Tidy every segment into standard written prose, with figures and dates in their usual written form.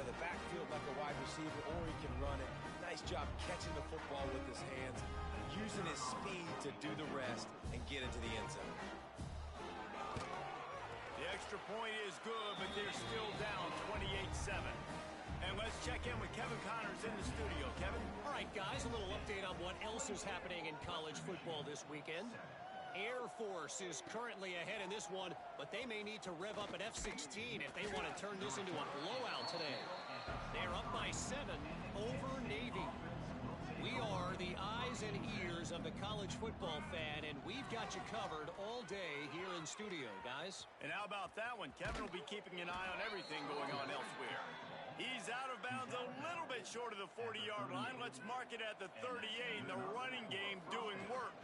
the backfield like a wide receiver, or he can run it. Nice job catching the football with his hands, using his speed to do the rest and get into the end zone. The extra point is good, but they're still down 28-7. And let's check in with Kevin Connors in the studio. Kevin? All right, guys, a little update on what else is happening in college football this weekend. Air Force is currently ahead in this one, but they may need to rev up an F-16 if they want to turn this into a blowout today. They're up by 7 over Navy. We are the eyes and ears of the college football fan, and we've got you covered all day here in studio, guys. And how about that one? Kevin will be keeping an eye on everything going on elsewhere. He's out of bounds a little bit short of the 40-yard line. Let's mark it at the 38. The running game doing work.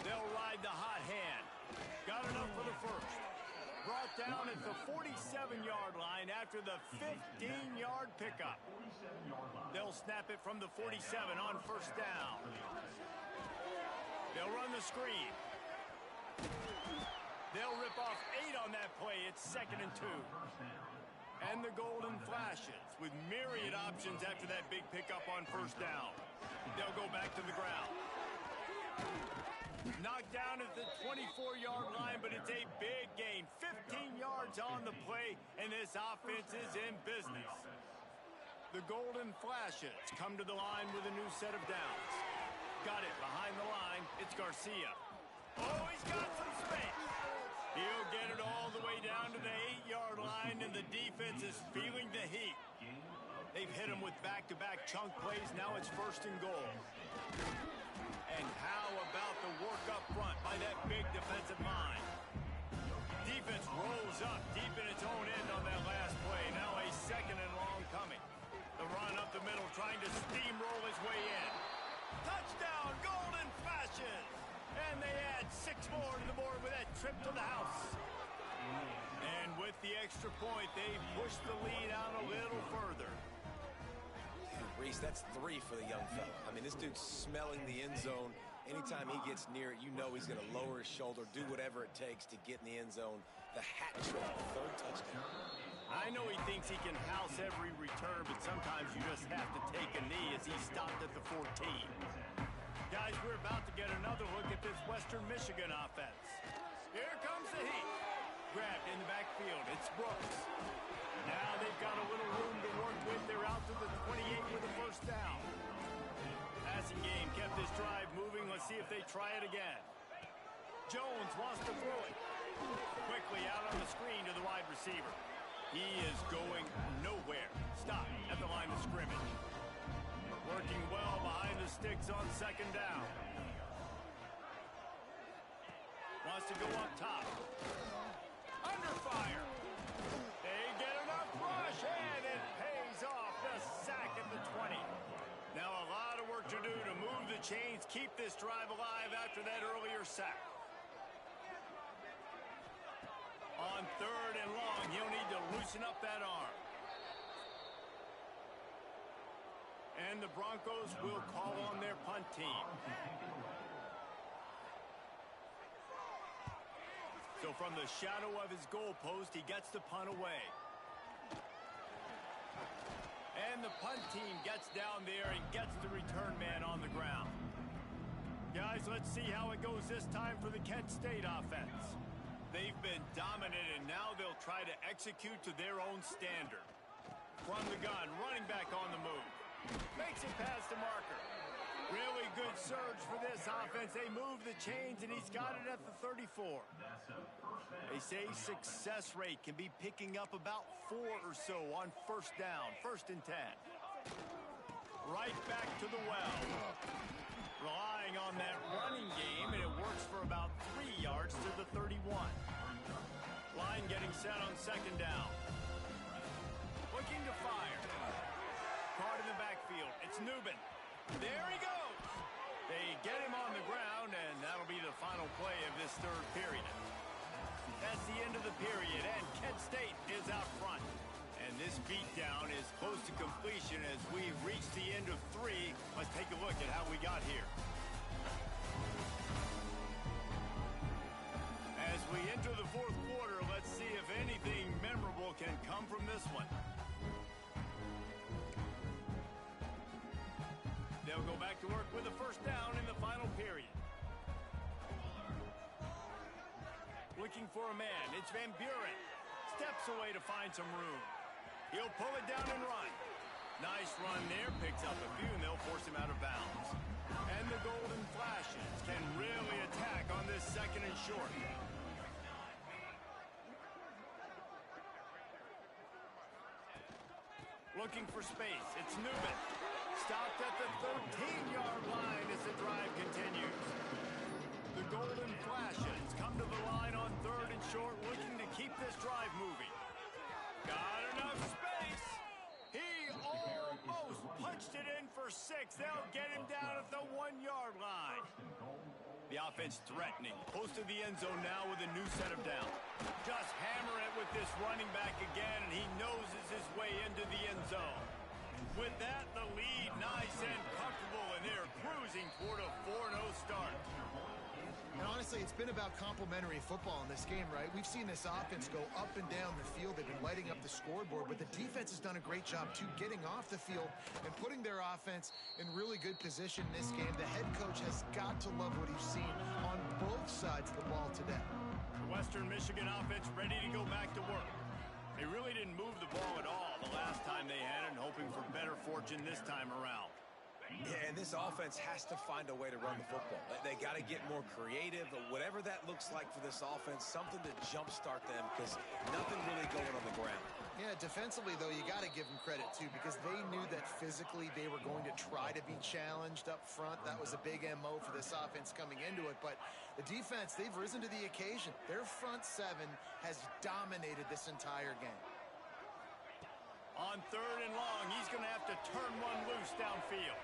They'll ride the hot hand. Got enough for the first. Brought down at the 47-yard line after the 15-yard pickup. They'll snap it from the 47 on first down. They'll run the screen. They'll rip off 8 on that play. It's 2nd and 2. And the Golden Flashes with myriad options after that big pickup on first down. They'll go back to the ground. Knocked down at the 24-yard line, but it's a big gain. 15 yards on the play, and this offense is in business. The Golden Flashes come to the line with a new set of downs. Got it behind the line. It's Garcia. Oh, he's got some space. He'll get it all the way down to the 8-yard line, and the defense is feeling the heat. They've hit him with back-to-back chunk plays. Now it's 1st and goal. And how about the work up front by that big defensive line? Defense rolls up deep in its own end on that last play. Now a 2nd and long coming. The run up the middle trying to steamroll his way in. Touchdown, Golden Flashes! And they add 6 more to the board with that trip to the house. And with the extra point, they push the lead out a little further. Reese, that's 3 for the young fella. I mean, this dude's smelling the end zone. Anytime he gets near it, you know he's going to lower his shoulder, do whatever it takes to get in the end zone. The hat trick, 3rd touchdown. I know he thinks he can house every return, but sometimes you just have to take a knee as he stopped at the 14. Guys, we're about to get another look at this Western Michigan offense. Here comes the heat. Grabbed in the backfield. It's Brooks. Now they've got a little room to work with. They're out to the 28 with a first down. Passing game kept this drive moving. Let's see if they try it again. Jones wants to throw it. Quickly out on the screen to the wide receiver. He is going nowhere. Stop at the line of scrimmage. Working well behind the sticks on 2nd down. Wants to go up top. Under fire. They get enough rush, and it pays off. The sack at the 20. Now a lot of work to do to move the chains, keep this drive alive after that earlier sack. On 3rd and long, he'll need to loosen up that arm. And the Broncos will call on their punt team. So from the shadow of his goalpost, he gets the punt away. And the punt team gets down there and gets the return man on the ground. Guys, let's see how it goes this time for the Kent State offense. They've been dominant, and now they'll try to execute to their own standard. From the gun, running back on the move. Makes it past the marker. Really good surge for this offense. They move the chains, and he's got it at the 34. They say success rate can be picking up about 4 or so on first down, 1st and 10. Right back to the well. Relying on that running game, and it works for about 3 yards to the 31. Line getting set on 2nd down. Looking to fire. Caught in the backfield. It's Newman. There he goes. They get him on the ground, and that'll be the final play of this 3rd period. That's the end of the period, and Kent State is out front. And this beatdown is close to completion as we reach the end of 3. Let's take a look at how we got here. As we enter the 4th quarter, let's see if anything memorable can come from this one. to work with a first down in the final period. Looking for a man. It's Van Buren. Steps away to find some room. He'll pull it down and run. Nice run there. Picks up a few, and they'll force him out of bounds. And the Golden Flashes can really attack on this second and short. Looking for space. It's Newman. Stopped at the 13-yard line as the drive continues. The Golden Flashes come to the line on third and short, looking to keep this drive moving. Got enough space. He almost punched it in for 6. They'll get him down at the 1-yard line. The offense threatening. Close to the end zone now with a new set of down. Just hammer it with this running back again, and he noses his way into the end zone. With that, the lead nice and comfortable, and they're cruising toward a 4-0 start. And honestly, it's been about complementary football in this game, right? We've seen this offense go up and down the field. They've been lighting up the scoreboard, but the defense has done a great job, too, getting off the field and putting their offense in really good position in this game. The head coach has got to love what he's seen on both sides of the ball today. The Western Michigan offense ready to go back to work. They really didn't move the ball at all the last time they had it, hoping for better fortune this time around. Yeah, and this offense has to find a way to run the football. They got to get more creative, or whatever that looks like for this offense, something to jumpstart them, because nothing really going on the ground. Yeah, defensively, though, you got to give them credit, too, because they knew that physically they were going to try to be challenged up front. That was a big MO for this offense coming into it. But the defense, they've risen to the occasion. Their front seven has dominated this entire game. On third and long, he's going to have to turn one loose downfield.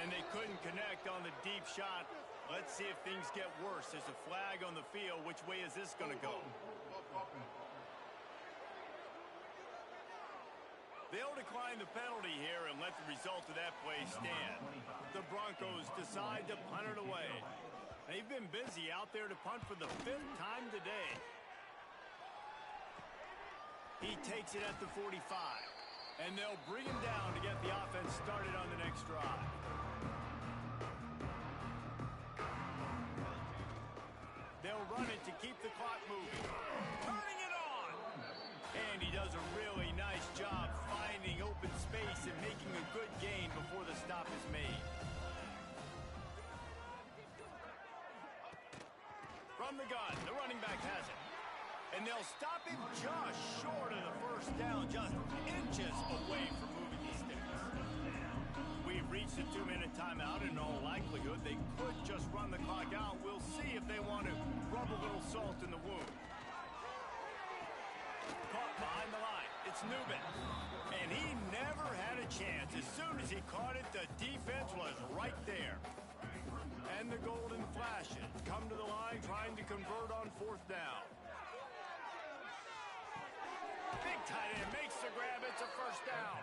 And they couldn't connect on the deep shot. Let's see if things get worse. There's a flag on the field. Which way is this going to go? They'll decline the penalty here and let the result of that play stand. The Broncos decide to punt it away. They've been busy out there to punt for the 5th time today. He takes it at the 45. And they'll bring him down to get the offense started on the next drive. They'll run it to keep the clock moving. Turning it on! And he does a really nice job finding open space and making a good gain before the stop is made. From the gun, the running back has it. And they'll stop him just short of the first down, just inches away from moving the sticks. We've reached a 2-minute timeout, and in all likelihood, they could just run the clock out. We'll see if they want to rub a little salt in the wound. Caught behind the line. It's Newman. And he never had a chance. As soon as he caught it, the defense was right there. And the Golden Flashes come to the line trying to convert on 4th down. Big tight end makes the grab. It's a first down.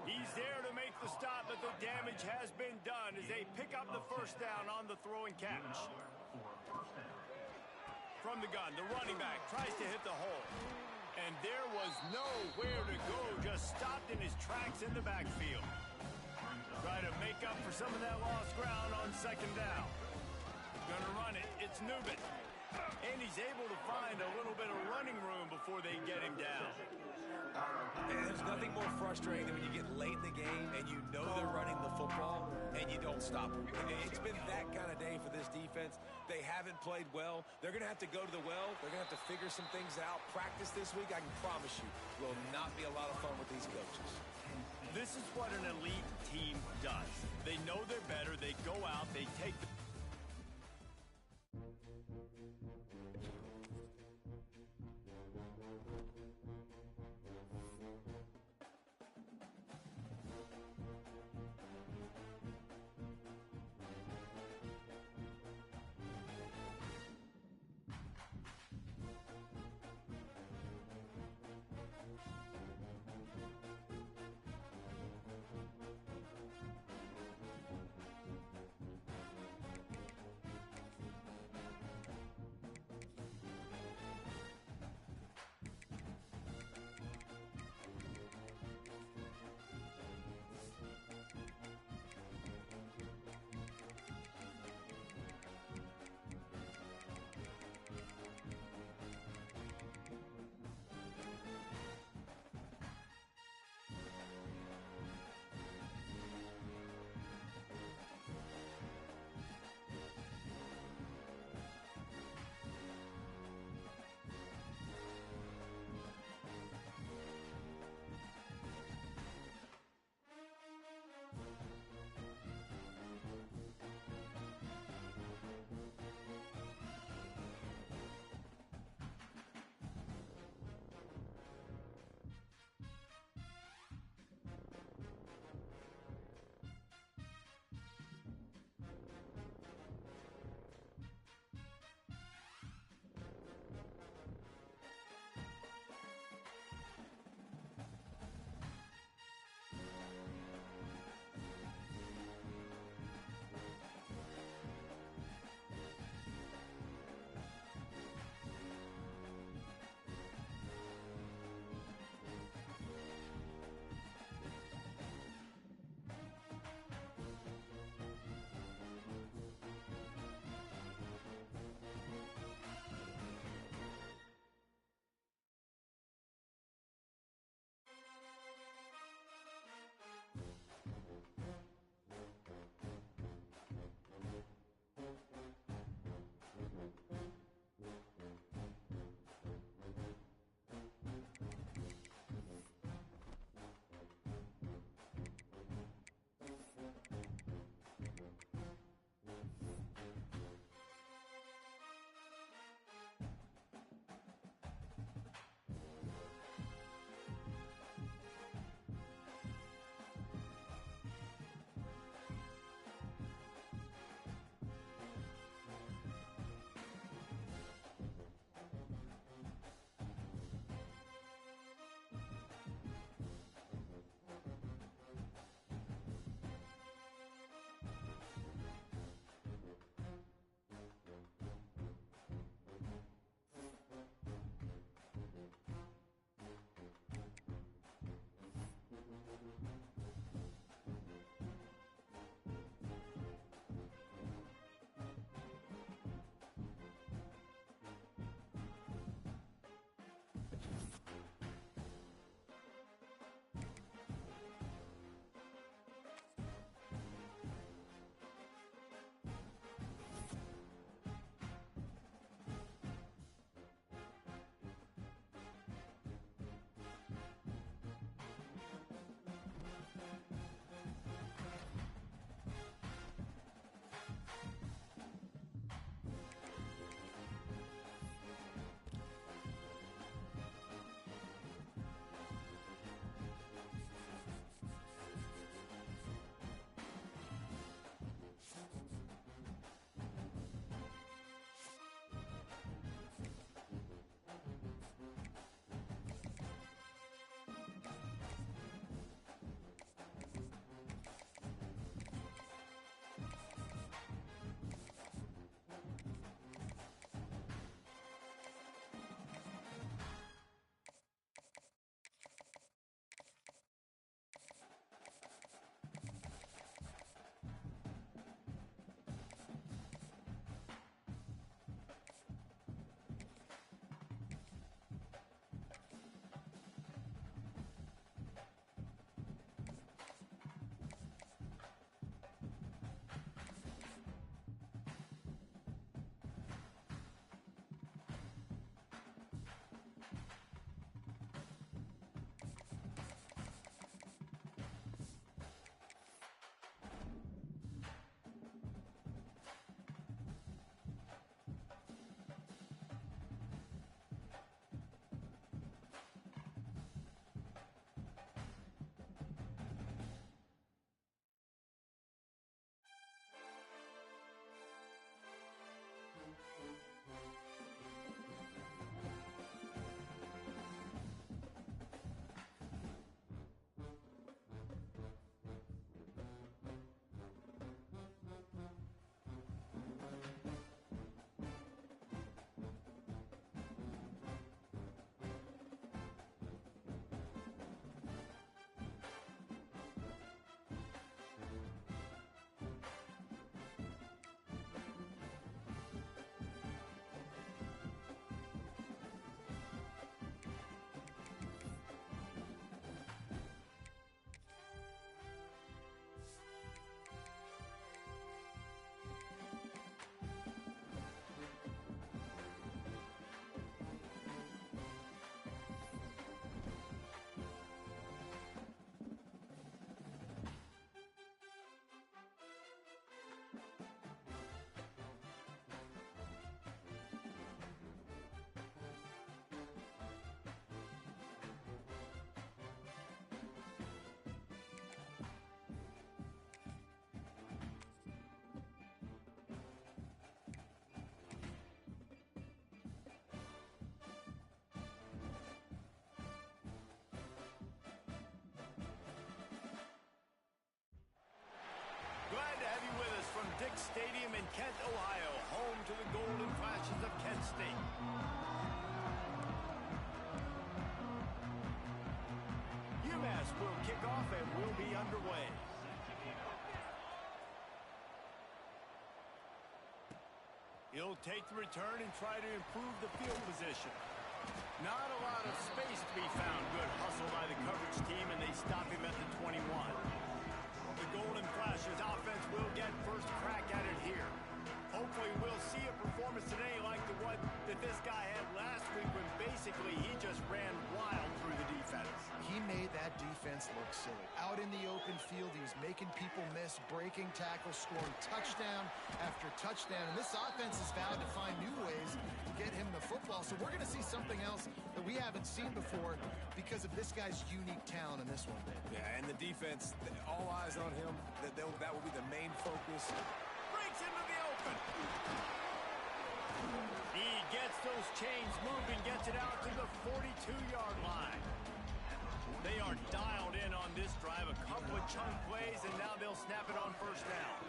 He's there to make the stop, but the damage has been done as they pick up the first down on the throw and catch. From the gun, the running back tries to hit the hole. And there was nowhere to go, just stopped in his tracks in the backfield. Try to make up for some of that lost ground on 2nd down. Gonna run it. It's Newman. And he's able to find a little bit of running room before they get him down. And there's nothing more frustrating than when you get late in the game and you know they're running the football and you don't stop them. It's been that kind of day for this defense. They haven't played well. They're going to have to go to the well. They're going to have to figure some things out. Practice this week, I can promise you, will not be a lot of fun with these coaches. This is what an elite team does. They know they're better. They go out. They take the... Dick Stadium in Kent, Ohio, home to the Golden Flashes of Kent State. UMass will kick off and will be underway. He'll take the return and try to improve the field position. Not a lot of space to be found. Good hustle by the coverage team, and they stop him at the 21. The Golden Flashes offense will get first crack at it here. Hopefully we'll see a performance today like the one that this guy had last week when basically he just ran wild through the defense. He made that defense look silly. Out in the open field, he was making people miss, breaking tackles, scoring touchdown after touchdown. And this offense has vowed to find new ways to get him the football. So we're going to see something else that we haven't seen before because of this guy's unique talent in this one. Yeah, and the defense, all eyes on him. That will be the main focus. Breaks into the open. He gets those chains moving, gets it out to the 42-yard line. They are dialed in on this drive. A couple of chunk plays, and now they'll snap it on first down.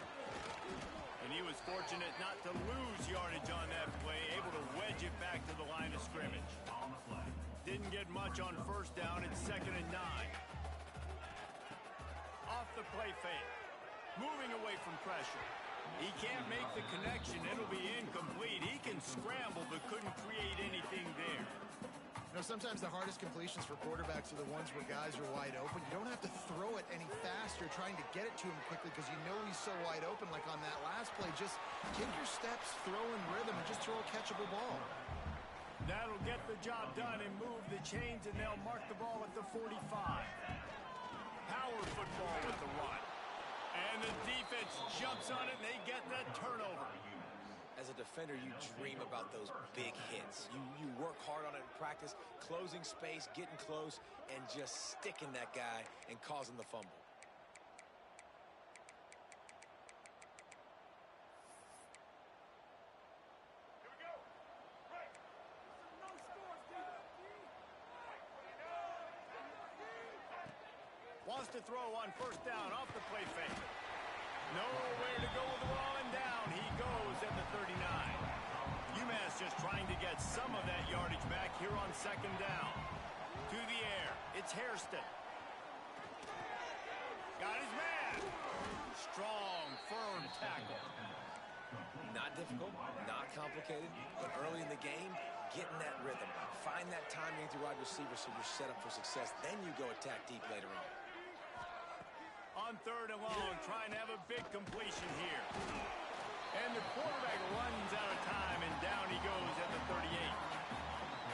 And he was fortunate not to lose yardage on that play, able to wedge it back to the line of scrimmage. Didn't get much on first down. It's 2nd and 9. Off the play fake. Moving away from pressure. He can't make the connection. It'll be incomplete. He can scramble, but couldn't create anything there. You know, sometimes the hardest completions for quarterbacks are the ones where guys are wide open. You don't have to throw it any faster trying to get it to him quickly because you know he's so wide open like on that last play. Just take your steps, throw in rhythm, and just throw a catchable ball. That'll get the job done and move the chains, and they'll mark the ball at the 45. Power football with the run. And the defense jumps on it, and they get that turnover. As a defender, you dream about those big hits. You work hard on it in practice, closing space, getting close, and just sticking that guy and causing the fumble. Wants to throw on first down off the play fake. Nowhere to go with the ball, and down he goes at the 39. UMass just trying to get some of that yardage back here on 2nd down. To the air, it's Hairston. Got his man. Strong, firm tackle. Not difficult, not complicated, but early in the game, getting that rhythm. Find that timing to wide receiver so you're set up for success. Then you go attack deep later on. On 3rd and long, trying to have a big completion here. And the quarterback runs out of time, and down he goes at the 38.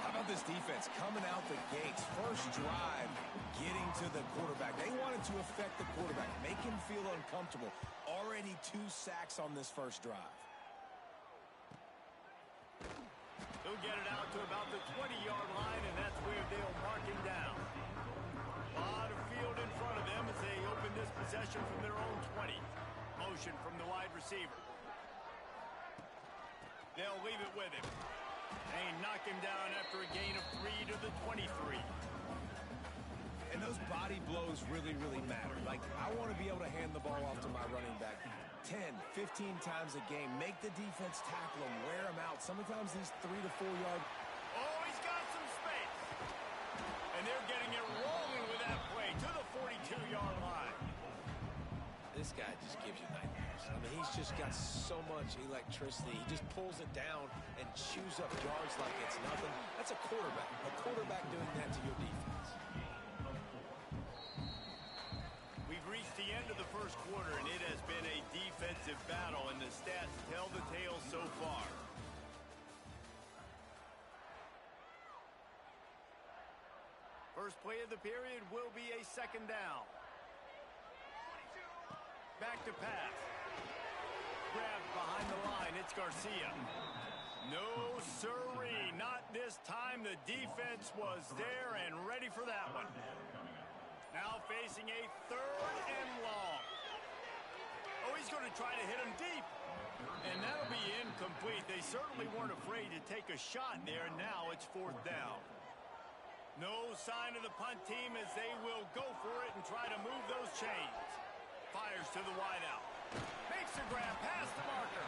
How about this defense coming out the gates? First drive, getting to the quarterback. They wanted to affect the quarterback, make him feel uncomfortable. Already 2 sacks on this first drive. He'll get it out to about the 20-yard line, and that's where they'll mark him down. A lot of field in front of them as they open this possession from their own 20. Motion from the wide receiver. They'll leave it with him. They knock him down after a gain of 3 to the 23. And those body blows really, really matter. Like, I want to be able to hand the ball off to my running back 10, 15 times a game. Make the defense tackle him, wear him out. Sometimes these 3 to 4 yard. Oh, he's got some space. And they're getting it rolling with that play to the 42-yard line. This guy just gives you nightmares. I mean, he's just got so much electricity. He just pulls it down and chews up yards like it's nothing. That's a quarterback. A quarterback doing that to your defense. We've reached the end of the first quarter, and it has been a defensive battle, and the stats tell the tale so far. First play of the period will be a 2nd down. Back to pass. Grabbed behind the line. It's Garcia. No sirree. Not this time. The defense was there and ready for that one. Now facing a 3rd and long. Oh, he's going to try to hit him deep. And that'll be incomplete. They certainly weren't afraid to take a shot there. And now it's 4th down. No sign of the punt team as they will go for it and try to move those chains. Fires to the wideout. Makes Makes the grab past the marker.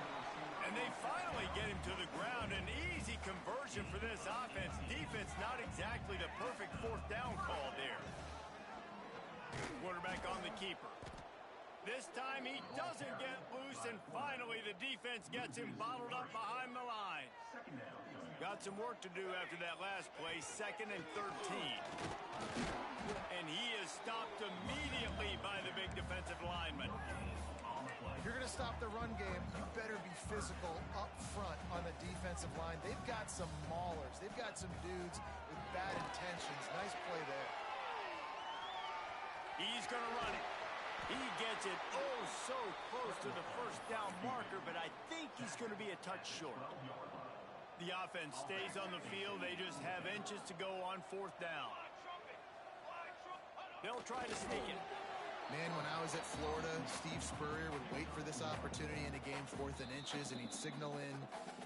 And they finally get him to the ground. An easy conversion for this offense. Defense not exactly the perfect fourth down call there. Quarterback on the keeper. This time he doesn't get loose, and finally the defense gets him bottled up behind the line. Got some work to do after that last play, 2nd and 13. And he is stopped immediately by the big defensive lineman. If you're going to stop the run game, you better be physical up front on the defensive line. They've got some maulers. They've got some dudes with bad intentions. Nice play there. He's going to run it. He gets it oh so close to the first down marker, but I think he's going to be a touch short. The offense stays on the field. They just have inches to go on 4th down. They'll try to sneak it. Man, when I was at Florida, Steve Spurrier would wait for this opportunity in a game 4th and inches, and he'd signal in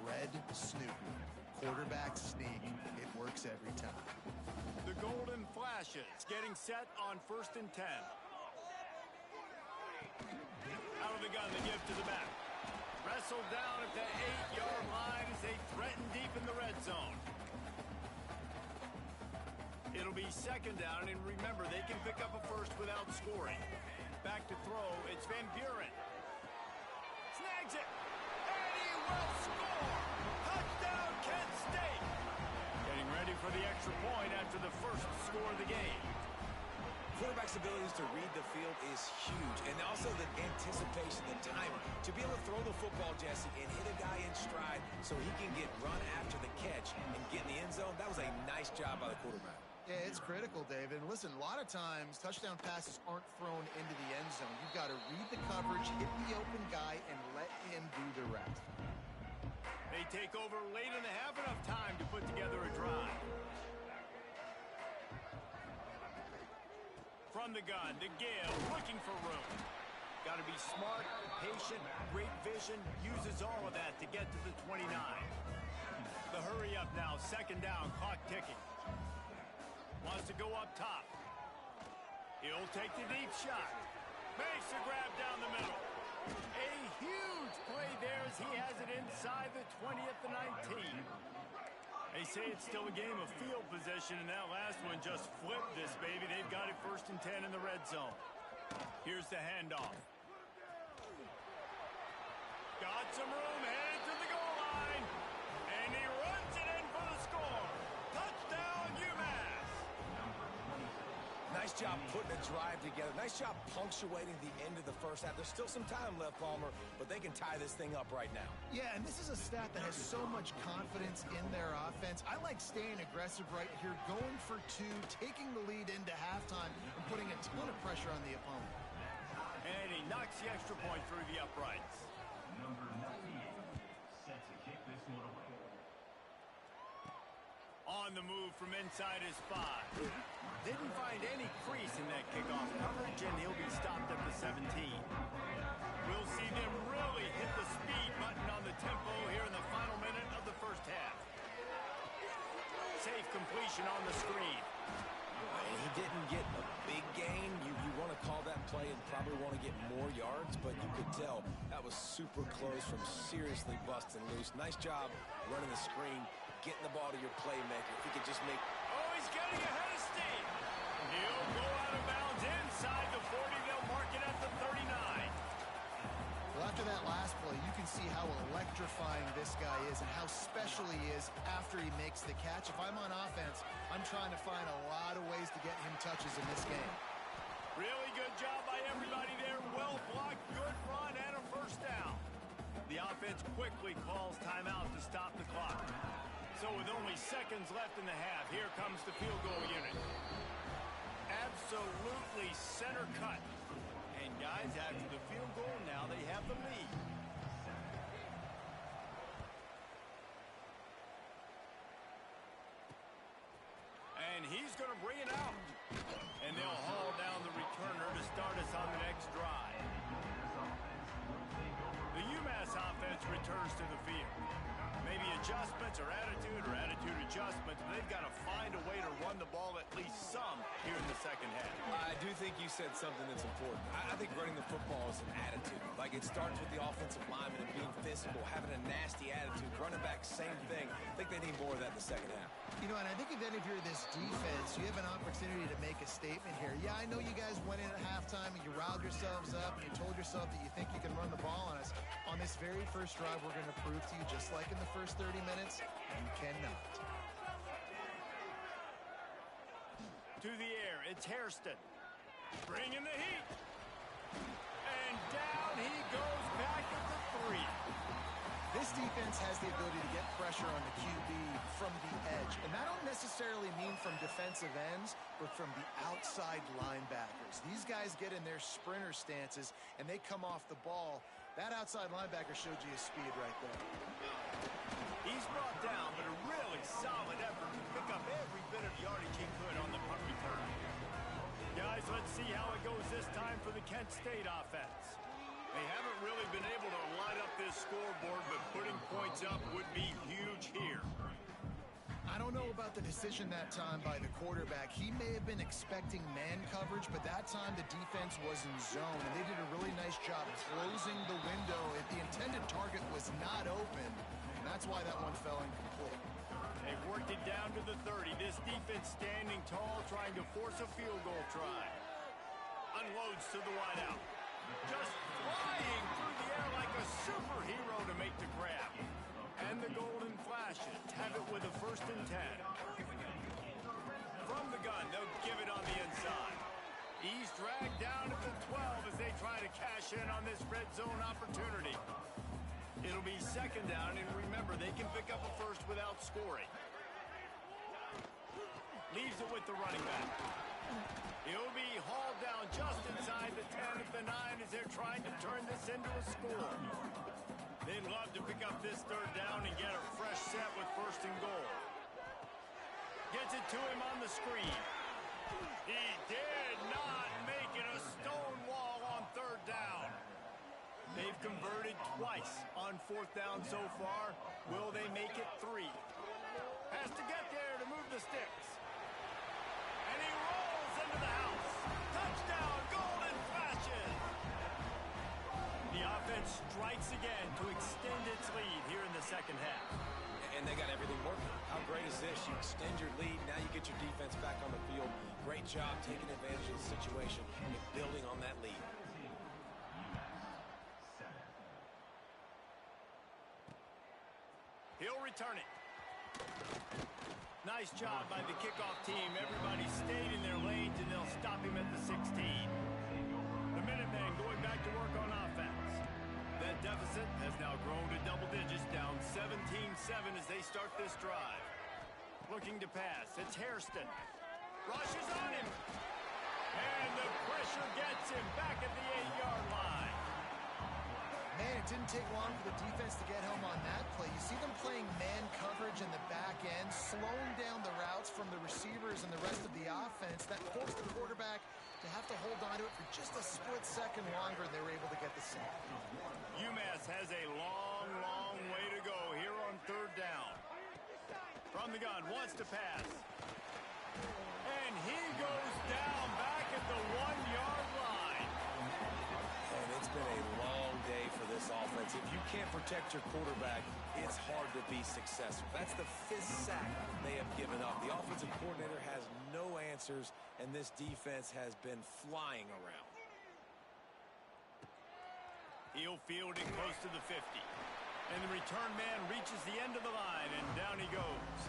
red snoop. Quarterback sneak. It works every time. The golden flashes getting set on 1st and 10. Out of the gun, the give to the back. Wrestled down at the 8-yard line as they threaten deep in the red zone. It'll be 2nd down, and remember, they can pick up a first without scoring. Back to throw, it's Van Buren. Snags it, and he will score! Touchdown, Kent State! Getting ready for the extra point after the first score of the game. Quarterback's abilities to read the field is huge, and also the anticipation, the timing. To be able to throw the football, Jesse, and hit a guy in stride so he can get run after the catch and get in the end zone, that was a nice job by the quarterback. Yeah, it's critical, David. And listen, a lot of times, touchdown passes aren't thrown into the end zone. You've got to read the coverage, hit the open guy, and let him do the rest. They take over late and have enough time to put together a drive. From the gun, the give, looking for room. Got to be smart, patient, great vision, uses all of that to get to the 29. The hurry up now, 2nd down, clock ticking. Wants to go up top. He'll take the deep shot. Makes the grab down the middle. A huge play there as he has it inside the 20 at the 19. They say it's still a game of field position, and that last one just flipped this baby. They've got it 1st and 10 in the red zone. Here's the handoff. Got some room, headed to the goal line, and he runs it in for the score. Touchdown, UMass. Nice job putting a drive together. Nice job punctuating the end of the first half. There's still some time left, Palmer, but they can tie this thing up right now. Yeah, and this is a stat that has so much confidence in their offense. I like staying aggressive right here, going for 2, taking the lead into halftime, and putting a ton of pressure on the opponent. And he knocks the extra point through the uprights. Number 98 set to kick this one away. On the move from inside his 5. Didn't find any crease in that kickoff coverage, and he'll be stopped at the 17. We'll see them really hit the speed button on the tempo here in the final minute of the first half. Safe completion on the screen. He didn't get a big gain. You want to call that play and probably want to get more yards, but you could tell that was super close from seriously busting loose. Nice job running the screen, getting the ball to your playmaker. If he could just make... Oh, he's getting ahead of steam. He'll go out of bounds inside the 40. They'll mark it at the 39. Well, after that last play, you can see how electrifying this guy is and how special he is after he makes the catch. If I'm on offense, I'm trying to find a lot of ways to get him touches in this game. Really good job by everybody there. Well blocked, good run, and a first down. The offense quickly calls timeout to stop the clock. So with only seconds left in the half, here comes the field goal unit. Absolutely center cut. And guys, after the field goal, now they have the lead. And he's going to bring it out. And they'll haul down the returner to start us on the next drive. The UMass offense returns to the field. Maybe adjustments or attitude adjustments. They've got to find a way to run run the ball at least some here in the second half. I do think you said something that's important. I think running the football is an attitude. Like, it starts with the offensive lineman and being physical, having a nasty attitude. Running back, same thing. I think they need more of that in the second half. You know, and I think if any of you are this defense, you have an opportunity to make a statement here. Yeah, I know you guys went in at halftime and you riled yourselves up and you told yourself that you think you can run the ball on us. On this very first drive, we're going to prove to you, just like in the first 30 minutes, you cannot. To the air, it's Hairston. Bringing the heat. And down he goes back at the 3. This defense has the ability to get pressure on the QB from the edge. And I don't necessarily mean from defensive ends, but from the outside linebackers. These guys get in their sprinter stances, and they come off the ball. That outside linebacker showed you his speed right there. He's brought down, but a really solid effort to pick up every bit of yardage he could on the punt return. Guys, let's see how it goes this time for the Kent State offense. They haven't really been able to light up this scoreboard, but putting points up would be huge here. I don't know about the decision that time by the quarterback. He may have been expecting man coverage, but that time the defense was in zone, and they did a really nice job closing the window. If the intended target was not open, that's why that one fell incomplete. They've worked it down to the 30. This defense standing tall, trying to force a field goal try. Unloads to the wideout. Just flying through the air like a superhero to make the grab. And the golden flashes have it with a 1st and 10. From the gun, they'll give it on the inside. He's dragged down at the 12 as they try to cash in on this red zone opportunity. It'll be 2nd down, and remember, they can pick up a 1st without scoring. Leaves it with the running back. He'll be hauled down just inside the 10 at the 9 as they're trying to turn this into a score. They'd love to pick up this 3rd down and get a fresh set with 1st and goal. Gets it to him on the screen. He did not make it a stone wall on 3rd down. They've converted twice on 4th down so far. Will they make it 3? Has to get there to move the sticks. And he rolls into the house. Touchdown, golden flashes. The offense strikes again to extend its lead here in the second half. And they got everything working. How great is this? You extend your lead, now you get your defense back on the field. Great job taking advantage of the situation and building on that lead. He'll return it. Nice job by the kickoff team. Everybody stayed in their lanes, and they'll stop him at the 16. The Minutemen going back to work on offense. That deficit has now grown to double digits, down 17-7 as they start this drive. Looking to pass. It's Hairston. Rushes on him. And the pressure gets him back at the 8-yard line. Man, it didn't take long for the defense to get home on that play. You see them playing man coverage in the back end, slowing down the routes from the receivers and the rest of the offense. That forced the quarterback to have to hold on to it for just a split second longer, and they were able to get the sack. UMass has a long, long way to go here on 3rd down. From the gun, wants to pass. And he goes down back at the 1-yard line. And it's been a long day for this offense. If you can't protect your quarterback, it's hard to be successful. That's the 5th sack they have given up. The offensive coordinator has no answers, and this defense has been flying around. He'll field it close to the 50. And the return man reaches the end of the line, and down he goes.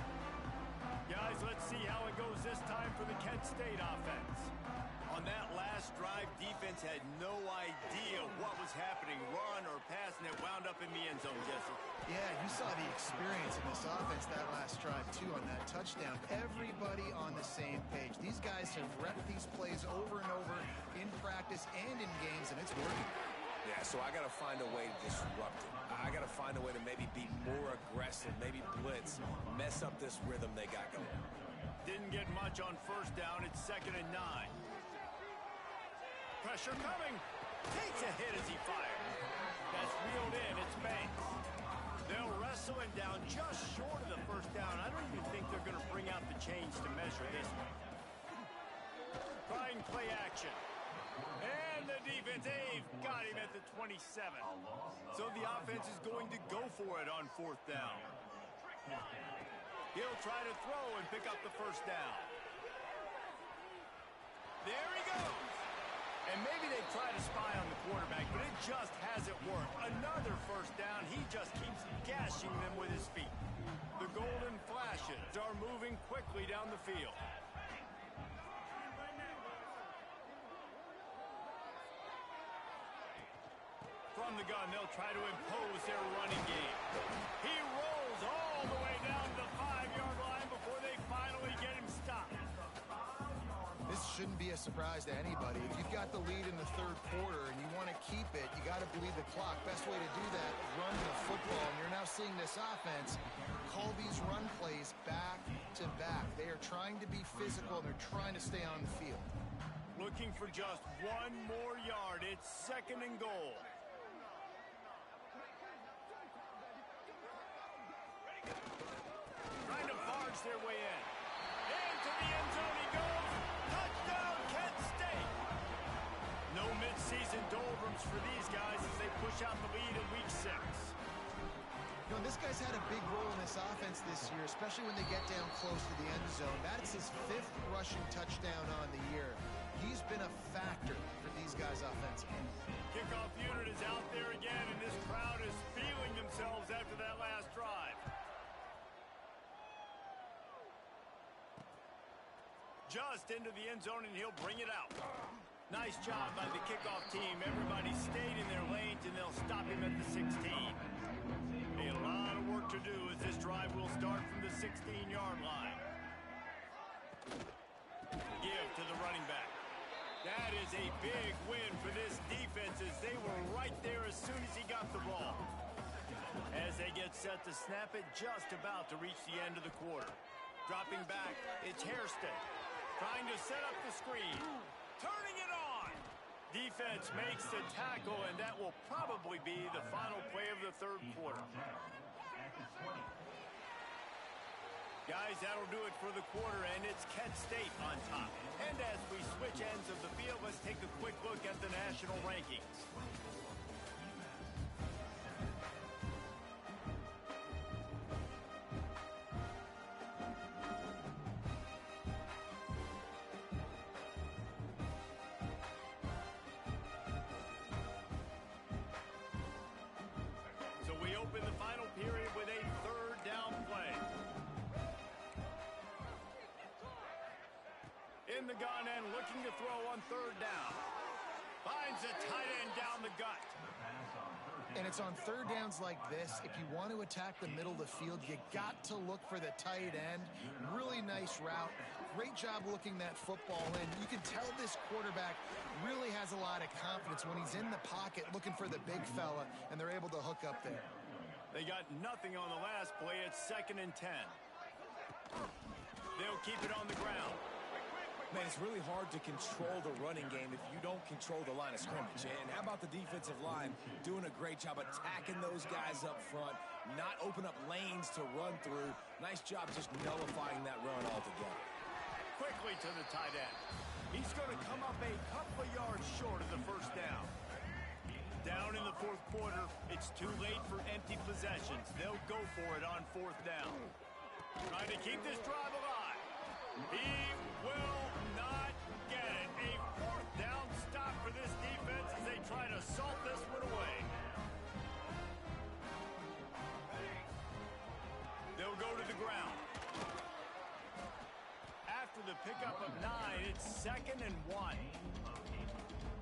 Guys, let's see how it goes this time for the Kent State offense. On that last drive, defense had no idea what was happening, run or pass, and it wound up in the end zone, Jesse. Yeah, you saw the experience in this offense that last drive, too, on that touchdown. Everybody on the same page. These guys have repped these plays over and over in practice and in games, and it's working. Yeah, so I got to find a way to disrupt it. I got to find a way to maybe be more aggressive, maybe blitz, mess up this rhythm they got going. Didn't get much on 1st down. It's 2nd and 9. Pressure coming. Takes a hit as he fires. That's reeled in. It's Banks. They'll wrestle him down just short of the 1st down. I don't even think they're going to bring out the chains to measure this one. play action. And the defense, they've got him at the 27. So the offense is going to go for it on 4th down. He'll try to throw and pick up the 1st down. There he goes. And maybe they try to spy on the quarterback, but it just hasn't worked. Another 1st down. He just keeps gashing them with his feet. The golden flashes are moving quickly down the field. From the gun, they'll try to impose their running game. He rolls all the way down to the 5-yard line before they finally get him stopped. This shouldn't be a surprise to anybody. If you've got the lead in the 3rd quarter and you want to keep it, you got to bleed the clock. Best way to do that, run the football. And you're now seeing this offense call these run plays back to back. They are trying to be physical, and they're trying to stay on the field. Looking for just one more yard. It's 2nd and goal. Trying to barge their way in. Into the end zone he goes. Touchdown, Kent State. No midseason doldrums for these guys as they push out the lead in week 6. You know, this guy's had a big role in this offense this year, especially when they get down close to the end zone. That's his 5th rushing touchdown on the year. He's been a factor for these guys offensively. Kickoff unit is out there again, and this crowd is feeling themselves after that last drive. Just into the end zone, and he'll bring it out. Nice job by the kickoff team. Everybody stayed in their lanes, and they'll stop him at the 16. A lot of work to do as this drive will start from the 16-yard line. Give to the running back. That is a big win for this defense as they were right there as soon as he got the ball. As they get set to snap it, just about to reach the end of the quarter. Dropping back, it's Hairston. Trying to set up the screen. Turning it on. Defense makes the tackle, and that will probably be the final play of the 3rd quarter. Guys, that'll do it for the quarter, and it's Kent State on top. And as we switch ends of the field, let's take a quick look at the national rankings. So we open the final period with a 3rd down play. In the gun and looking to throw on 3rd down. Finds a tight end down the gut. And it's on 3rd downs like this. If you want to attack the middle of the field, you got to look for the tight end. Really nice route. Great job looking that football in. You can tell this quarterback really has a lot of confidence when he's in the pocket looking for the big fella, and they're able to hook up there. They got nothing on the last play. It's 2nd and 10. They'll keep it on the ground. Man, it's really hard to control the running game if you don't control the line of scrimmage. And how about the defensive line doing a great job attacking those guys up front, not open up lanes to run through. Nice job just nullifying that run altogether. Quickly to the tight end. He's going to come up a couple of yards short of the 1st down. Down in the 4th quarter, it's too late for empty possessions. They'll go for it on 4th down. Trying to keep this drive alive. He will not get it. A 4th down stop for this defense as they try to salt this one away. They'll go to the ground. After the pickup of 9, it's 2nd and 1.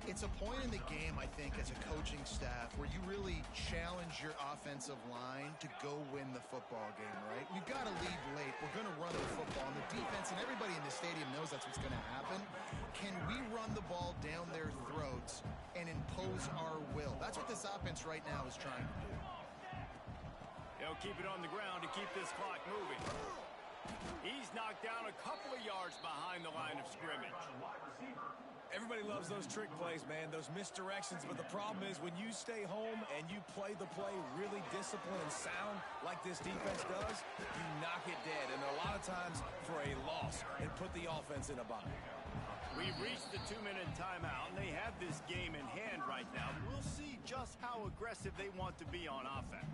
It's a point in the game, I think, as a coaching staff where you really challenge your offensive line to go win the football game, right? We've got to lead late. We're going to run the football. And the defense and everybody in the stadium knows that's what's going to happen. Can we run the ball down their throats and impose our will? That's what this offense right now is trying to do. They'll keep it on the ground to keep this clock moving. He's knocked down a couple of yards behind the the line of scrimmage. Everybody loves those trick plays, man, those misdirections, but the problem is when you stay home and you play the play really disciplined and sound like this defense does, you knock it dead, and a lot of times for a loss and put the offense in a bind. We've reached the 2-minute timeout, and they have this game in hand right now. We'll see just how aggressive they want to be on offense.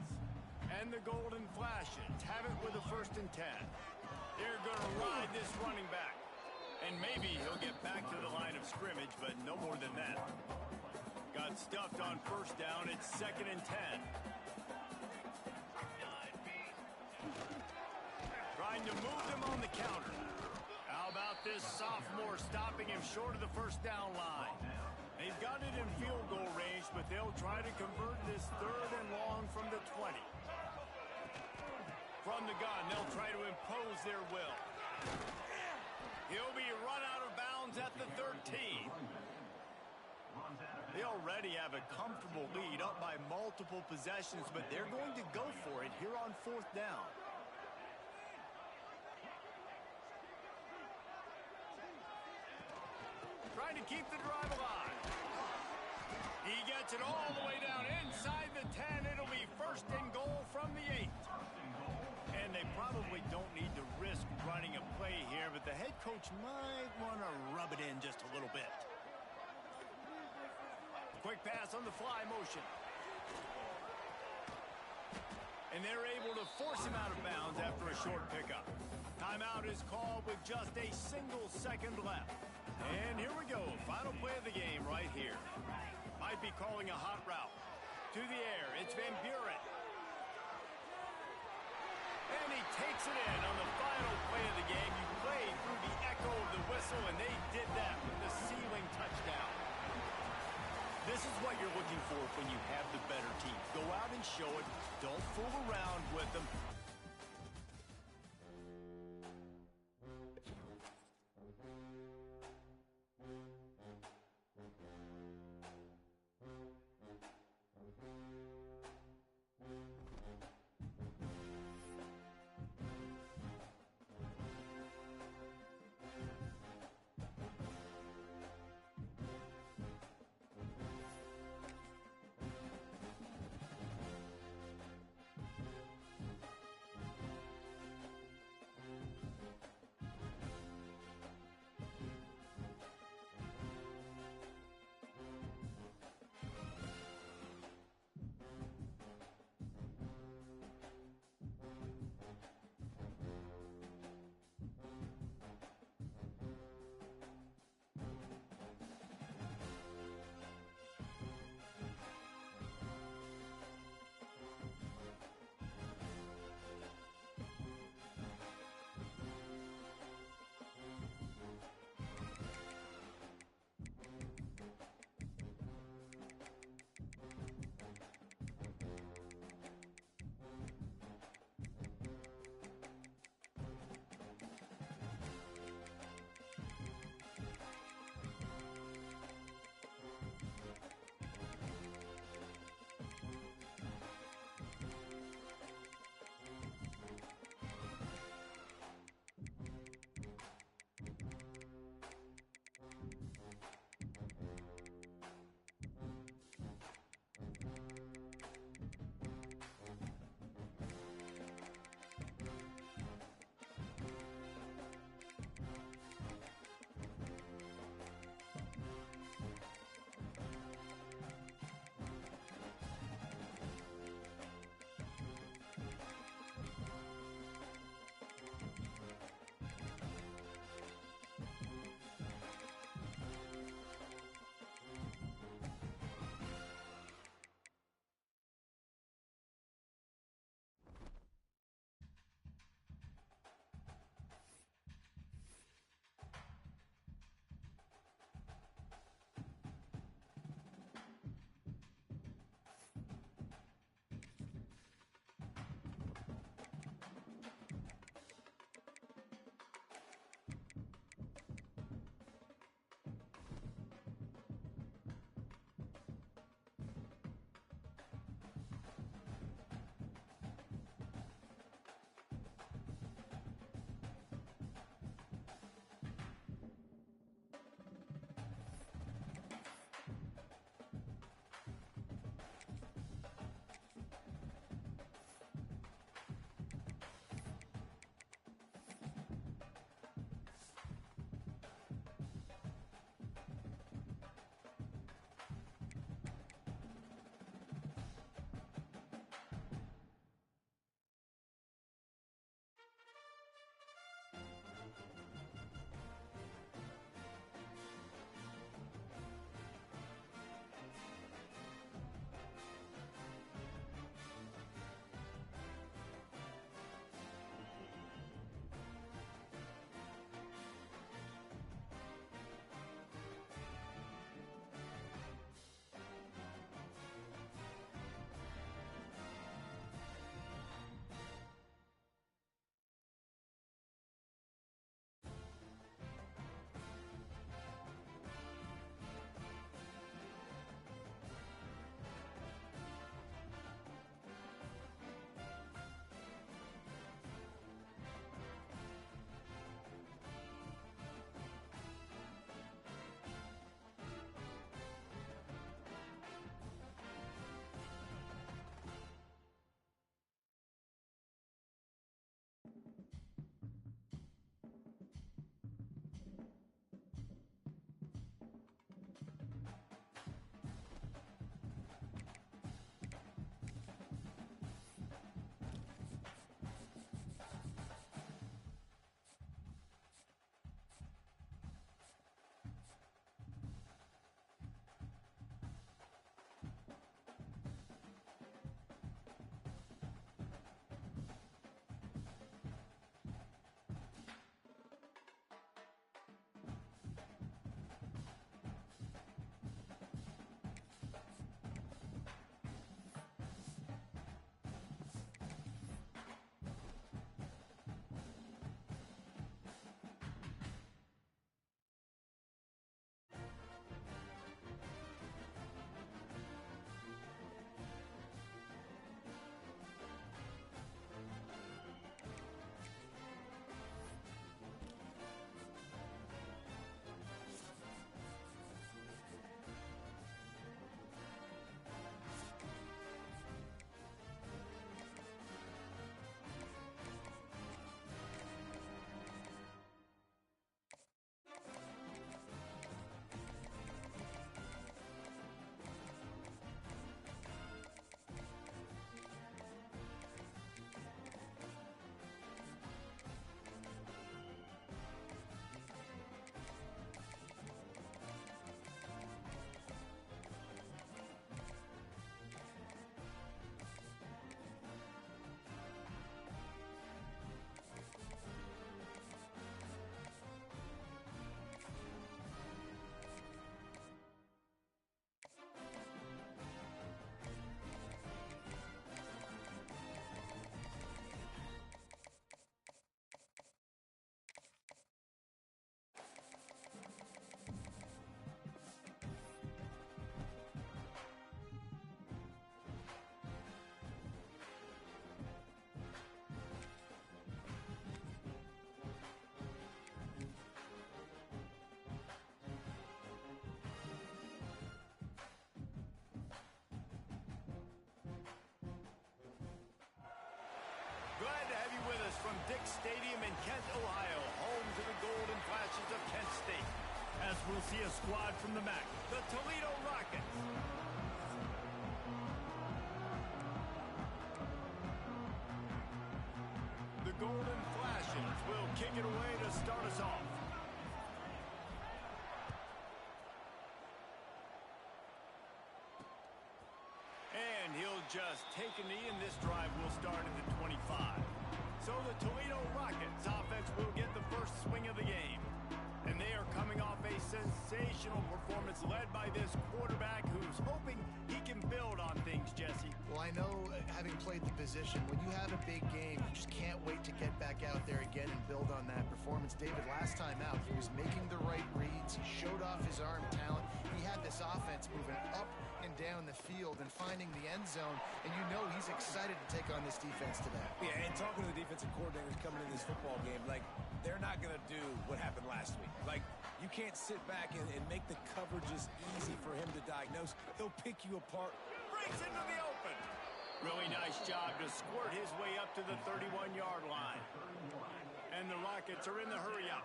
And the Golden Flashes have it with a 1st and 10. They're going to ride this running back. And maybe he'll get back to the line of scrimmage, but no more than that. Got stuffed on 1st down. It's 2nd and 10. Trying to move them on the counter. How about this sophomore stopping him short of the 1st down line? They've got it in field goal range, but they'll try to convert this 3rd and long from the 20. From the gun, they'll try to impose their will. He'll be run out of bounds at the 13. They already have a comfortable lead, up by multiple possessions, but they're going to go for it here on 4th down. Trying to keep the drive alive. He gets it all the way down inside the 10. It'll be 1st and goal from the 8. And they probably don't need to risk running a play here, but the head coach might want to rub it in just a little bit. Quick pass on the fly motion. And they're able to force him out of bounds after a short pickup. Timeout is called with just a single second left. And here we go. Final play of the game right here. Might be calling a hot route. To the air, it's Van Buren. And he takes it in on the final play of the game. You played through the echo of the whistle, and they did that with the ceiling touchdown. This is what you're looking for when you have the better team. Go out and show it. Don't fool around with them. us from Dick Stadium in Kent, Ohio, home to the Golden Flashes of Kent State. As we'll see a squad from the MAC, the Toledo Rockets. The Golden Flashes will kick it away to start us off. And he'll just take a knee, and this drive will start at the 25. So the Toledo Rockets offense will get the first swing of the game. And they are coming off a sensational performance led by this quarterback who's hoping he can build on things, Jesse. Well, I know, having played the position, when you have a big game, you just can't wait to get back out there again and build on that performance. David, last time out, he was making the right reads. He showed off his arm talent. He had this offense moving up and down the field and finding the end zone, and you know he's excited to take on this defense today. Yeah, and talking to the defensive coordinators coming into this football game, like, they're not going to do what happened last week. Like, you can't sit back and make the coverages easy for him to diagnose. He'll pick you apart. Breaks into the open. Really nice job to squirt his way up to the 31-yard line. And the Rockets are in the hurry-up.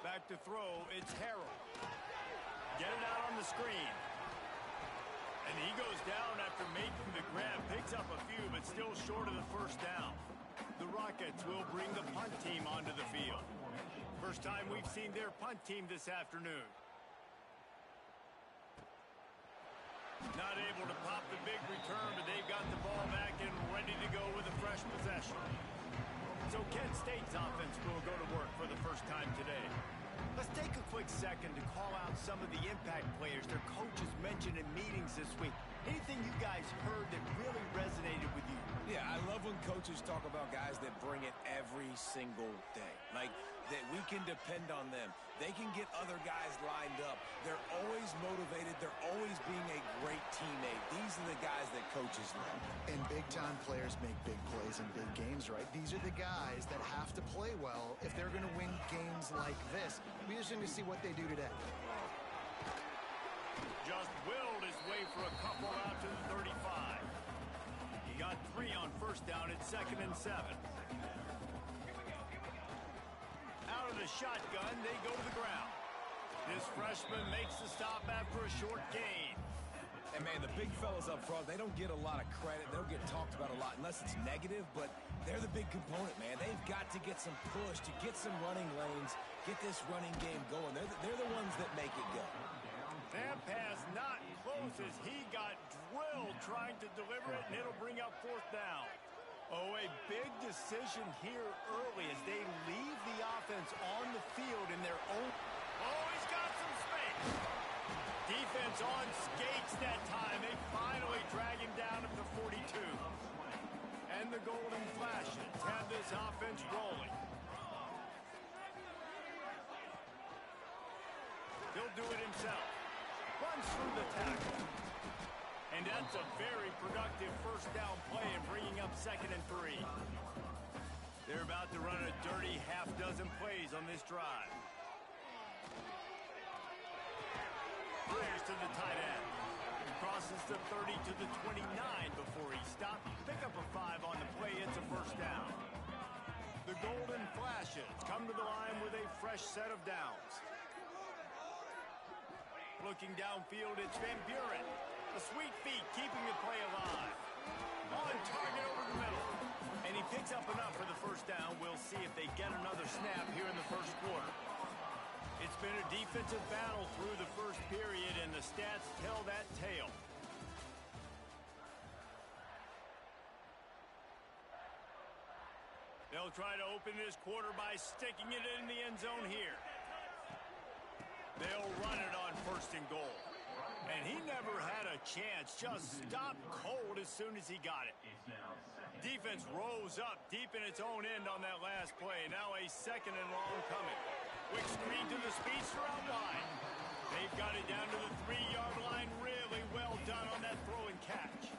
Back to throw, it's Harrell. Get it out on the screen. And he goes down after making the grab. Picks up a few, but still short of the first down. The Rockets will bring the punt team onto the field. First time we've seen their punt team this afternoon. Not able to pop the big return, but they've got the ball back and ready to go with a fresh possession. So Kent State's offense will go to work for the first time today. Let's take a quick second to call out some of the impact players their coaches mentioned in meetings this week. Anything you guys heard that really resonated with you? Yeah, I love when coaches talk about guys that bring it every single day. Like, that we can depend on them. They can get other guys lined up. They're always motivated. They're always being a great teammate. These are the guys that coaches love. And big-time players make big plays in big games, right? These are the guys that have to play well if they're going to win games like this. We just need to see what they do today. Just willed his way for a couple out to the 35. He got 3 on first down at 2nd and 7. Out of the shotgun, they go to the ground. This freshman makes the stop after a short gain. And, man, the big fellas up front, they don't get a lot of credit. They don't get talked about a lot unless it's negative, but they're the big component, man. They've got to get some push, to get some running lanes, get this running game going. They're the ones that make it go. That pass not close as he got drilled trying to deliver it, and it'll bring up 4th down. Oh, a big decision here early as they leave the offense on the field in their own. Oh, he's got some space. Defense on skates that time. They finally drag him down at the 42. And the Golden Flashes have this offense rolling. He'll do it himself. Runs through the tackle. And that's a very productive first down play and bringing up 2nd and 3. They're about to run a dirty half-dozen plays on this drive. Fires to the tight end. Crosses the 30 to the 29 before he stopped. Pick up a 5 on the play. It's a first down. The Golden Flashes come to the line with a fresh set of downs. Looking downfield, it's Van Buren. The sweet feet keeping the play alive. On target over the middle. And he picks up enough for the first down. We'll see if they get another snap here in the first quarter. It's been a defensive battle through the first period, and the stats tell that tale. They'll try to open this quarter by sticking it in the end zone here. They'll run it on 1st and goal. And he never had a chance. Just stopped cold as soon as he got it. Defense rose up deep in its own end on that last play. Now a 2nd and long coming. Quick screen to the speedster out wide. They've got it down to the 3-yard line. Really well done on that throw and catch.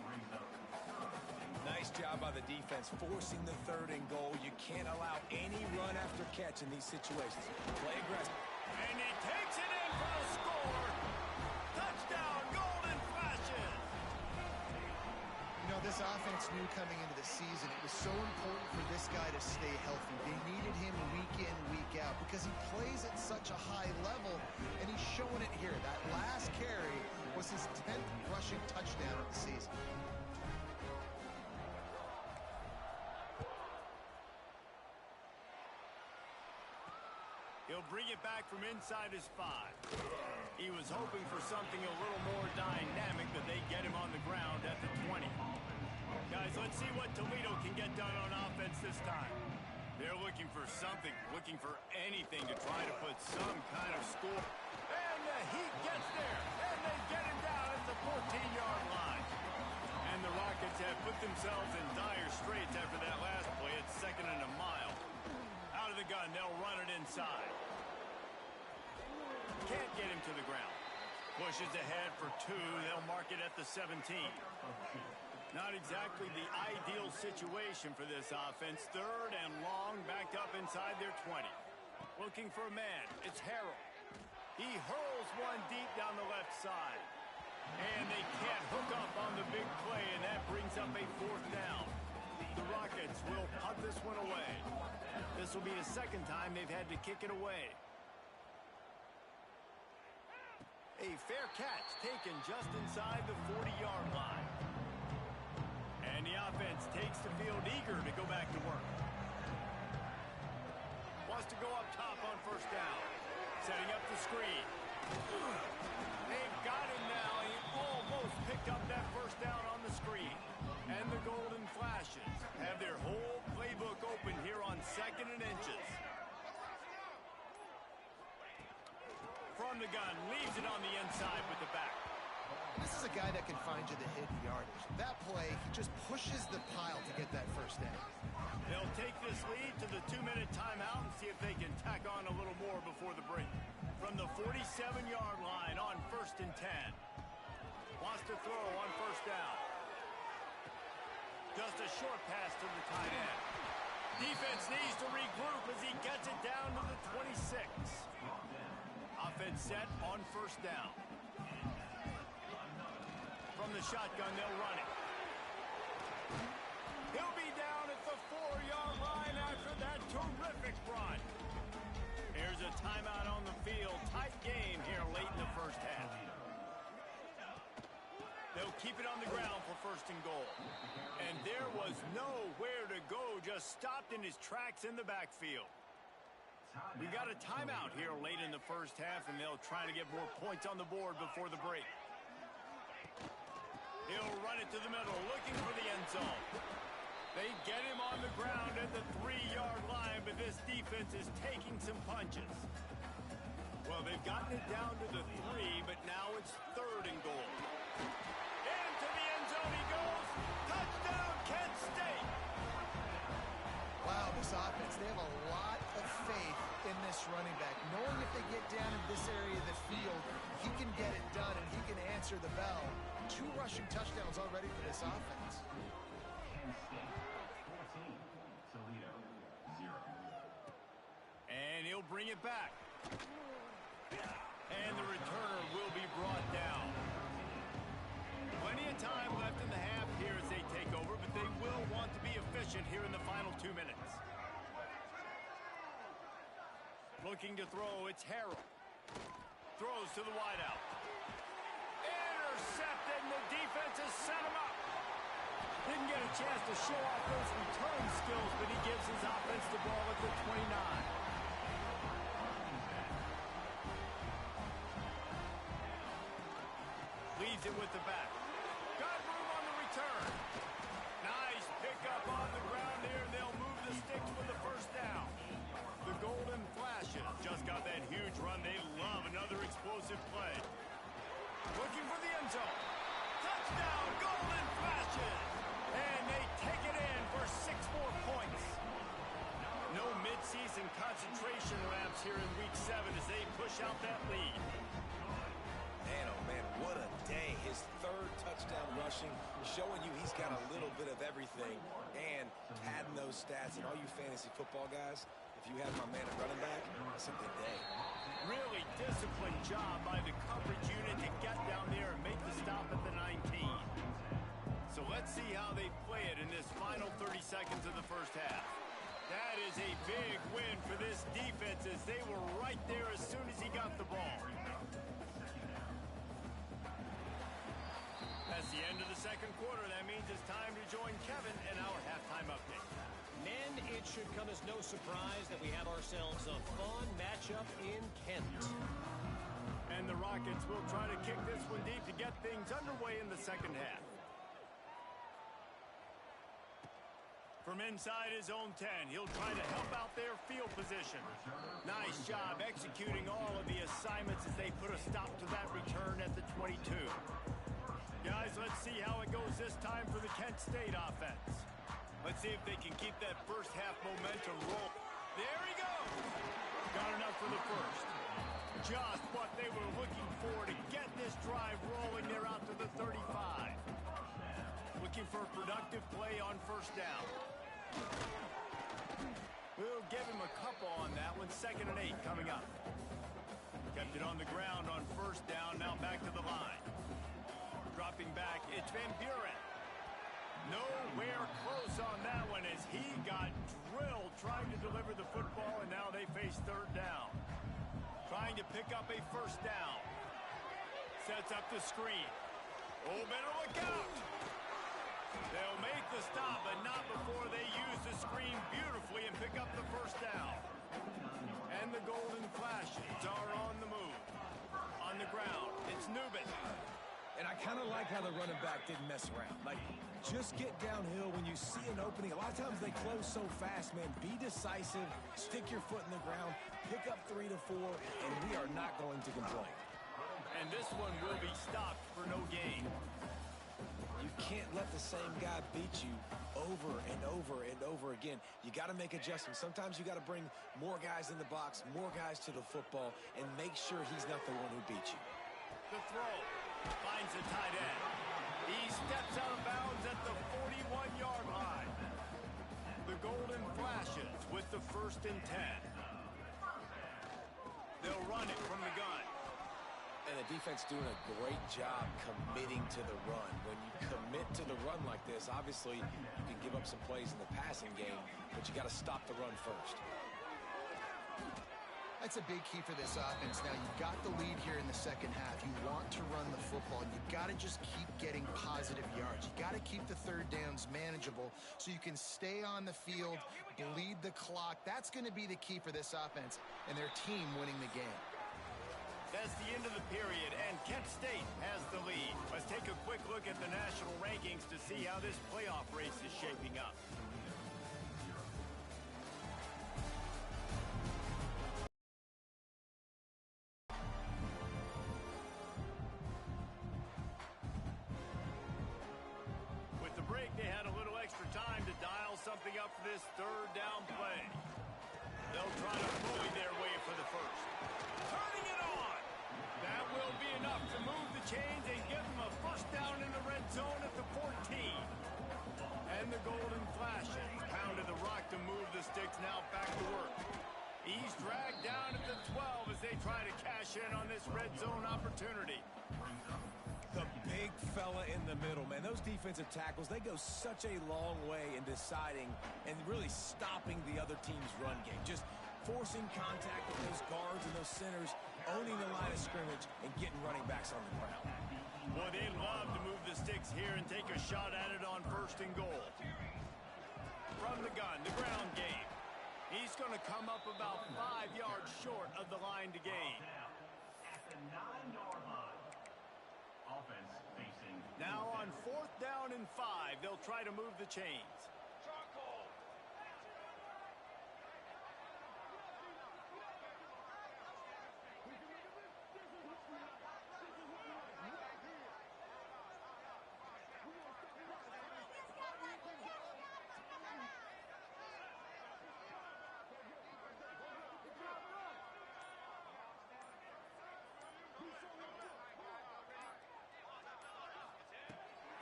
Nice job by the defense, forcing the 3rd and goal. You can't allow any run after catch in these situations. Play aggressive. And he takes it in for the score. This offense knew coming into the season it was so important for this guy to stay healthy. They needed him week in, week out because he plays at such a high level, and he's showing it here. That last carry was his 10th rushing touchdown of the season. He'll bring it back from inside his 5. He was hoping for something a little more dynamic, but they get him on the ground at the 20. Guys, let's see what Toledo can get done on offense this time. They're looking for something, looking for anything to try to put some kind of score. And the Heat gets there, and they get him down at the 14-yard line. And the Rockets have put themselves in dire straits after that last play. It's 2nd and a mile. Out of the gun, they'll run it inside. Can't get him to the ground. Pushes ahead for 2. They'll mark it at the 17. Not exactly the ideal situation for this offense. 3rd and long, backed up inside their 20. Looking for a man. It's Harrell. He hurls one deep down the left side. And they can't hook up on the big play, and that brings up a 4th down. The Rockets will punt this one away. This will be the 2nd time they've had to kick it away. A fair catch taken just inside the 40-yard line. And the offense takes the field eager to go back to work. Wants to go up top on 1st down. Setting up the screen. They've got him now. He almost picked up that 1st down on the screen. And the Golden Flashes have their whole playbook open here on 2nd and inches. From the gun, leaves it on the inside with the back. This is a guy that can find you the hidden yardage. That play, he just pushes the pile to get that 1st down. They'll take this lead to the 2-minute timeout and see if they can tack on a little more before the break. From the 47-yard line on 1st and 10. Wants to throw on 1st down. Just a short pass to the tight end. Defense needs to regroup as he gets it down to the 26. Offense set on 1st down. From the shotgun, they'll run it. He'll be down at the 4-yard line after that terrific run. Here's a timeout on the field. Tight game here late in the 1st half. They'll keep it on the ground for 1st and goal. And there was nowhere to go, just stopped in his tracks in the backfield. We got a timeout here late in the 1st half, and they'll try to get more points on the board before the break. He'll run it to the middle, looking for the end zone. They get him on the ground at the 3-yard line, but this defense is taking some punches. Well, they've gotten it down to the 3, but now it's 3rd and goal. Into the end zone he goes. Touchdown, Kent State. Wow, this offense, they have a lot of faith in this running back. Knowing if they get down in this area of the field, he can get it done and he can answer the bell. 2 rushing touchdowns already for this offense. And he'll bring it back. And the returner will be brought down. Plenty of time left in the half here as they take over, but they will want to be efficient here in the final 2 minutes. Looking to throw, it's Harrell. Throws to the wideout. Intercepted, and the defense has set him up. Didn't get a chance to show off those return skills, but he gives his offense the ball at the 29. Leaves it with the back. Got room on the return. Nice pickup on the ground here. They'll move the sticks with the 1st down. The Golden Flashes just got that huge run. They love another explosive play. Looking for the end zone. Touchdown, Golden Flashes! And they take it in for 6 more points. No midseason concentration laps here in Week 7 as they push out that lead. Man, oh man, what a day. His 3rd touchdown rushing, showing you he's got a little bit of everything and padding those stats. And all you fantasy football guys, if you have my man at running back, that's a good day. Really disciplined job by the coverage unit to get down there and make the stop at the 19. So let's see how they play it in this final 30 seconds of the first half. That is a big win for this defense as they were right there as soon as he got the ball. That's the end of the second quarter. That means it's time to join Kevin in our halftime update. Men, it should come as no surprise that we have ourselves a fun matchup in Kent. And the Rockets will try to kick this one deep to get things underway in the second half. From inside his own 10, he'll try to help out their field position. Nice job executing all of the assignments as they put a stop to that return at the 22. Guys, let's see how it goes this time for the Kent State offense. Let's see if they can keep that first half momentum roll. There he goes! Got enough for the first. Just what they were looking for to get this drive rolling there out to the 35. Looking for a productive play on first down. We'll give him a couple on that one. 2nd and 8 coming up. Kept it on the ground on first down. Now back to the line. Dropping back, it's Van Buren. Nowhere close on that one as he got drilled trying to deliver the football, and now they face 3rd down. Trying to pick up a first down. Sets up the screen. Oh, better look out. They'll make the stop, but not before they use the screen beautifully and pick up the first down. And the Golden Flashes are on the move. On the ground, it's Nubin. And I kind of like how the running back didn't mess around. Like, just get downhill when you see an opening. A lot of times they close so fast, man. Be decisive, stick your foot in the ground, pick up 3 to 4, and we are not going to complain. And this one will be stopped for no gain. You can't let the same guy beat you over and over and over again. You got to make adjustments. Sometimes you got to bring more guys in the box, more guys to the football, and make sure he's not the one who beat you. The throw finds the tight end. He steps out of bounds at the 41-yard line. The Golden Flashes with the 1st and 10. They'll run it from the gun. And the defense doing a great job committing to the run. When you commit to the run like this, obviously you can give up some plays in the passing game, but you got to stop the run first. That's a big key for this offense. Now, you've got the lead here in the second half. You want to run the football, and you've got to just keep getting positive yards. You've got to keep the 3rd downs manageable so you can stay on the field, bleed the clock. That's going to be the key for this offense and their team winning the game. That's the end of the period, and Kent State has the lead. Let's take a quick look at the national rankings to see how this playoff race is shaping up. With the break, they had a little extra time to dial something up for this 3rd down play. They'll try to bully their way for the first. Turning it on! That will be enough to move the chains and give them a first down in the red zone at the 14. And the Golden Flashes pounded the rock to move the sticks, now back to work. He's dragged down at the 12 as they try to cash in on this red zone opportunity. The big fella in the middle, man. Those defensive tackles, they go such a long way in deciding and really stopping the other team's run game. Just forcing contact with those guards and those centers, owning the line of scrimmage, and getting running backs on the ground. Well, they'd love to move the sticks here and take a shot at it on 1st and goal. From the gun, the ground game. He's going to come up about 5 yards short of the line to gain. At the 9-yard line. Offense facing. Now on 4th down and 5, they'll try to move the chains.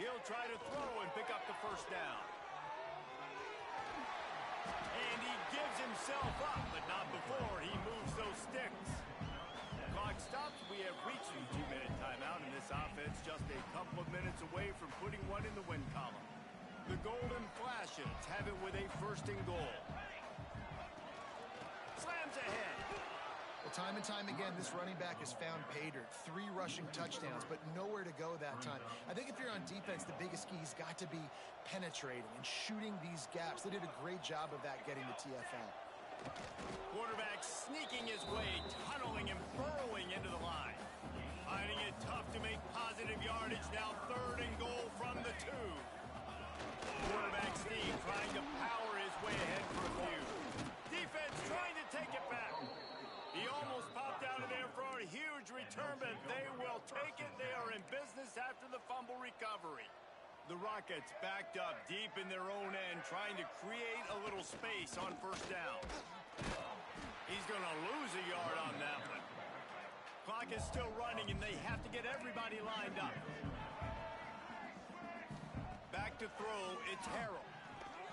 He'll try to throw and pick up the first down. And he gives himself up, but not before he moves those sticks. clock stops, we have reached the 2-minute timeout, and this offense just a couple of minutes away from putting one in the win column. The Golden Flashes have it with a 1st and goal. Slams ahead. Well, time and time again, this running back has found pay dirt. 3 rushing touchdowns, but nowhere to go that time. I think if you're on defense, the biggest key's got to be penetrating and shooting these gaps. They did a great job of that getting the TFL. Quarterback sneaking his way, tunneling and burrowing into the line. Finding it tough to make positive yardage. Now 3rd and goal from the 2. Quarterback Steve trying to power his way ahead for a few. Defense trying to take it back. He almost popped out of there for a huge return, but they will take it. They are in business after the fumble recovery. The Rockets backed up deep in their own end, trying to create a little space on 1st down. He's going to lose a yard on that one. Clock is still running, and they have to get everybody lined up. Back to throw, it's Harrell.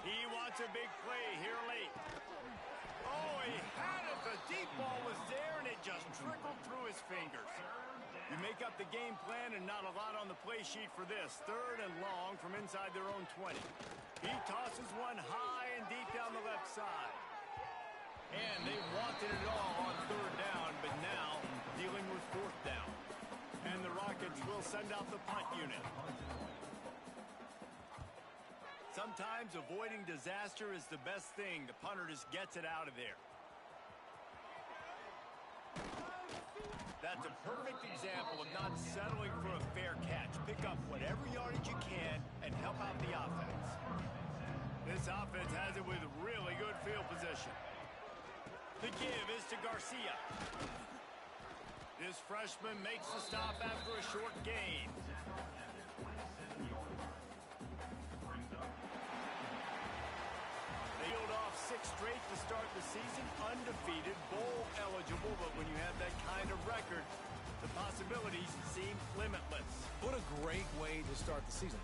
He wants a big play here late. Oh, he had it. The deep ball was there, and it just trickled through his fingers. You make up the game plan, and not a lot on the play sheet for this. 3rd and long from inside their own 20. He tosses one high and deep down the left side. And they wanted it all on 3rd down, but now dealing with 4th down. And the Rockets will send out the punt unit. Sometimes avoiding disaster is the best thing. The punter just gets it out of there. That's a perfect example of not settling for a fair catch. Pick up whatever yardage you can and help out the offense. This offense has it with really good field position. The give is to Garcia. This freshman makes the stop after a short gain. They yield off 6 straight to start the season, undefeated, bowl eligible, but when you have that kind of record, the possibilities seem limitless. What a great way to start the season.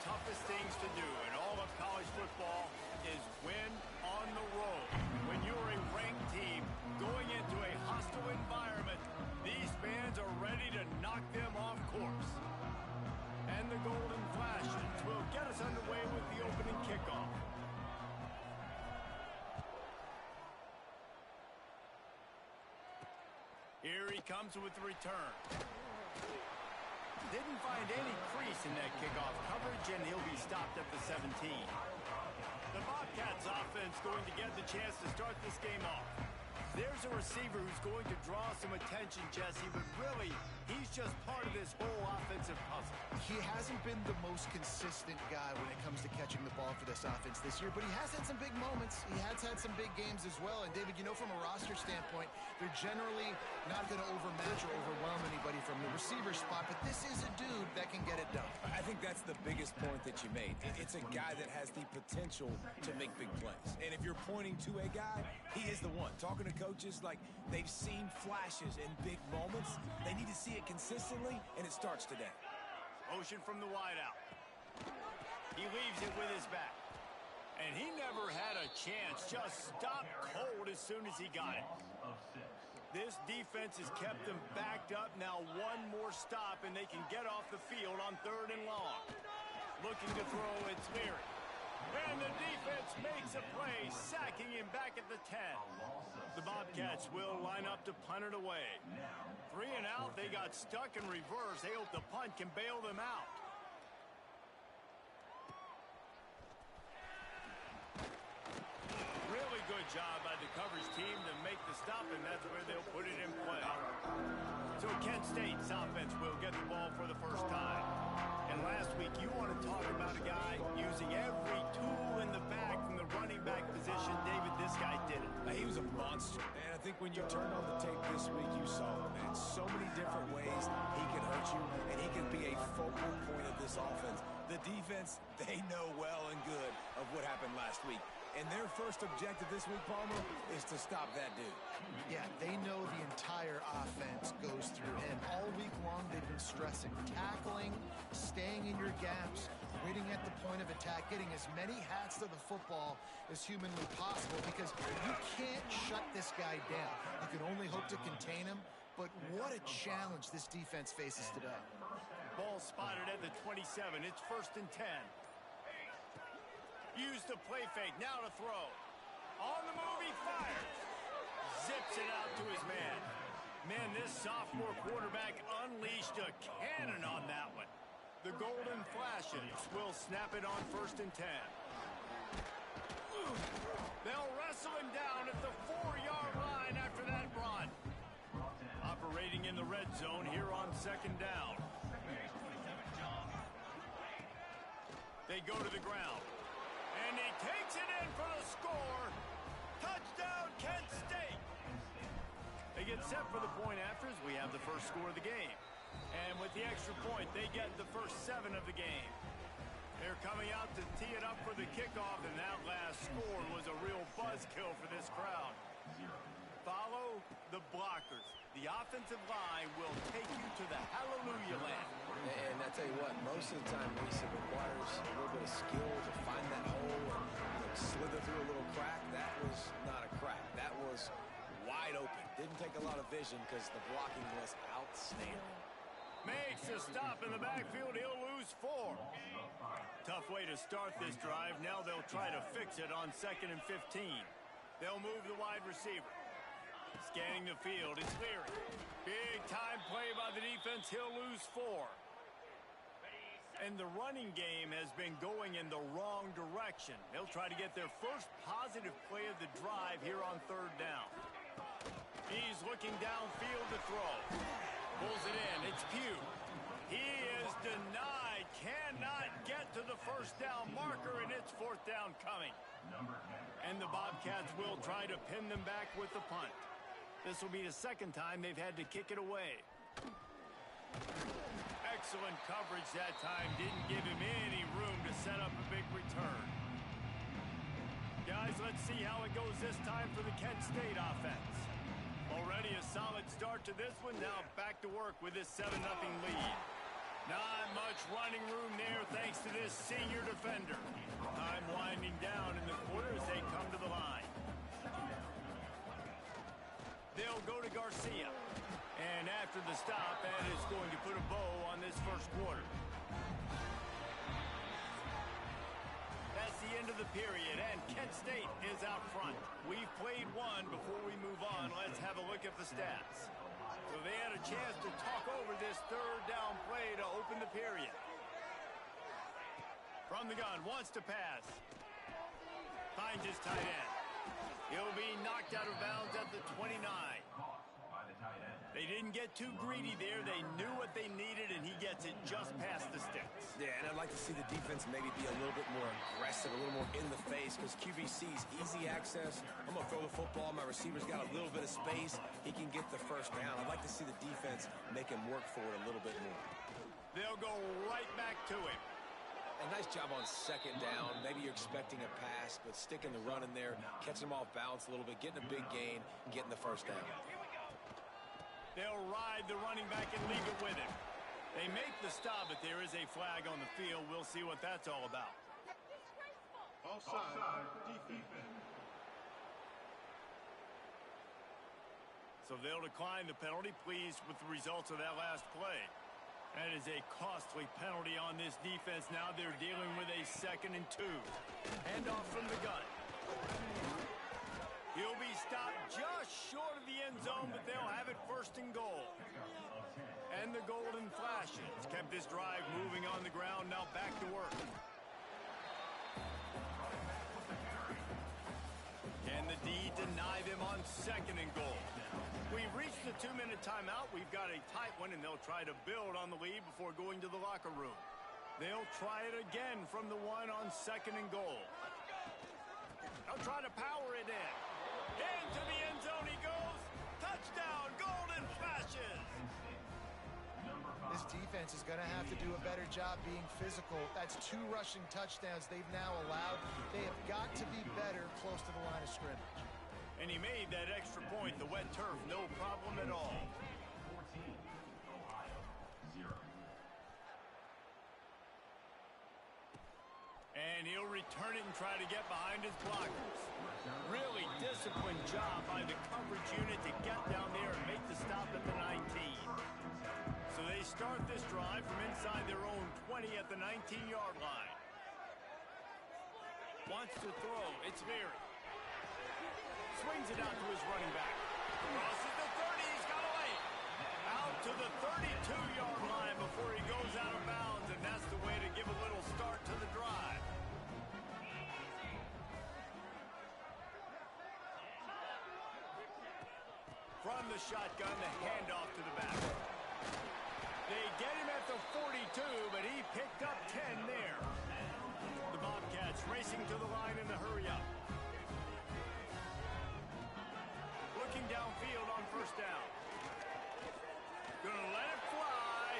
toughest things to do in all of college football is win on the road. When you're a ranked team going into a hostile environment, these fans are ready to knock them off course. And the Golden Flashes will get us underway with the opening kickoff. Here he comes with the return. Didn't find any crease in that kickoff coverage, and he'll be stopped at the 17. The Bobcats offense going to get the chance to start this game off. There's a receiver who's going to draw some attention, Jesse, but really, he's just part of this whole offensive puzzle. He hasn't been the most consistent guy when it comes to catching the ball for this offense this year, but he has had some big moments. He has had some big games as well. And, David, you know, from a roster standpoint, they're generally not going to overmatch or overwhelm anybody from the receiver spot, but this is a dude that can get it done. I think that's the biggest point that you made. It's a guy that has the potential to make big plays. And if you're pointing to a guy, he is the one. Talking to coaches, like, they've seen flashes in big moments. They need to see it consistently, and it starts today. Motion from the wideout. He leaves it with his back. And he never had a chance. Just stopped cold as soon as he got it. This defense has kept them backed up. Now one more stop, and they can get off the field on 3rd and long. Looking to throw, it's Leary. And the defense makes a play, sacking him back at the 10. The Bobcats will line up to punt it away. 3 and out, they got stuck in reverse. They hope the punt can bail them out. Really good job by the coverage team to make the stop, and that's where they'll put it in play. So Kent State's offense will get the ball for the first time. And last week, you want to talk about a guy using every tool in the bag from the running back position. David, this guy did it. He was a monster. And I think when you turned on the tape this week, you saw it, man. So many different ways he can hurt you, and he can be a focal point of this offense. The defense, they know well and good of what happened last week. And their first objective this week, Palmer, is to stop that dude. Yeah, they know the entire offense goes through him. All week long, they've been stressing tackling, staying in your gaps, waiting at the point of attack, getting as many hats to the football as humanly possible, because you can't shut this guy down. You can only hope to contain him, but what a challenge this defense faces today. Ball spotted at the 27. It's 1st and 10. Use the play fake, now to throw. On the move, he fires. Zips it out to his man. Man, this sophomore quarterback unleashed a cannon on that one. The Golden Flashes will snap it on 1st and 10. They'll wrestle him down at the 4-yard line after that run. Operating in the red zone here on 2nd down. They go to the ground. And he takes it in for the score. Touchdown, Kent State. They get set for the point after as we have the first score of the game. And with the extra point, they get the first 7 of the game. They're coming out to tee it up for the kickoff, and that last score was a real buzzkill for this crowd. Follow the blockers. The offensive line will take you to the hallelujah land. And I tell you what, most of the time, Reese, it requires a little bit of skill to find that hole and slither through a little crack. That was not a crack. That was wide open. Didn't take a lot of vision because the blocking was outstanding. Makes a stop in the backfield. He'll lose 4. Tough way to start this drive. Now they'll try to fix it on 2nd and 15. They'll move the wide receiver. Scanning the field, it's Leary. Big time play by the defense. He'll lose 4. And the running game has been going in the wrong direction. They'll try to get their first positive play of the drive here on 3rd down. He's looking downfield to throw. Pulls it in. It's Pugh. He is denied. Cannot get to the first down marker, and it's 4th down coming. And the Bobcats will try to pin them back with the punt. This will be the 2nd time they've had to kick it away. Excellent coverage that time. Didn't give him any room to set up a big return. Guys, let's see how it goes this time for the Kent State offense. Already a solid start to this one. Now back to work with this 7-0 lead. Not much running room there thanks to this senior defender. Time winding down in the quarter as they come to the line. They'll go to Garcia. And after the stop, that is going to put a bow on this first quarter. That's the end of the period, and Kent State is out front. We've played one. Before we move on, let's have a look at the stats. So they had a chance to talk over this third down play to open the period. From the gun, wants to pass. Finds his tight end. He'll be knocked out of bounds at the 29. They didn't get too greedy there. They knew what they needed, and he gets it just past the sticks. Yeah, and I'd like to see the defense maybe be a little bit more aggressive, a little more in the face, because QBC's easy access. I'm going to throw the football. My receiver's got a little bit of space. He can get the first down. I'd like to see the defense make him work for it a little bit more. They'll go right back to him. A nice job on second down. Maybe you're expecting a pass, but sticking the run in there, catching him off balance a little bit, getting a big gain, getting the first down. They'll ride the running back and leave it with him. They make the stop, but there is a flag on the field. We'll see what that's all about. Offside, defense. So they'll decline the penalty, pleased with the results of that last play. That is a costly penalty on this defense. Now they're dealing with a 2nd and 2. Handoff from the gun. He'll be stopped just short of the end zone, but they'll have it 1st and goal. And the golden flashes kept this drive moving on the ground. Now back to work. Can the D deny them on 2nd and goal? We've reached the 2-minute timeout. We've got a tight one, and they'll try to build on the lead before going to the locker room. They'll try it again from the 1 on 2nd and goal. They'll try to power it in. Into the end zone he goes. Touchdown, golden flashes. This defense is going to have to do a better job being physical. That's 2 rushing touchdowns they've now allowed. They have got to be better close to the line of scrimmage. And he made that extra point. The wet turf, no problem at all. 14, Ohio, 0. And he'll return it and try to get behind his blockers. Really disciplined job by the coverage unit to get down there and make the stop at the 19. So they start this drive from inside their own 20 at the 19-yard line. Wants to throw. It's Leary. Swings it out to his running back. Crosses the 30. He's got away. Out to the 32-yard line before he goes out of bounds, and that's the way to give a little start to the drive. From the shotgun, the handoff to the back. They get him at the 42, but he picked up 10 there. The Bobcats racing to the line in the hurry-up. Looking downfield on 1st down. Gonna let it fly.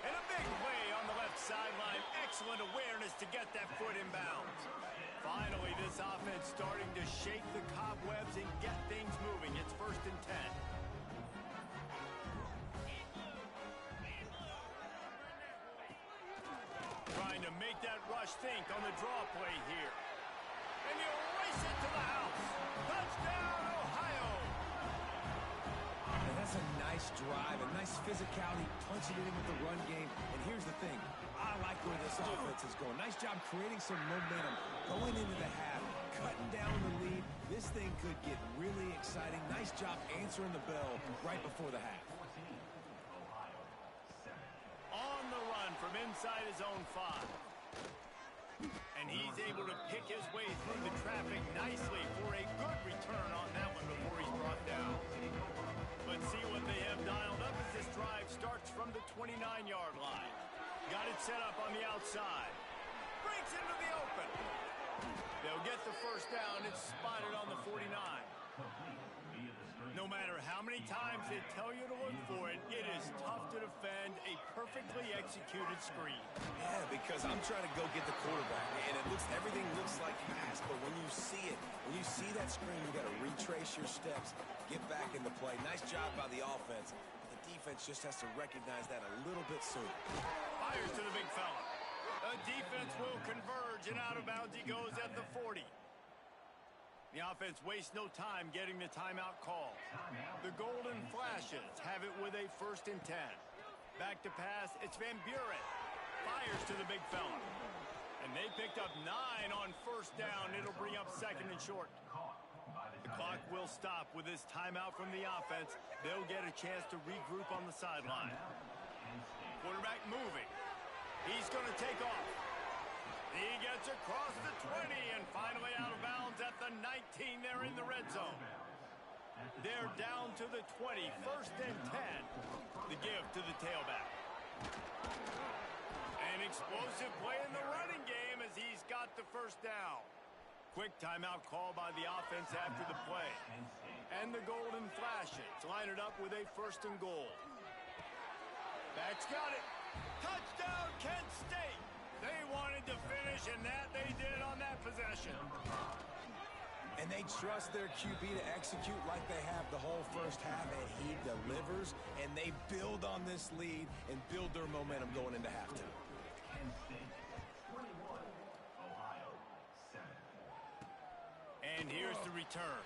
And a big play on the left sideline. Excellent awareness to get that foot in bounds. Finally, this offense starting to shake the cobwebs and get things moving. It's 1st and 10. Trying to make that rush think on the draw play here. And he'll race it to the house. Touchdown, Ohio! And that's a nice drive, a nice physicality, punching it in with the run game. And here's the thing. I like where this offense is going. Nice job creating some momentum, going into the half, cutting down the lead. This thing could get really exciting. Nice job answering the bell right before the half. 14, Ohio, 7. On the run from inside his own 5. And he's able to pick his way through the traffic nicely for a good return on that one before he's brought down. But see what they have dialed up as this drive starts from the 29-yard line. Got it set up on the outside. Breaks into the open. They'll get the 1st down. It's spotted on the 49. No matter how many times they tell you to look for it, it is tough to defend a perfectly executed screen. Yeah, because I'm trying to go get the quarterback, and everything looks like pass, but when you see it, when you see that screen, you got to retrace your steps, get back into play. Nice job by the offense. The defense just has to recognize that a little bit sooner. Fires Fires to the big fella. The defense will converge, and out of bounds he goes at the 40. The offense wastes no time getting the timeout call. The Golden Flashes have it with a 1st and 10. Back to pass, it's Van Buren. Fires to the big fella. And they picked up 9 on 1st down. It'll bring up 2nd and short. The clock will stop with this timeout from the offense. They'll get a chance to regroup on the sideline. Quarterback moving. He's going to take off. He gets across the 20 and finally out of bounds at the 19. They're in the red zone. They're down to the 20. 1st and 10. The give to the tailback. An explosive play in the running game as he's got the 1st down. Quick timeout call by the offense after the play. And the Golden Flashes line it up with a 1st and goal. Back's got it. Touchdown, Kent State. They wanted to finish, and that they did on that possession. And they trust their QB to execute like they have the whole 1st half, and he delivers, and they build on this lead and build their momentum going into halftime. Kent State 21, Ohio 7. And here's the return.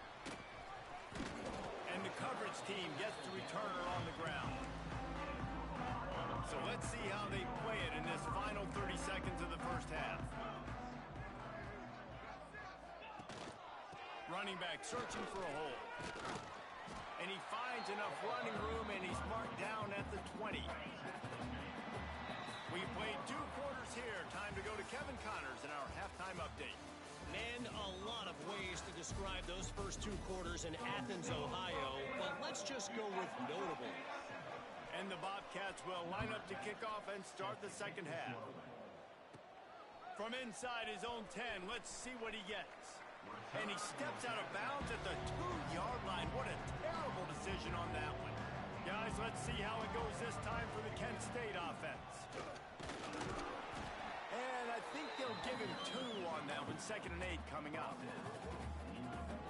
And the coverage team gets the returner on the ground. So let's see how they play it in this final 30 seconds of the 1st half. Running back searching for a hole. And he finds enough running room, and he's marked down at the 20. We've played 2 quarters here. Time to go to Kevin Connors in our halftime update. Man, a lot of ways to describe those first 2 quarters in Athens, Ohio, but let's just go with notable. And the Bobcats will line up to kick off and start the 2nd half. From inside his own 10, let's see what he gets. And he steps out of bounds at the 2-yard line. What a terrible decision on that one. Guys, let's see how it goes this time for the Kent State offense. And I think they'll give him 2 on that one. 2nd and 8 coming up.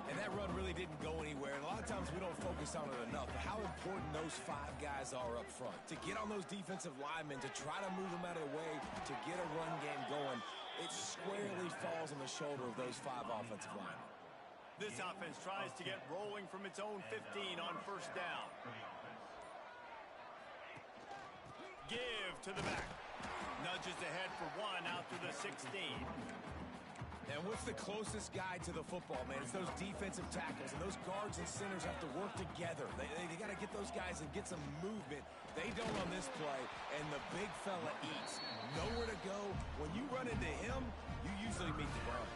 And that run really didn't go anywhere. And a lot of times we don't focus on it enough. But how important those 5 guys are up front. To get on those defensive linemen, to try to move them out of the way, to get a run game going, it squarely falls on the shoulder of those 5 offensive linemen. This offense tries to get rolling from its own 15 on 1st down. Give to the back. Nudges ahead for 1 out to the 16. And what's the closest guy to the football, man? It's those defensive tackles, and those guards and centers have to work together. They got to get those guys and get some movement. They don't on this play, and the big fella eats. Nowhere to go. When you run into him, you usually meet the burn.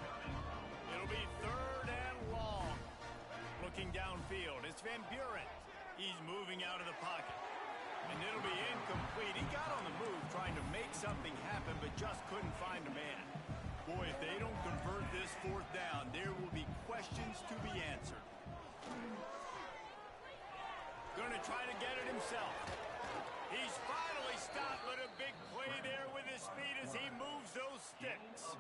It'll be 3rd and long. Looking downfield, it's Van Buren. He's moving out of the pocket. And it'll be incomplete. He got on the move trying to make something happen, but just couldn't find a man. Boy, if they don't convert this 4th down, there will be questions to be answered. Gonna try to get it himself. He's finally stopped with a big play there with his feet as he moves those sticks.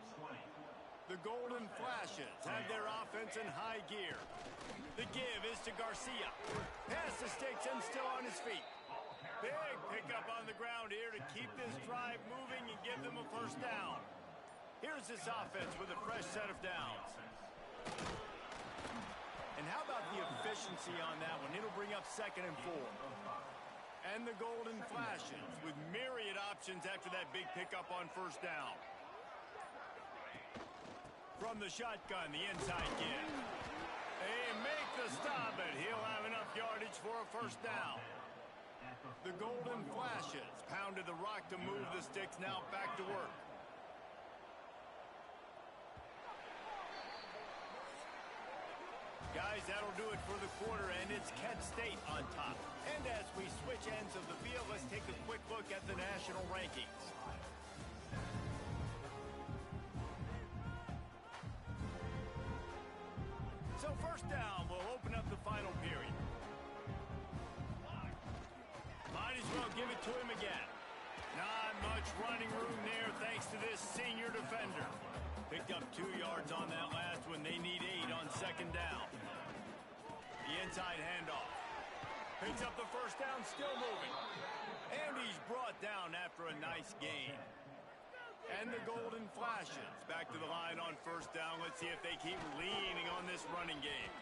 The Golden Flashes have their offense in high gear. The give is to Garcia. Past the sticks and still on his feet. Big pickup on the ground here to keep this drive moving and give them a 1st down. Here's this offense with a fresh set of downs. And how about the efficiency on that one? It'll bring up 2nd and 4. And the Golden Flashes with myriad options after that big pickup on 1st down. From the shotgun, the inside give. They make the stop, but he'll have enough yardage for a 1st down. The Golden Flashes pounded the rock to move the sticks, now back to work. Guys, that'll do it for the quarter, and it's Kent State on top. And as we switch ends of the field, let's take a quick look at the national rankings. So 1st down, we'll open up the final period. Might as well give it to him again. Not much running room there thanks to this senior defender. Picked up 2 yards on that last one. They need 8 on 2nd down. The inside handoff. Picks up the 1st down, still moving. And he's brought down after a nice gain. And the golden flashes. Back to the line on first down. Let's see if they keep leaning on this running game.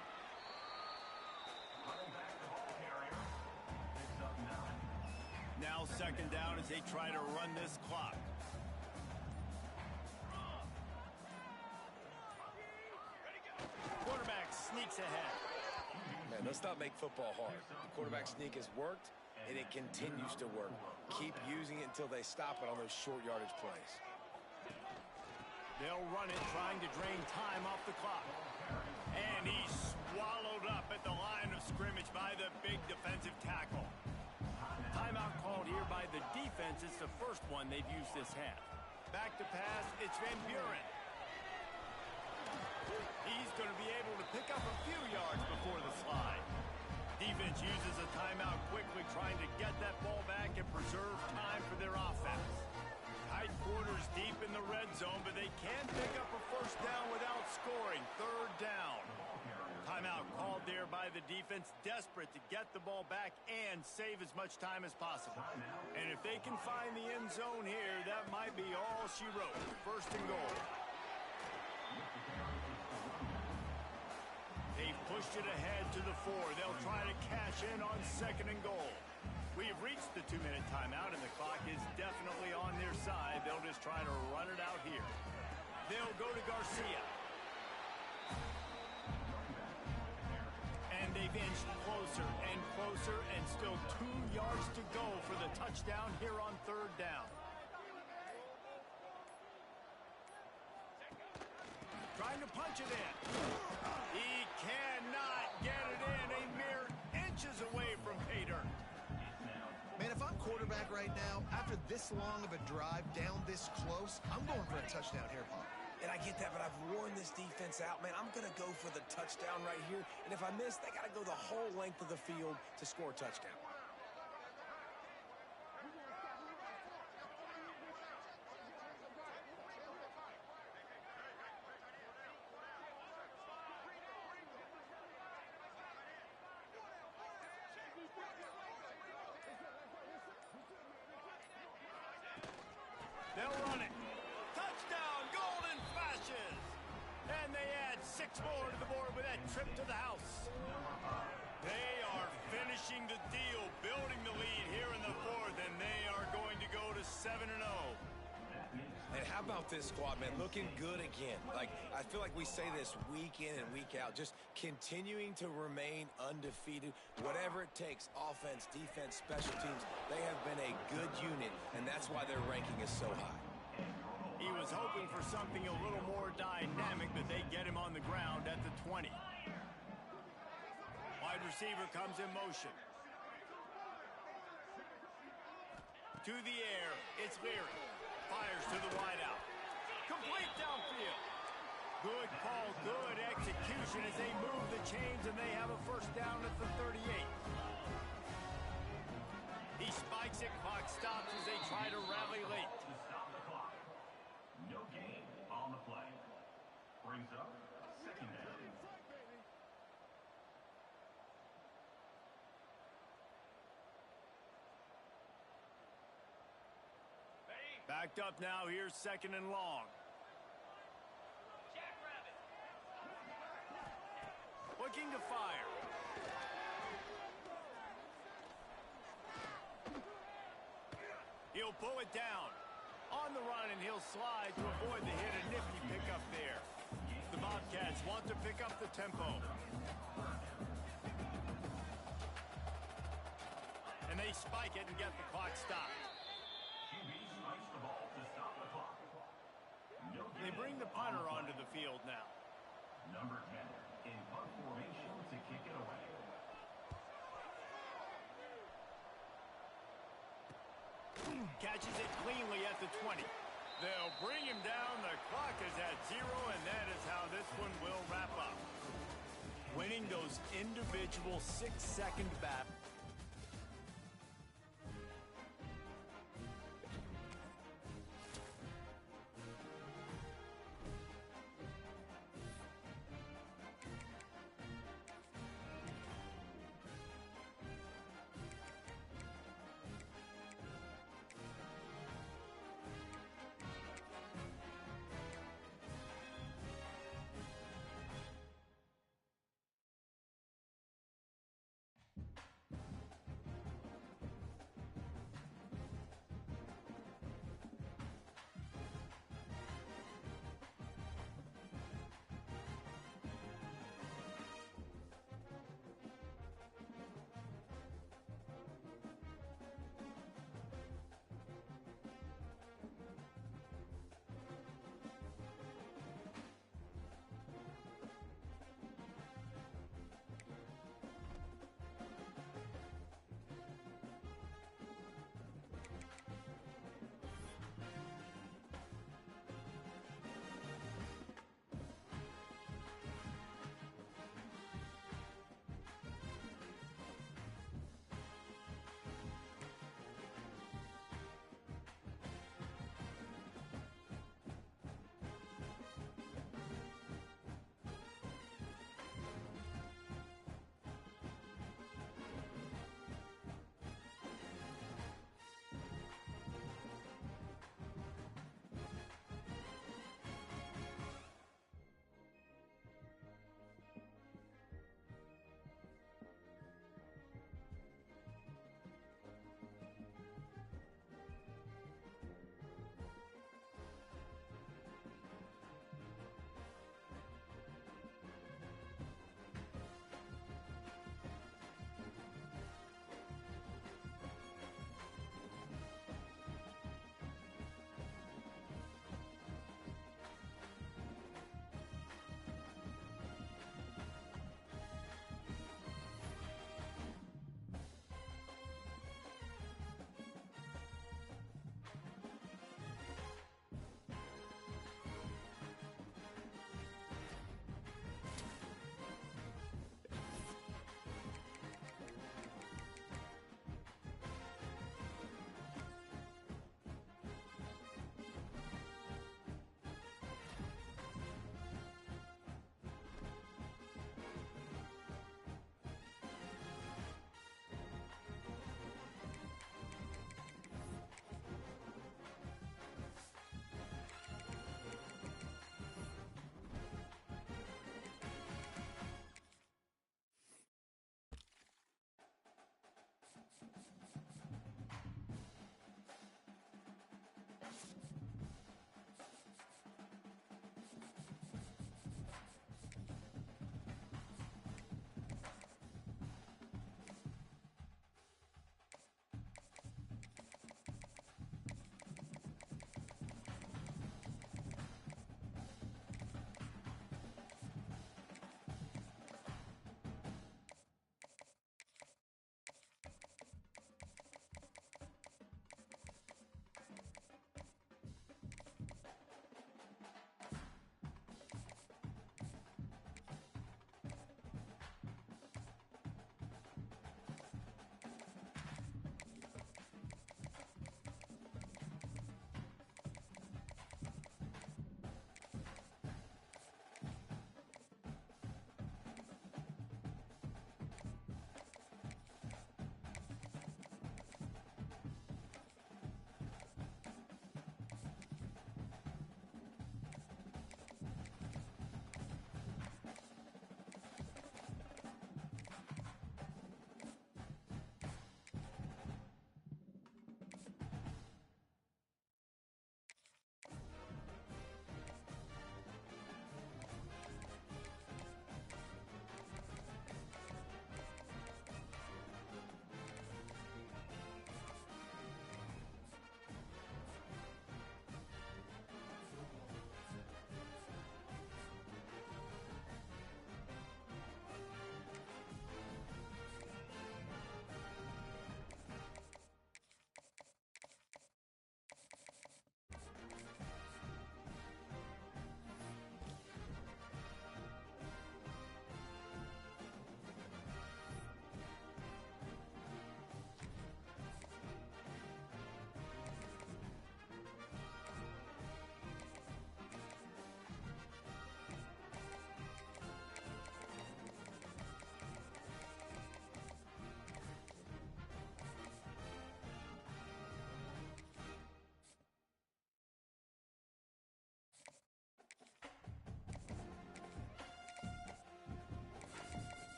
Now second down as they try to run this clock. Quarterback sneaks ahead. Man, let's not make football hard. The quarterback sneak has worked, and it continues to work. Keep using it until they stop it on those short yardage plays. They'll run it, trying to drain time off the clock. And he's swallowed up at the line of scrimmage by the big defensive tackle. Timeout called here by the defense. It's the first one they've used this half. Back to pass, it's Van Buren. He's going to be able to pick up a few yards before the slide. Defense uses a timeout quickly, trying to get that ball back and preserve time for their offense. Tight quarters deep in the red zone, but they can't pick up a first down without scoring. Third down. Timeout called there by the defense, desperate to get the ball back and save as much time as possible. And if they can find the end zone here, that might be all she wrote. First and goal. They've pushed it ahead to the 4. They'll try to cash in on second and goal. We've reached the 2-minute timeout, and the clock is definitely on their side. They'll just try to run it out here. They'll go to Garcia. And they've inched closer and closer, and still 2 yards to go for the touchdown here on third down. Trying to punch it in. He cannot get it in. A mere inches away from pay dirt. Man, if I'm quarterback right now, after this long of a drive down this close, I'm going for a touchdown here, Paul. And I get that, but I've worn this defense out. Man, I'm going to go for the touchdown right here. And if I miss, they got to go the whole length of the field to score a touchdown. They'll run it. Touchdown, golden flashes. And they add 6 more to the board with that trip to the house. They are finishing the deal, building the lead here in the 4th, and they are going to go to 7-0. And how about this squad, man? Looking good again. Like, I feel like we say this week in and week out, just continuing to remain undefeated. Whatever it takes, offense, defense, special teams, they have been a good unit, and that's why their ranking is so high. He was hoping for something a little more dynamic, but they get him on the ground at the 20. Wide receiver comes in motion. To the air, it's Leary. Fires to the wideout. Complete downfield. Good call, good execution as they move the chains, and they have a first down at the 38. He spikes it, clock stops as they try to rally late. To stop the clock. No gain on the play. Brings up second down. Backed up now, here's second and long. Looking to fire. He'll pull it down. On the run, and he'll slide to avoid the hit. A nifty pickup there. The Bobcats want to pick up the tempo. And they spike it and get the clock stopped. They bring the punter onto the field now. Number 10 in punt formation to kick it away. Catches it cleanly at the 20. They'll bring him down. The clock is at 0, and that is how this one will wrap up. Winning those individual 6-second battles.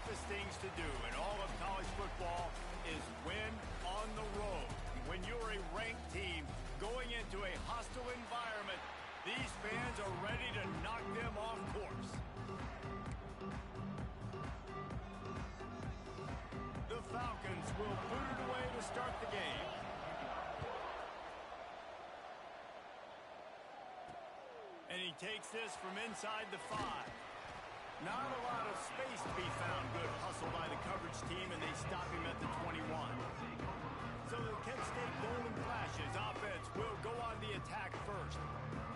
toughest things to do in all of college football is win on the road. When you're a ranked team going into a hostile environment, these fans are ready to knock them off course. The Falcons will boot it away to start the game. And he takes this from inside the 5. Not a lot of space to be found. Good hustle by the coverage team, and they stop him at the 21. So the Kent State Golden Flashes offense will go on the attack first.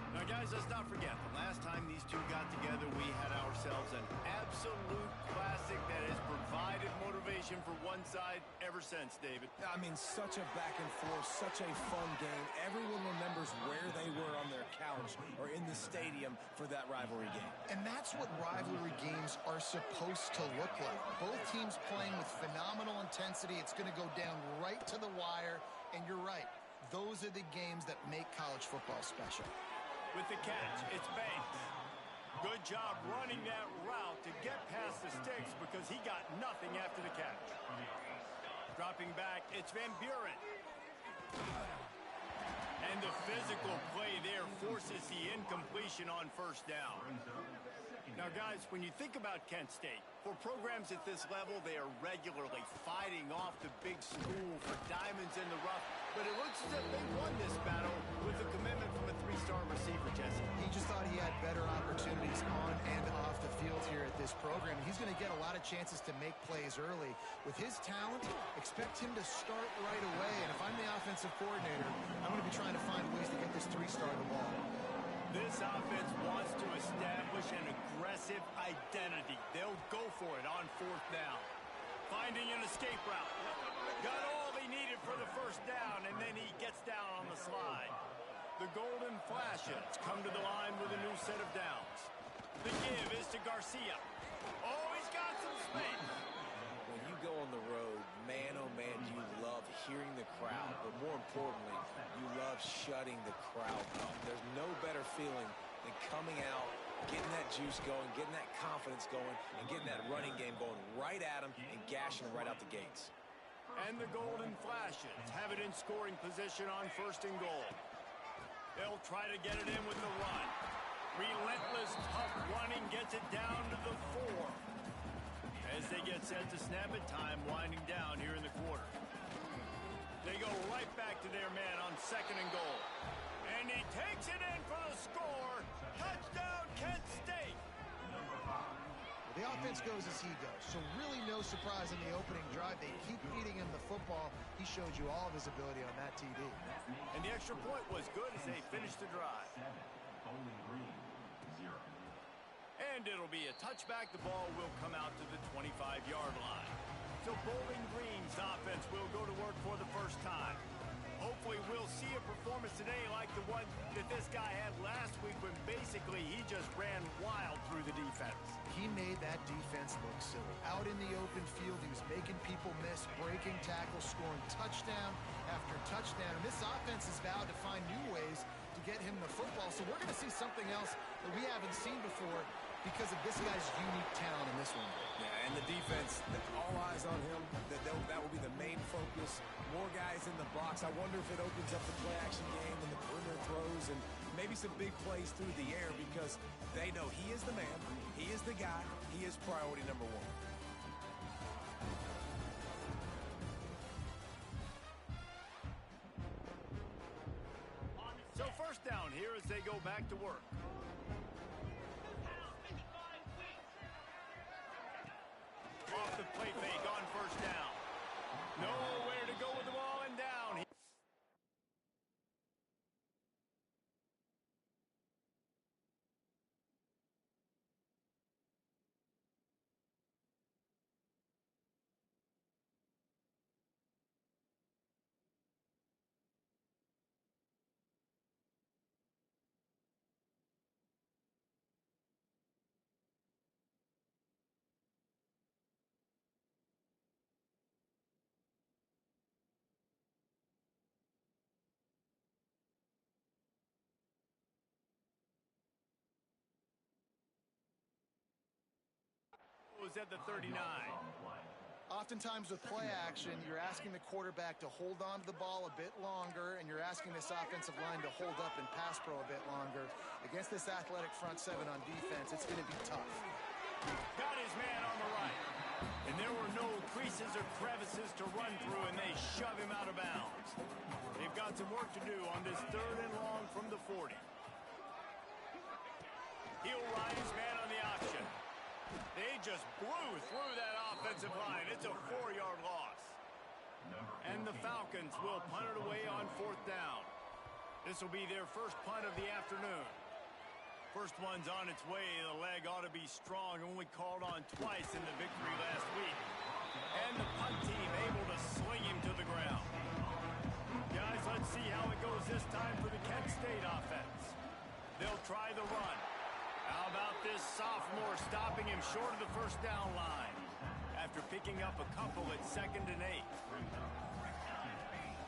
Now, guys, let's not forget, the last time these two got together, we had ourselves an absolute classic that has provided motivation for one side ever since, David. I mean, such a back and forth, such a fun game. Everyone remembers where they were on their couch or in the stadium for that rivalry game. And that's what rivalry games are supposed to look like. Both teams playing with phenomenal intensity. It's going to go down right to the wire. And you're right. Those are the games that make college football special. With the catch, it's Banks. Good job running that route to get past the sticks because he got nothing after the catch. Dropping back, it's Van Buren. And the physical play there forces the incompletion on first down. Now, guys, when you think about Kent State, for programs at this level, they are regularly fighting off the big school for diamonds in the rough. But it looks as if they won this battle with a commitment from a 3-star receiver, Jesse. He just thought he had better opportunities on and off the field here at this program. He's going to get a lot of chances to make plays early. With his talent, expect him to start right away. And if I'm the offensive coordinator, I'm going to be trying to find ways to get this 3-star the ball. This offense wants to establish an aggressive identity. They'll go for it on 4th down. Finding an escape route. Got all he needed for the first down, and then he gets down on the slide. The Golden Flashes come to the line with a new set of downs. The give is to Garcia. Oh, he's got some space. When you go on the road, man, oh man, do you love hearing the crowd. But more importantly, you love shutting the crowd up. There's no better feeling than coming out, getting that juice going, getting that confidence going, and getting that running game going right at them and gashing them right out the gates. And the Golden Flashes have it in scoring position on 1st and goal. They'll try to get it in with the run. Relentless, tough running gets it down to the 4. As they get set to snap it, time winding down here in the quarter. They go right back to their man on 2nd and goal. And he takes it in for the score. Touchdown, Kent State. The offense goes as he goes, so really no surprise in the opening drive. They keep feeding him the football. He showed you all of his ability on that TD. And the extra point was good as they finished the drive. Bowling Green, 0. And it'll be a touchback. The ball will come out to the 25-yard line. So Bowling Green's offense will go to work for the first time. Hopefully we'll see a performance today like the one that this guy had last week when basically he just ran wild through the defense. He made that defense look silly. Out in the open field, he was making people miss, breaking tackles, scoring touchdown after touchdown. And this offense has vowed to find new ways to get him the football. So we're going to see something else that we haven't seen before because of this guy's unique talent in this one. Yeah, and the defense, all eyes on him. That will be the main focus. More guys in the box. I wonder if it opens up the play-action game and the perimeter throws and maybe some big plays through the air because they know he is the man, he is the guy, he is priority number 1. So 1st down here as they go back to work. Off the play fake on 1st down. Nowhere to go with the ball and down. goes at the 39. Oftentimes with play action, you're asking the quarterback to hold on to the ball a bit longer, and you're asking this offensive line to hold up in pass pro a bit longer. Against this athletic front seven on defense, it's going to be tough. Got his man on the right. And there were no creases or crevices to run through, and they shove him out of bounds. They've got some work to do on this 3rd and long from the 40. He'll ride his man on the option. They just blew through that offensive line. It's a 4-yard loss. And the Falcons will punt it away on 4th down. This will be their first punt of the afternoon. First one's on its way. The leg ought to be strong. Only called on twice in the victory last week. And the punt team able to sling him to the ground. Guys, let's see how it goes this time for the Kent State offense. They'll try the run. How about this sophomore stopping him short of the first down line after picking up a couple at 2nd and 8.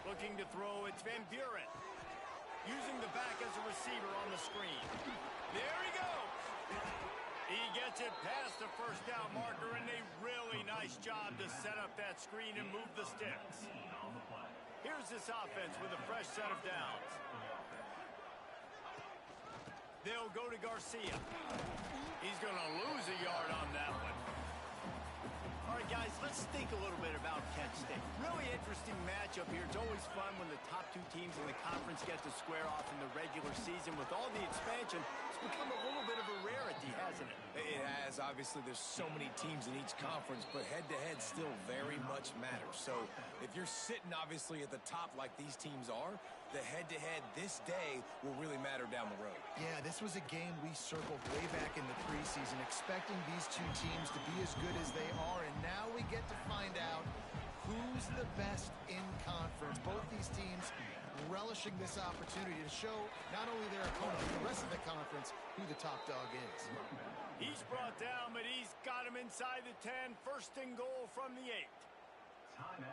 Looking to throw, it's Van Buren. Using the back as a receiver on the screen. There he goes. He gets it past the first down marker, and a really nice job to set up that screen and move the sticks. Here's this offense with a fresh set of downs. They'll go to Garcia. He's going to lose a yard on that one. All right, guys, let's think a little bit about Kent State. Really interesting matchup here. It's always fun when the top 2 teams in the conference get to square off in the regular season. With all the expansion, it's become a little bit of a rarity, hasn't it? It has. Obviously, there's so many teams in each conference, but head-to-head still very much matters. So if you're sitting, obviously, at the top like these teams are, the head-to-head this day will really matter down the road. Yeah, this was a game we circled way back in the preseason, expecting these 2 teams to be as good as they are, and now we get to find out who's the best in conference. Both these teams relishing this opportunity to show not only their opponent, but the rest of the conference, who the top dog is. He's brought down, but he's got him inside the 10. 1st and goal from the 8.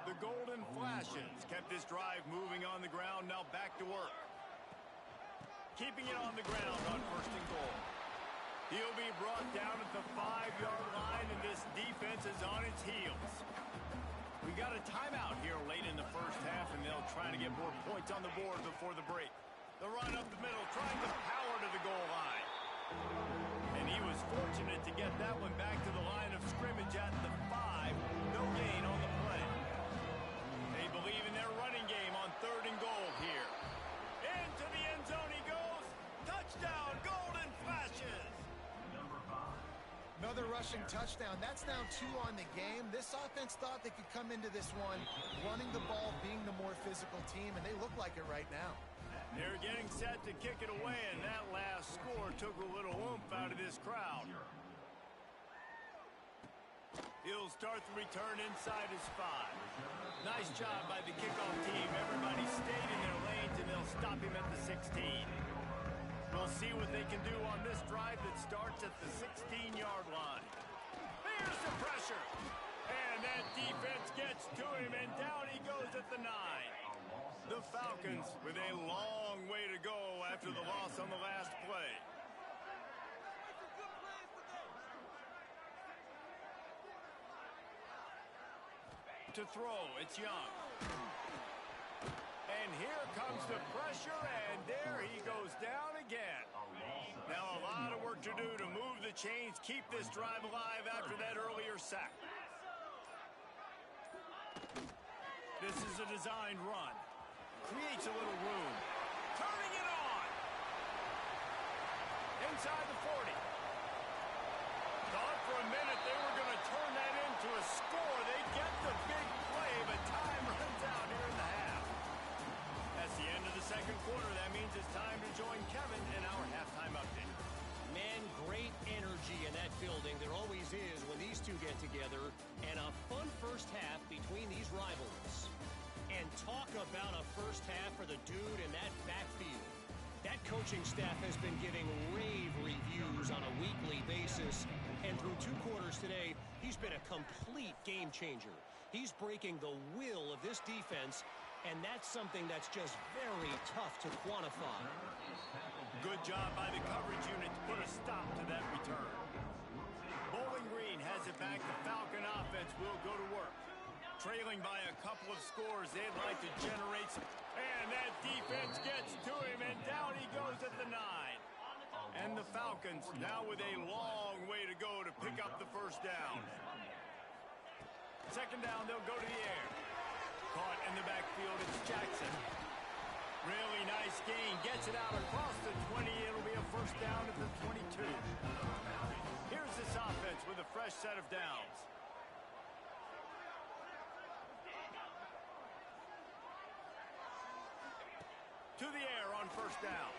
The Golden Flashes kept this drive moving on the ground. Now back to work. Keeping it on the ground on 1st and goal. He'll be brought down at the 5-yard line, and this defense is on its heels. We got a timeout here late in the first half, and they'll try to get more points on the board before the break. The run up the middle, trying to power to the goal line. And he was fortunate to get that one back to the line of scrimmage at the 5. No gain on the play. They believe in their running game on 3rd and goal here. Into the end zone he goes. Touchdown, Golden Flashes. Another rushing touchdown. That's now 2 on the game. This offense thought they could come into this one running the ball, being the more physical team, and they look like it right now. They're getting set to kick it away, and that last score took a little oomph out of this crowd. He'll start the return inside his 5. Nice job by the kickoff team. Everybody stayed in their lanes, and they'll stop him at the 16. We'll see what they can do on this drive that starts at the 16-yard line. Here's the pressure. And that defense gets to him, and down he goes at the 9. The Falcons with a long way to go after the loss on the last play. To throw, it's Young. And here comes the pressure, and there he goes down again. Now a lot of work to do to move the chains, keep this drive alive after that earlier sack. This is a designed run. Creates a little room. Turning it on. Inside the 40. Thought for a minute they were going to turn that into a score. They get the big play, but time runs out here in the half. That's the end of the second quarter. That means it's time to join Kevin in our halftime update. Man, great energy in that building. There always is when these two get together. And a fun first half between these rivals. And talk about a first half for the dude in that backfield. That coaching staff has been giving rave reviews on a weekly basis. And through 2 quarters today, he's been a complete game changer. He's breaking the will of this defense, and that's something that's just very tough to quantify. Good job by the coverage unit to put a stop to that return. Bowling Green has it back. The Falcon offense will go to work. Trailing by a couple of scores, they'd like to generate some. And that defense gets to him, and down he goes at the 9. And the Falcons now with a long way to go to pick up the first down. Second down, they'll go to the air. Caught in the backfield, it's Jackson. Really nice gain. Gets it out across the 20. It'll be a first down at the 22. Here's this offense with a fresh set of downs. To the air on first down.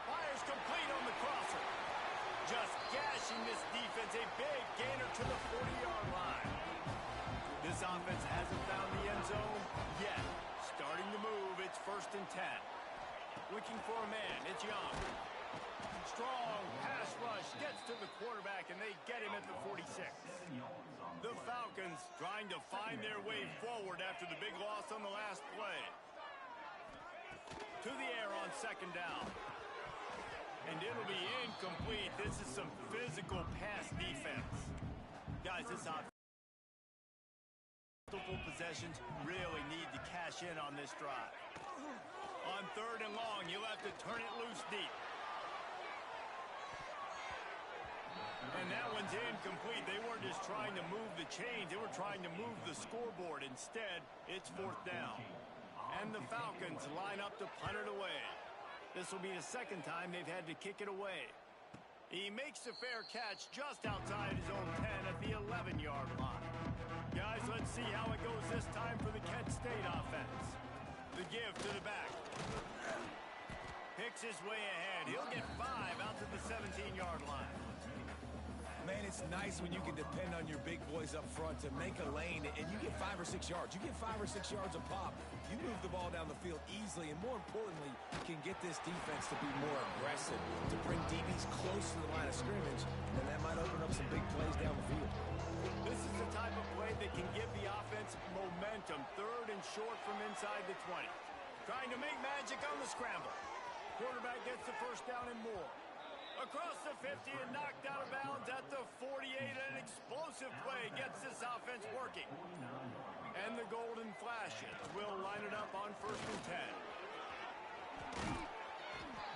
Fires complete on the crosser. Just gashing this defense. A big gainer to the 40-yard line. This offense hasn't found the end zone yet. Starting to move, it's 1st and 10. Looking for a man, it's Young. Strong pass rush, gets to the quarterback, and they get him at the 46. The Falcons trying to find their way forward after the big loss on the last play. To the air on second down. And it'll be incomplete. This is some physical pass defense. Guys, this offense. Multiple possessions really need to cash in on this drive. On 3rd and long, you'll have to turn it loose deep. And that one's incomplete. They weren't just trying to move the chains. They were trying to move the scoreboard. Instead, it's 4th down. And the Falcons line up to punt it away. This will be the second time they've had to kick it away. He makes a fair catch just outside his own 10 at the 11-yard line. Guys, let's see how it goes this time for the Kent State offense. The give to the back. Picks his way ahead. He'll get 5 out to the 17-yard line. Man, it's nice when you can depend on your big boys up front to make a lane, and you get 5 or 6 yards. You get 5 or 6 yards a pop. You move the ball down the field easily, and more importantly, can get this defense to be more aggressive, to bring DBs close to the line of scrimmage, and that might open up some big plays down the field. This is the type of play that can give the offense momentum. 3rd and short from inside the 20. Trying to make magic on the scramble. Quarterback gets the first down and more. Across the 50 and knocked out of bounds at the 48. An explosive play gets this offense working. And the Golden Flashes will line it up on 1st and 10.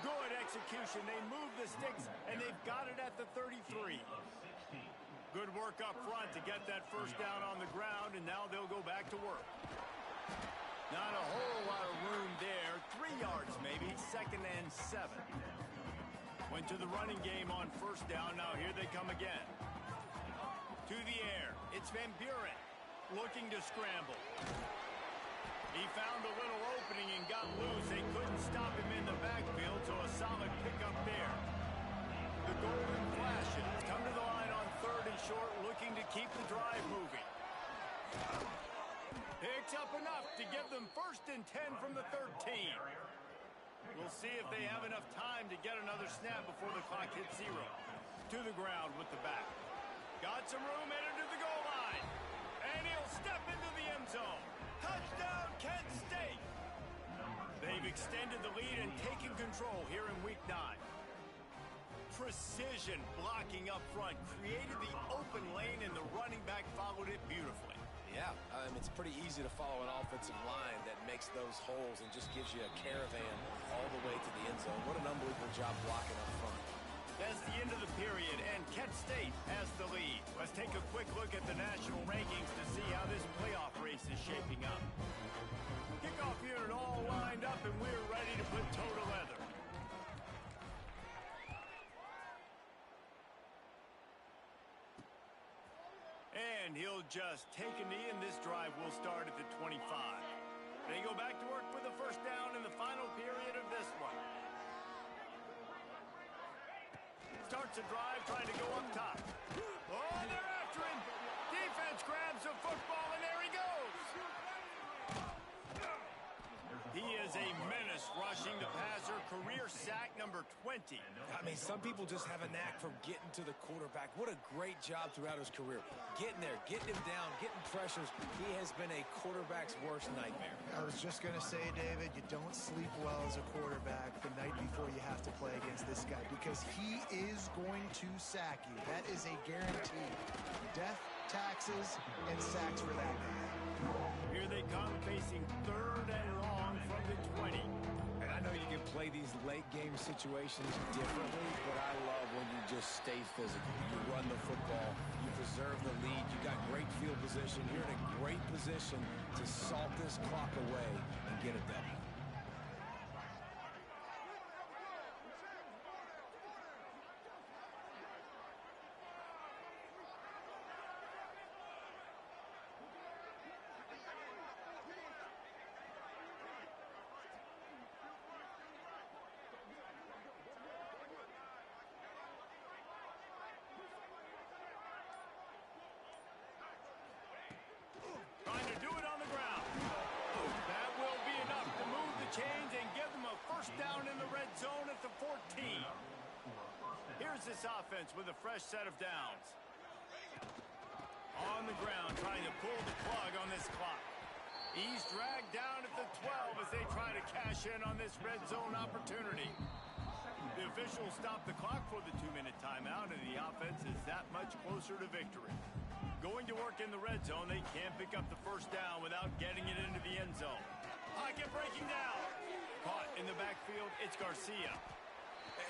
Good execution. They move the sticks, and they've got it at the 33. Good work up front to get that first down on the ground, and now they'll go back to work. Not a whole lot of room there. 3 yards maybe. 2nd and 7. Went to the running game on first down. Now here they come again. To the air. It's Van Buren looking to scramble. He found a little opening and got loose. They couldn't stop him in the backfield, so a solid pickup there. The Golden Flashes come to the line on 3rd and short, looking to keep the drive moving. Picks up enough to give them 1st and 10 from the 13. We'll see if they have enough time to get another snap before the clock hits 0. To the ground with the back. Got some room, headed to the goal line. And he'll step into the end zone. Touchdown, Kent State! They've extended the lead and taken control here in Week 9. Precision blocking up front created the open lane, and the running back followed it beautifully. Yeah, it's pretty easy to follow an offensive line that makes those holes and just gives you a caravan all the way to the end zone. What an unbelievable job blocking up front. That's the end of the period, and Kent State has the lead. Let's take a quick look at the national rankings to see how this playoff race is shaping up. Kickoff unit all lined up, and we're ready to put toe to leather. And he'll just take a knee, and this drive will start at the 25. They go back to work with the first down in the final period of this one. Starts a drive, trying to go up top. Oh, they're after him. Defense grabs the football, and there he goes. He is a menace Pass rushing the passer, career sack number 20. I mean, some people just have a knack for getting to the quarterback. What a great job throughout his career. Getting there, getting him down, getting pressures. He has been a quarterback's worst nightmare. I was just going to say, David, you don't sleep well as a quarterback the night before you have to play against this guy because he is going to sack you. That is a guarantee. Death, taxes, and sacks for that guy. Here they come facing 3rd and long from the 20. And I know you can play these late-game situations differently, but I love when you just stay physical. You run the football, you preserve the lead, you got great field position. You're in a great position to salt this clock away and get it done. Trying to do it on the ground. That will be enough to move the chains and give them a first down in the red zone at the 14. Here's this offense with a fresh set of downs. On the ground, trying to pull the plug on this clock. He's dragged down at the 12 as they try to cash in on this red zone opportunity. The officials stop the clock for the 2-minute timeout, and the offense is that much closer to victory. Going to work in the red zone, they can't pick up the first down without getting it into the end zone. Pocket breaking down. Caught in the backfield, it's Garcia.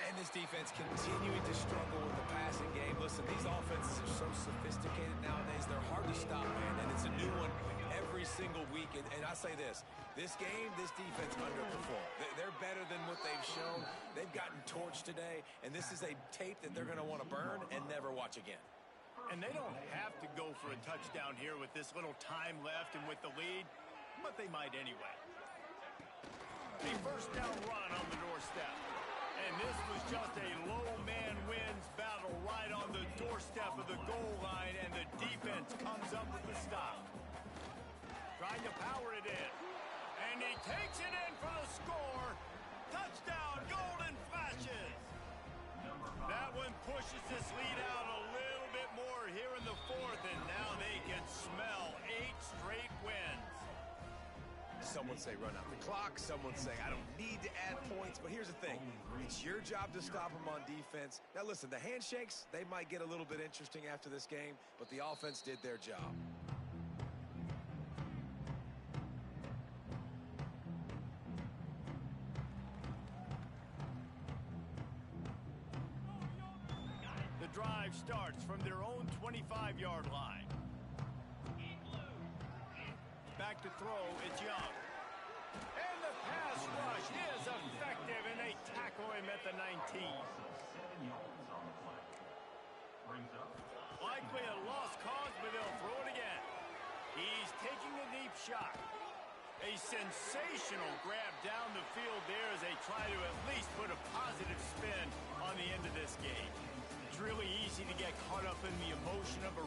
And this defense continuing to struggle with the passing game. Listen, these offenses are so sophisticated nowadays. They're hard to stop, man, and it's a new one every single week. And I say this game, this defense underperformed. They're better than what they've shown. They've gotten torched today, and this is a tape that they're going to want to burn and never watch again. And they don't have to go for a touchdown here with this little time left and with the lead, but they might anyway. A first down run on the doorstep. And this was just a low man wins battle right on the doorstep of the goal line, and the defense comes up with the stop. Trying to power it in. And he takes it in for the score. Touchdown, Golden Flashes. That one pushes this lead out a little bit more here in the 4th, and now they can smell 8 straight wins. Someone say run out the clock. Someone say I don't need to add points. But here's the thing. It's your job to stop them on defense. Now, listen, the handshakes, they might get a little bit interesting after this game, but the offense did their job. The drive starts from their own 25-yard line. Back to throw, it's Young. And the pass rush is effective, and they tackle him at the 19. Likely a lost cause, but they'll throw it again. He's taking a deep shot. A sensational grab down the field there as they try to at least put a positive spin on the end of this game. It's really easy to get caught up in the emotion of a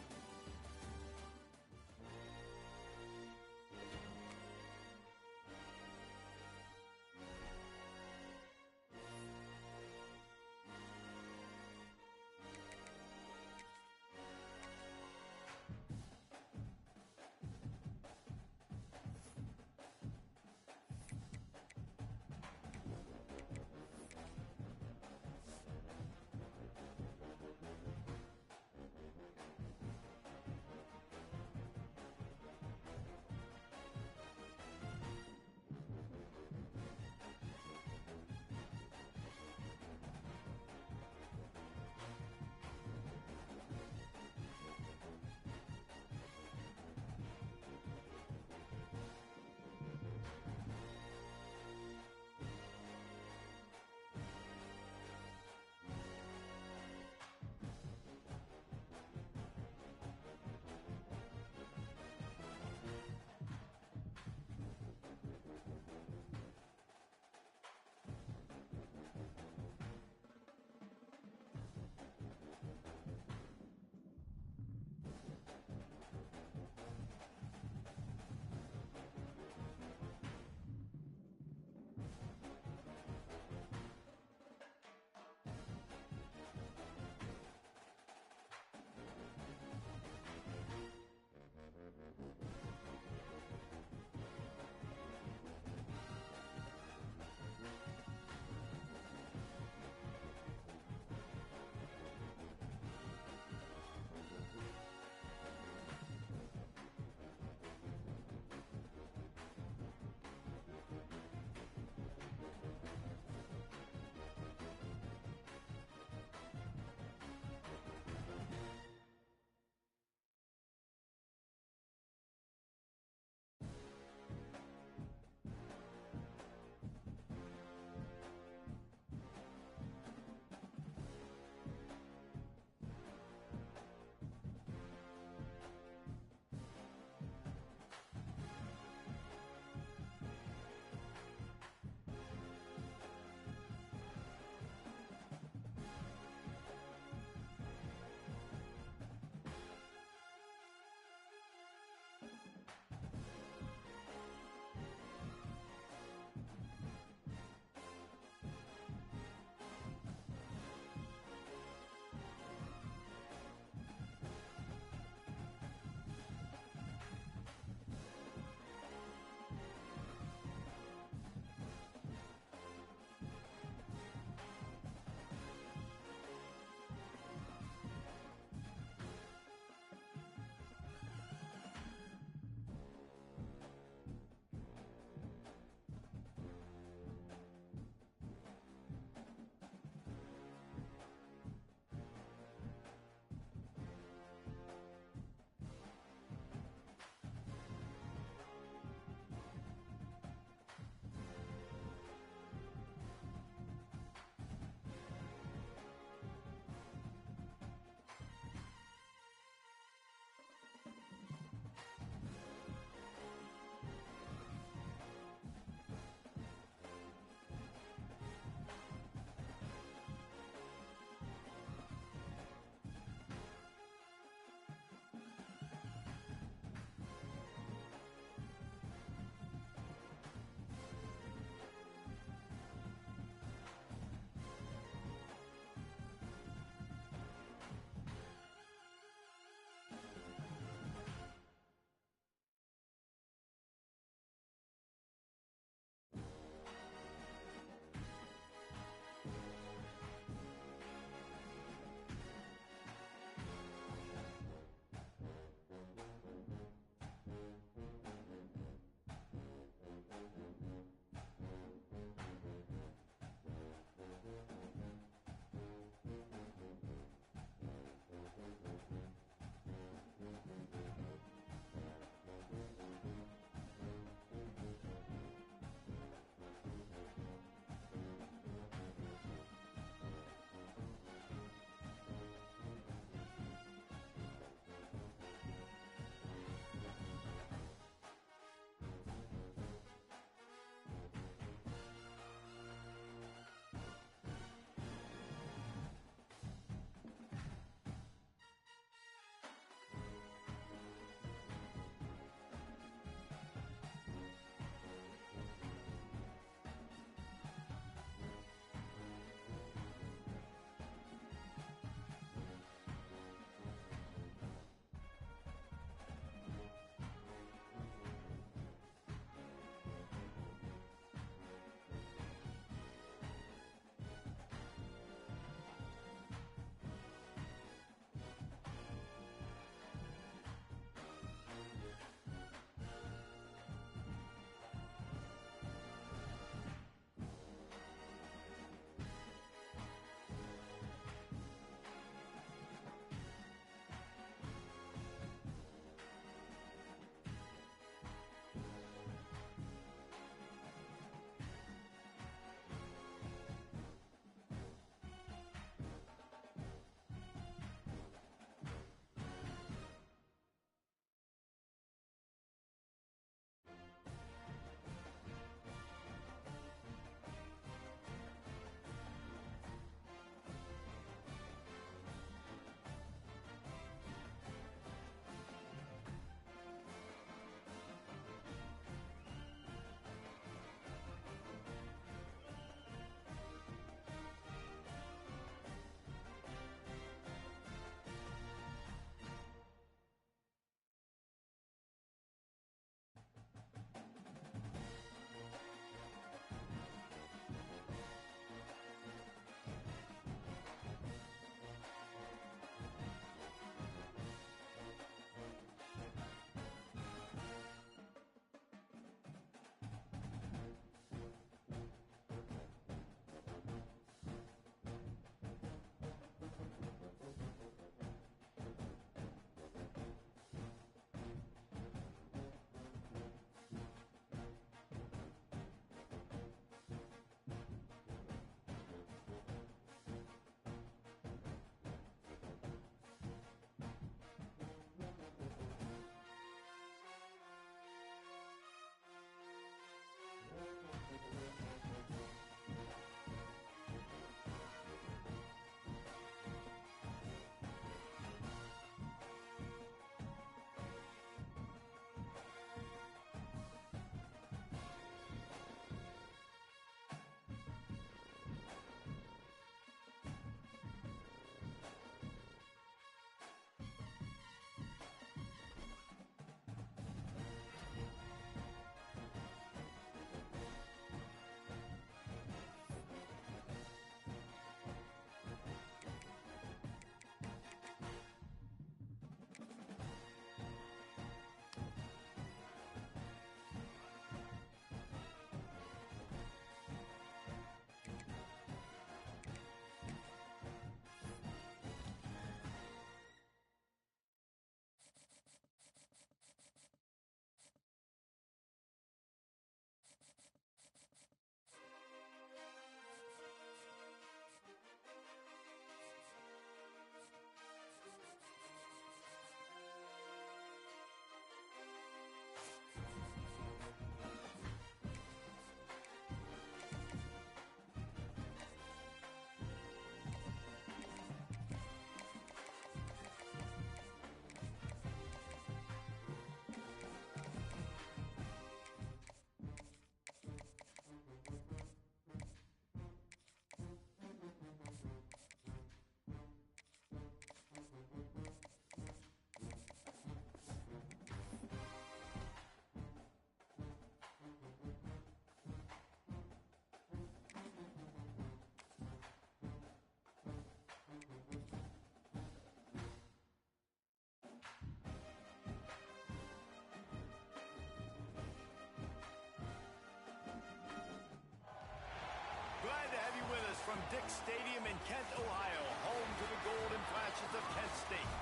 from Dick Stadium in Kent, Ohio, home to the Golden Flashes of Kent State.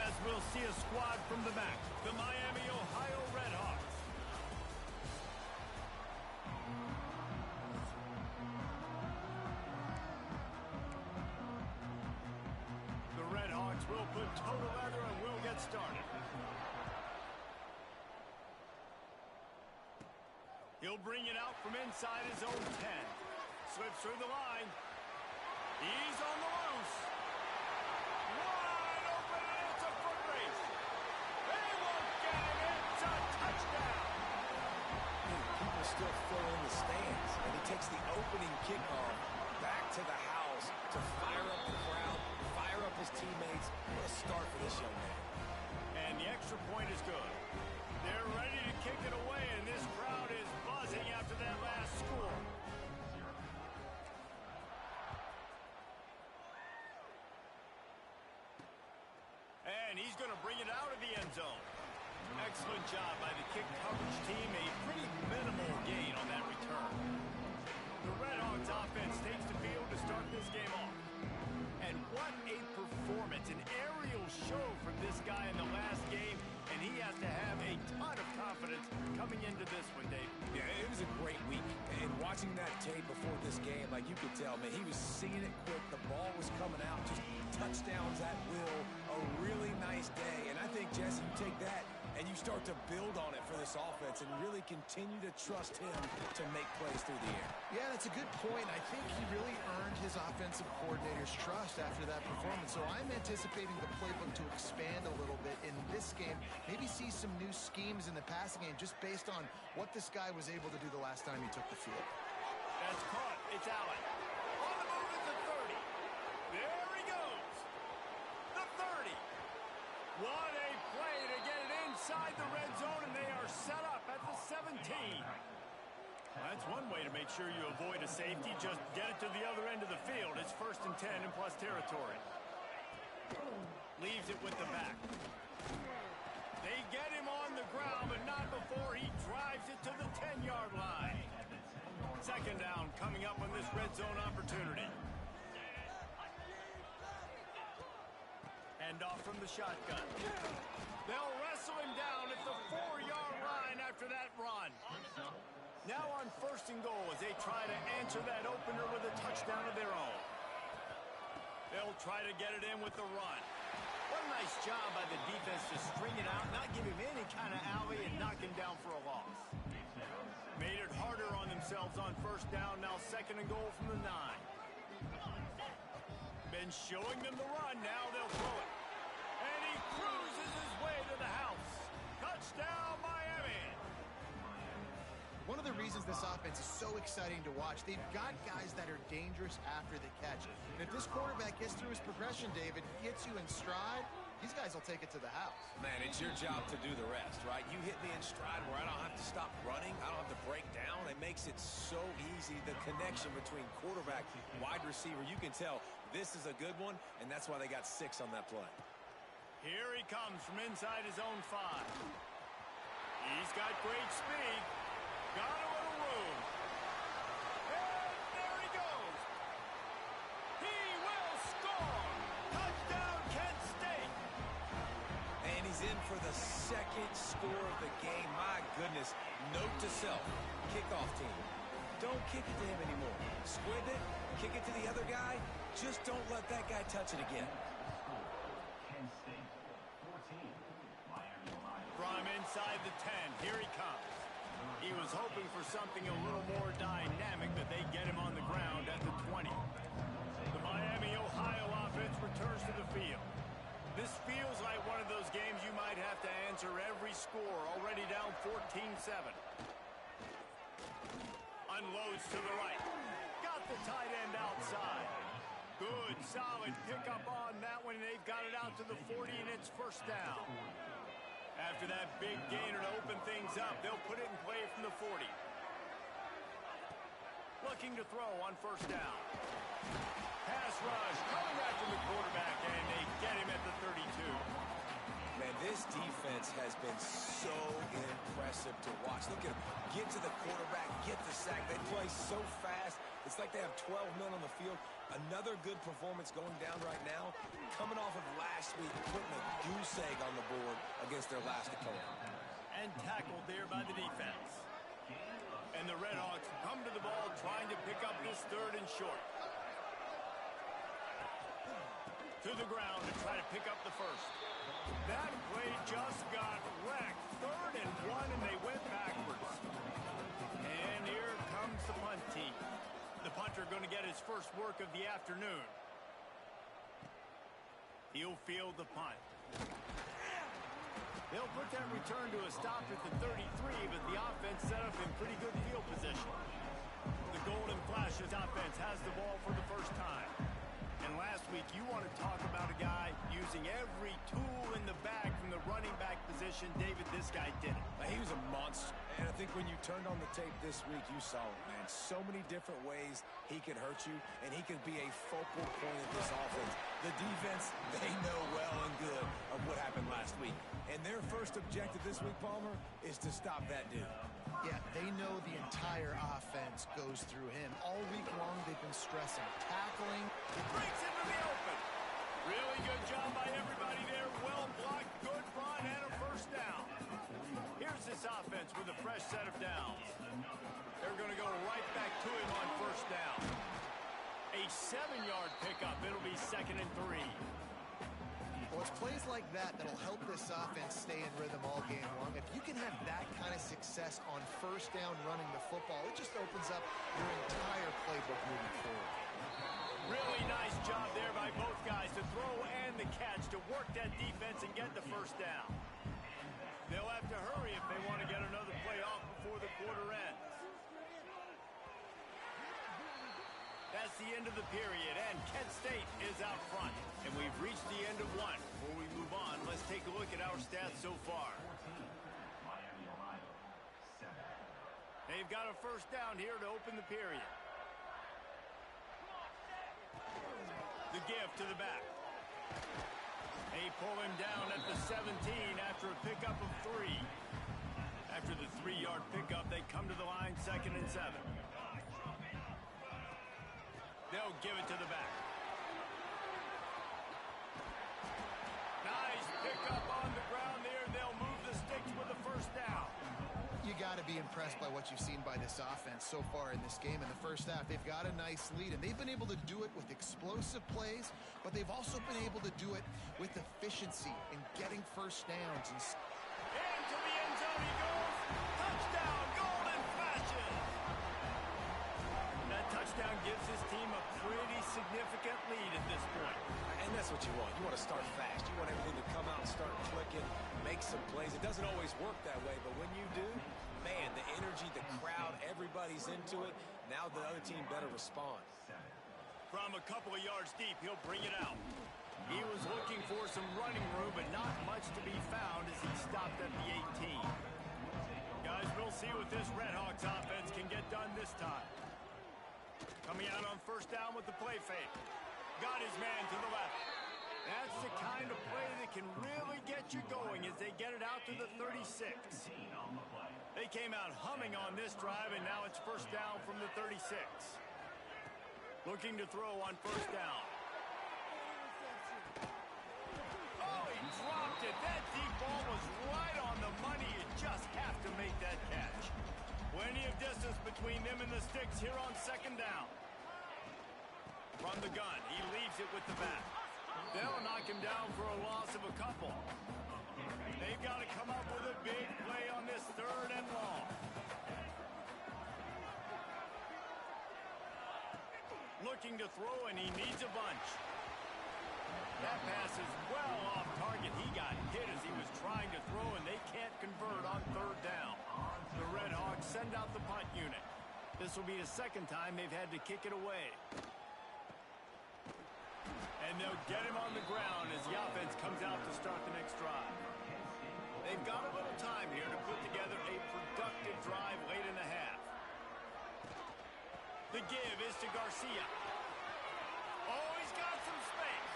As we'll see a squad from the back, the Miami, Ohio Redhawks. The Redhawks will put toe to leather and will get started. He'll bring it out from inside his own 10. Slips through the line. He's on the loose. Wide open, and it's a foot race. They won't get it. It's a touchdown. People still fill in the stands, and he takes the opening kickoff back to the house to fire up the crowd, fire up his teammates. What a start for this young man. And the extra point is good. They're ready to kick it away, and this crowd is buzzing after that last score. And he's going to bring it out of the end zone. Excellent job by the kick coverage team. A pretty minimal gain on that return. The Redhawks offense takes the field to start this game off. And what a performance, an aerial show from this guy in the last game, and he has to have a ton of confidence coming into this one, Dave. Yeah, it was a great week. And watching that tape before this game, like you could tell, man, he was seeing it quick. The ball was coming out, just touchdowns at will. A really nice day. And I think, Jesse, you take that and you start to build on it for this offense and really continue to trust him to make plays through the air. Yeah, that's a good point. I think he really earned his offensive coordinator's trust after that performance. So I'm anticipating the playbook to expand a little bit in this game. Maybe see some new schemes in the passing game just based on what this guy was able to do the last time he took the field. That's caught. It's Allen. On the move at the 30. There he goes. The 30. What a play to get it inside the red zone, and they are set up at the 17. That's one way to make sure you avoid a safety. Just get it to the other end of the field. It's 1st and 10 in plus territory. Leaves it with the back. They get him on the ground, but not before he drives it to the 10-yard line. 2nd down coming up on this red zone opportunity. Hand off from the shotgun. They'll wrestle him down at the 4-yard line after that run. Now on 1st and goal as they try to answer that opener with a touchdown of their own. They'll try to get it in with the run. What a nice job by the defense to string it out, not give him any kind of alley, and knock him down for a loss. Made it harder on themselves on 1st down, now 2nd and goal from the 9. Been showing them the run, now they'll throw it. And he cruises his way to the house. Touchdown, Miami! One of the reasons this offense is so exciting to watch, they've got guys that are dangerous after the catch. And if this quarterback gets through his progression, David, gets you in stride, these guys will take it to the house. Man, it's your job to do the rest, right? You hit me in stride where I don't have to stop running. I don't have to break down. It makes it so easy. The connection between quarterback, wide receiver, you can tell this is a good one, and that's why they got 6 on that play. Here he comes from inside his own 5. He's got great speed. Got a little room. And there he goes. He will score. Touchdown, Kent State. And he's in for the 2nd score of the game. My goodness. Note to self. Kickoff team. Don't kick it to him anymore. Squib it. Kick it to the other guy. Just don't let that guy touch it again. Kent State, 14. Miami, Ohio. From inside the 10, here he comes. He was hoping for something a little more dynamic, but they get him on the ground at the 20. The Miami, Ohio offense returns to the field. This feels like one of those games you might have to answer every score, already down 14-7. Unloads to the right. Got the tight end outside. Good, solid pickup on that one. They've got it out to the 40, and it's 1st down. After that big gainer to open things up, they'll put it in play from the 40. Looking to throw on 1st down. Pass rush coming after the quarterback, and they get him at the 32. Man, this defense has been so impressive to watch. Look at them. Get to the quarterback, get the sack. They play so fast. It's It's like they have 12 men on the field. Another good performance going down right now. Coming off of last week, putting a goose egg on the board against their last opponent. And tackled there by the defense. And the Redhawks come to the ball trying to pick up this 3rd and short. To the ground to try to pick up the first. That play just got wrecked. 3rd and 1, and they went backwards. And here comes the punt team. The punter going to get his first work of the afternoon. He'll field the punt. They'll put that return to a stop at the 33, but the offense set up in pretty good field position. The Golden Flashes offense has the ball for the first time. And last week, you want to talk about a guy using every tool in the bag from the running back position. David, this guy did it. He was a monster. And I think when you turned on the tape this week, you saw it, man. So many different ways he could hurt you, and he could be a focal point of this offense. The defense, they know well and good of what happened last week. And their first objective this week, Palmer, is to stop that dude. Yeah, they know the entire offense goes through him. All week long, they've been stressing tackling. Breaks into the open. Really good job by everybody there. Well blocked, good run, and a first down. Here's this offense with a fresh set of downs. They're going to go right back to him on first down. A 7-yard pickup. It'll be 2nd and 3. Well, it's plays like that that'll help this offense stay in rhythm all game long. If you can have that kind of success on first down running the football, it just opens up your entire playbook moving forward. Really nice job there by both guys to throw and the catch to work that defense and get the first down. They'll have to hurry if they want to get another play off before the quarter ends. That's the end of the period, and Kent State is out front. And we've reached the end of one. Before we move on, let's take a look at our stats so far. They've got a first down here to open the period. The give to the back. They pull him down at the 17 after a pickup of 3. After the 3-yard pickup, they come to the line 2nd and 7. They'll give it to the back. Nice pickup on the ground there. They'll move the sticks with a first down. You got to be impressed by what you've seen by this offense so far in this game. In the first half, they've got a nice lead, and they've been able to do it with explosive plays, but they've also been able to do it with efficiency in getting first downs. Into the end zone he goes. Touchdown, Golden Flashes. That touchdown gives his team a pretty significant lead at this point. And that's what you want. You want to start fast. You want everything to come out and start clicking, make some plays. It doesn't always work that way, but when you do, man, the energy, the crowd, everybody's into it. Now the other team better respond. From a couple of yards deep, he'll bring it out. He was looking for some running room, but not much to be found as he stopped at the 18. Guys, we'll see what this Redhawks offense can get done this time. Coming out on first down with the play fake. Got his man to the left. That's the kind of play that can really get you going as they get it out to the 36. They came out humming on this drive, and now it's first down from the 36. Looking to throw on first down. Oh, he dropped it. That deep ball was right on the money. You just have to make that catch. Plenty of distance between them and the sticks here on second down. From the gun, he leaves it with the back. They'll knock him down for a loss of a couple. They've got to come up with a big play on this 3rd and long. Looking to throw, and he needs a bunch. That pass is well off target. He got hit as he was trying to throw, and they can't convert on 3rd down. The Redhawks send out the punt unit. This will be the 2nd time they've had to kick it away. And they'll get him on the ground as the offense comes out to start the next drive. They've got a little time here to put together a productive drive late in the half. The give is to Garcia. Oh, he's got some space.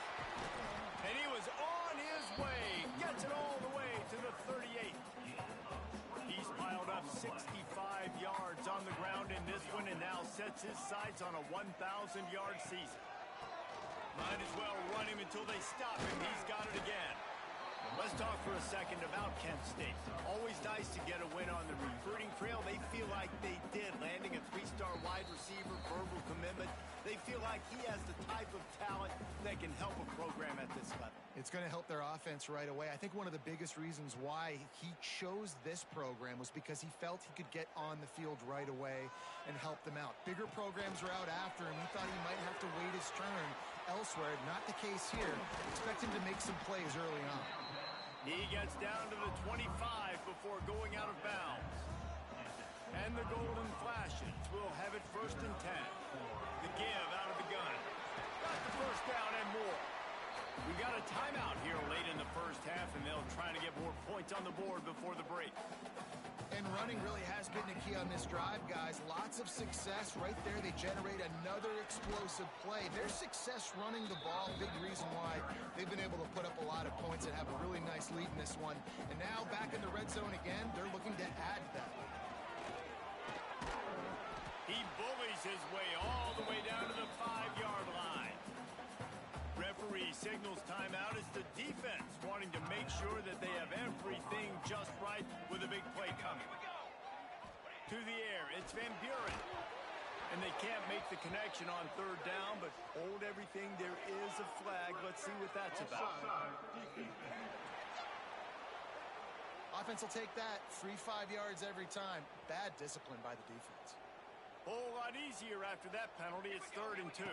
And he was on his way. Gets it all the way to the 38. He's piled up 65 yards on the ground in this one, and now sets his sights on a 1,000-yard season. Might as well run him until they stop him. He's got it again. Let's talk for a second about Kent State. Always nice to get a win on the recruiting trail. They feel like they did, landing a 3-star wide receiver, verbal commitment. They feel like he has the type of talent that can help a program at this level. It's going to help their offense right away. I think one of the biggest reasons why he chose this program was because he felt he could get on the field right away and help them out. Bigger programs were out after him. He thought he might have to wait his turn elsewhere. Not the case here. Expect him to make some plays early on. He gets down to the 25 before going out of bounds. And the golden flashes will have it 1st and 10. The give out of the gun. Got the first down and more. We got a timeout here late in the first half, and they'll try to get more points on the board before the break. And running really has been the key on this drive, guys. Lots of success right there. They generate another explosive play. Their success running the ball, big reason why they've been able to put up a lot of points and have a really nice lead in this one. And now back in the red zone again, they're looking to add that. He bullies his way all the way down to the 5-yard line. Referee signals timeout as the defense wanting to make sure that they have everything just right with a big play coming. To the air, it's Van Buren. And they can't make the connection on 3rd down, but hold everything. There is a flag. Let's see what that's about. Offense will take that. Free 5 yards every time. Bad discipline by the defense. Whole lot easier after that penalty. It's 3rd and 2.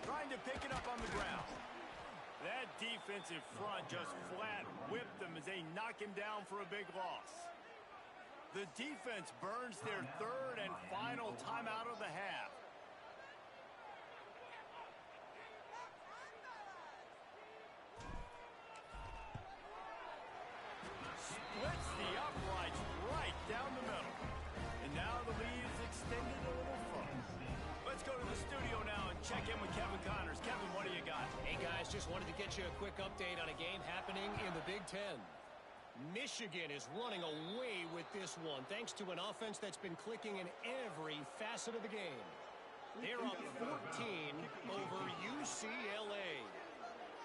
Trying to pick it up on the ground. That defensive front just flat whipped them as they knock him down for a big loss. The defense burns their 3rd and final timeout of the half. Splits the uprights right down the middle. And now the lead is extended a little further. Let's go to the studio now and check in with Kevin Connors. Kevin, what do you got? Hey, guys, just wanted to get you a quick update on a game happening in the Big Ten. Michigan is running away with this one, thanks to an offense that's been clicking in every facet of the game. They're up 14 over UCLA.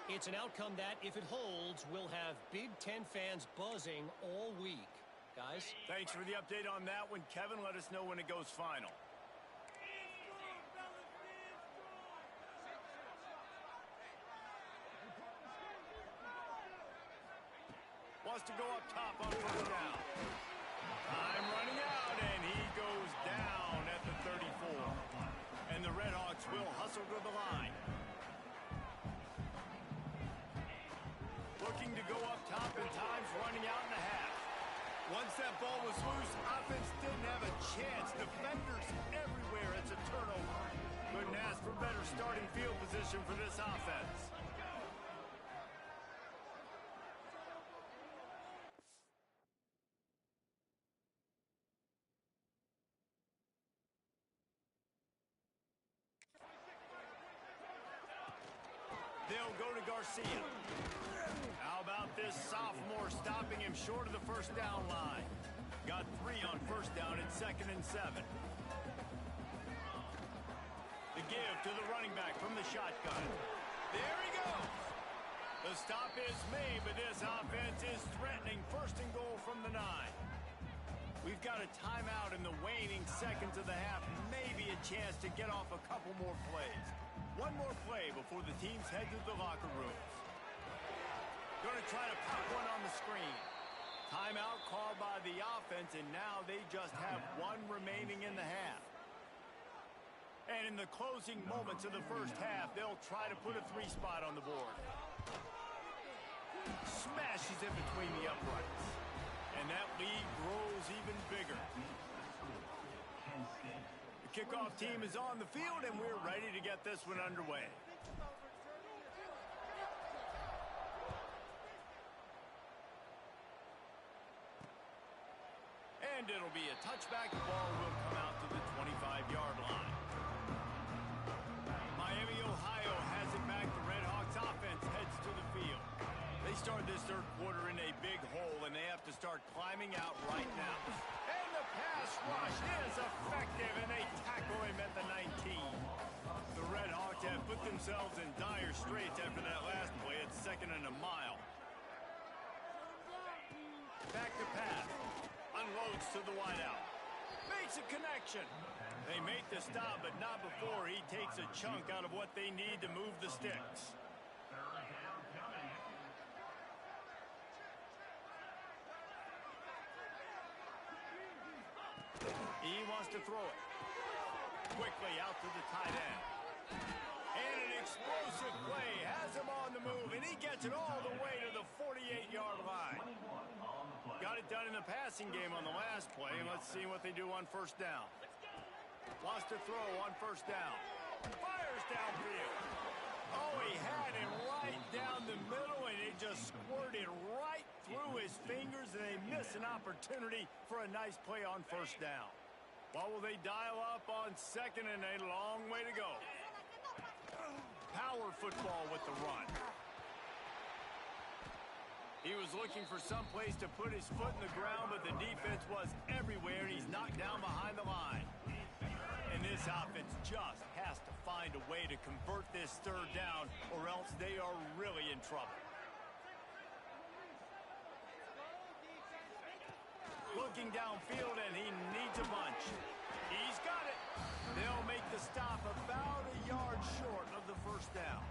It's an outcome that, if it holds, will have Big Ten fans buzzing all week. Guys? Thanks for the update on that one, Kevin. Let us know when it goes final. Wants to go up top on 1st down. Time running out, and he goes down at the 34. And the Redhawks will hustle to the line. Looking to go up top, and time's running out in the half. Once that ball was loose, offense didn't have a chance. Defenders everywhere. It's a turnover. Couldn't ask for better starting field position for this offense. They'll go to Garcia. How about this sophomore stopping him short of the 1st down line? Got 3 on 1st down at 2nd and 7. The give to the running back from the shotgun. There he goes. The stop is made, but this offense is threatening 1st and goal from the 9. We've got a timeout in the waning seconds of the half. Maybe a chance to get off a couple more plays. One more play before the teams head to the locker rooms. Going to try to pop one on the screen. Timeout called by the offense, and now they just have 1 remaining in the half. And in the closing moments of the first half, they'll try to put a 3 spot on the board. Smashes in between the uprights. And that lead grows even bigger. The kickoff team is on the field, and we're ready to get this one underway. And it'll be a touchback. The ball will come out to the 25-yard line. Miami, Ohio has it back. The Redhawks offense heads to the field. They start this 3rd quarter in a big hole, and they have to start climbing out right now. And the pass rush is effective, and they tackle him at themselves in dire straits after that last play. It's 2nd and a mile. Back to pass. Unloads to the wideout. Makes a connection. They make the stop, but not before he takes a chunk out of what they need to move the sticks. He wants to throw it. Quickly out to the tight end. And an explosive play has him on the move, and he gets it all the way to the 48-yard line. Got it done in the passing game on the last play, and let's see what they do on 1st down. Wants to throw on 1st down. Fires downfield. Oh, he had it right down the middle, and it just squirted right through his fingers, and they miss an opportunity for a nice play on 1st down. What will they dial up on 2nd and a long way to go? Power football with the run. He was looking for some place to put his foot in the ground, but the defense was everywhere, and he's knocked down behind the line. And this offense just has to find a way to convert this 3rd down, or else they are really in trouble. Looking downfield, and he needs a bunch. He's got it. They'll make the stop about a yard short of the 1st down.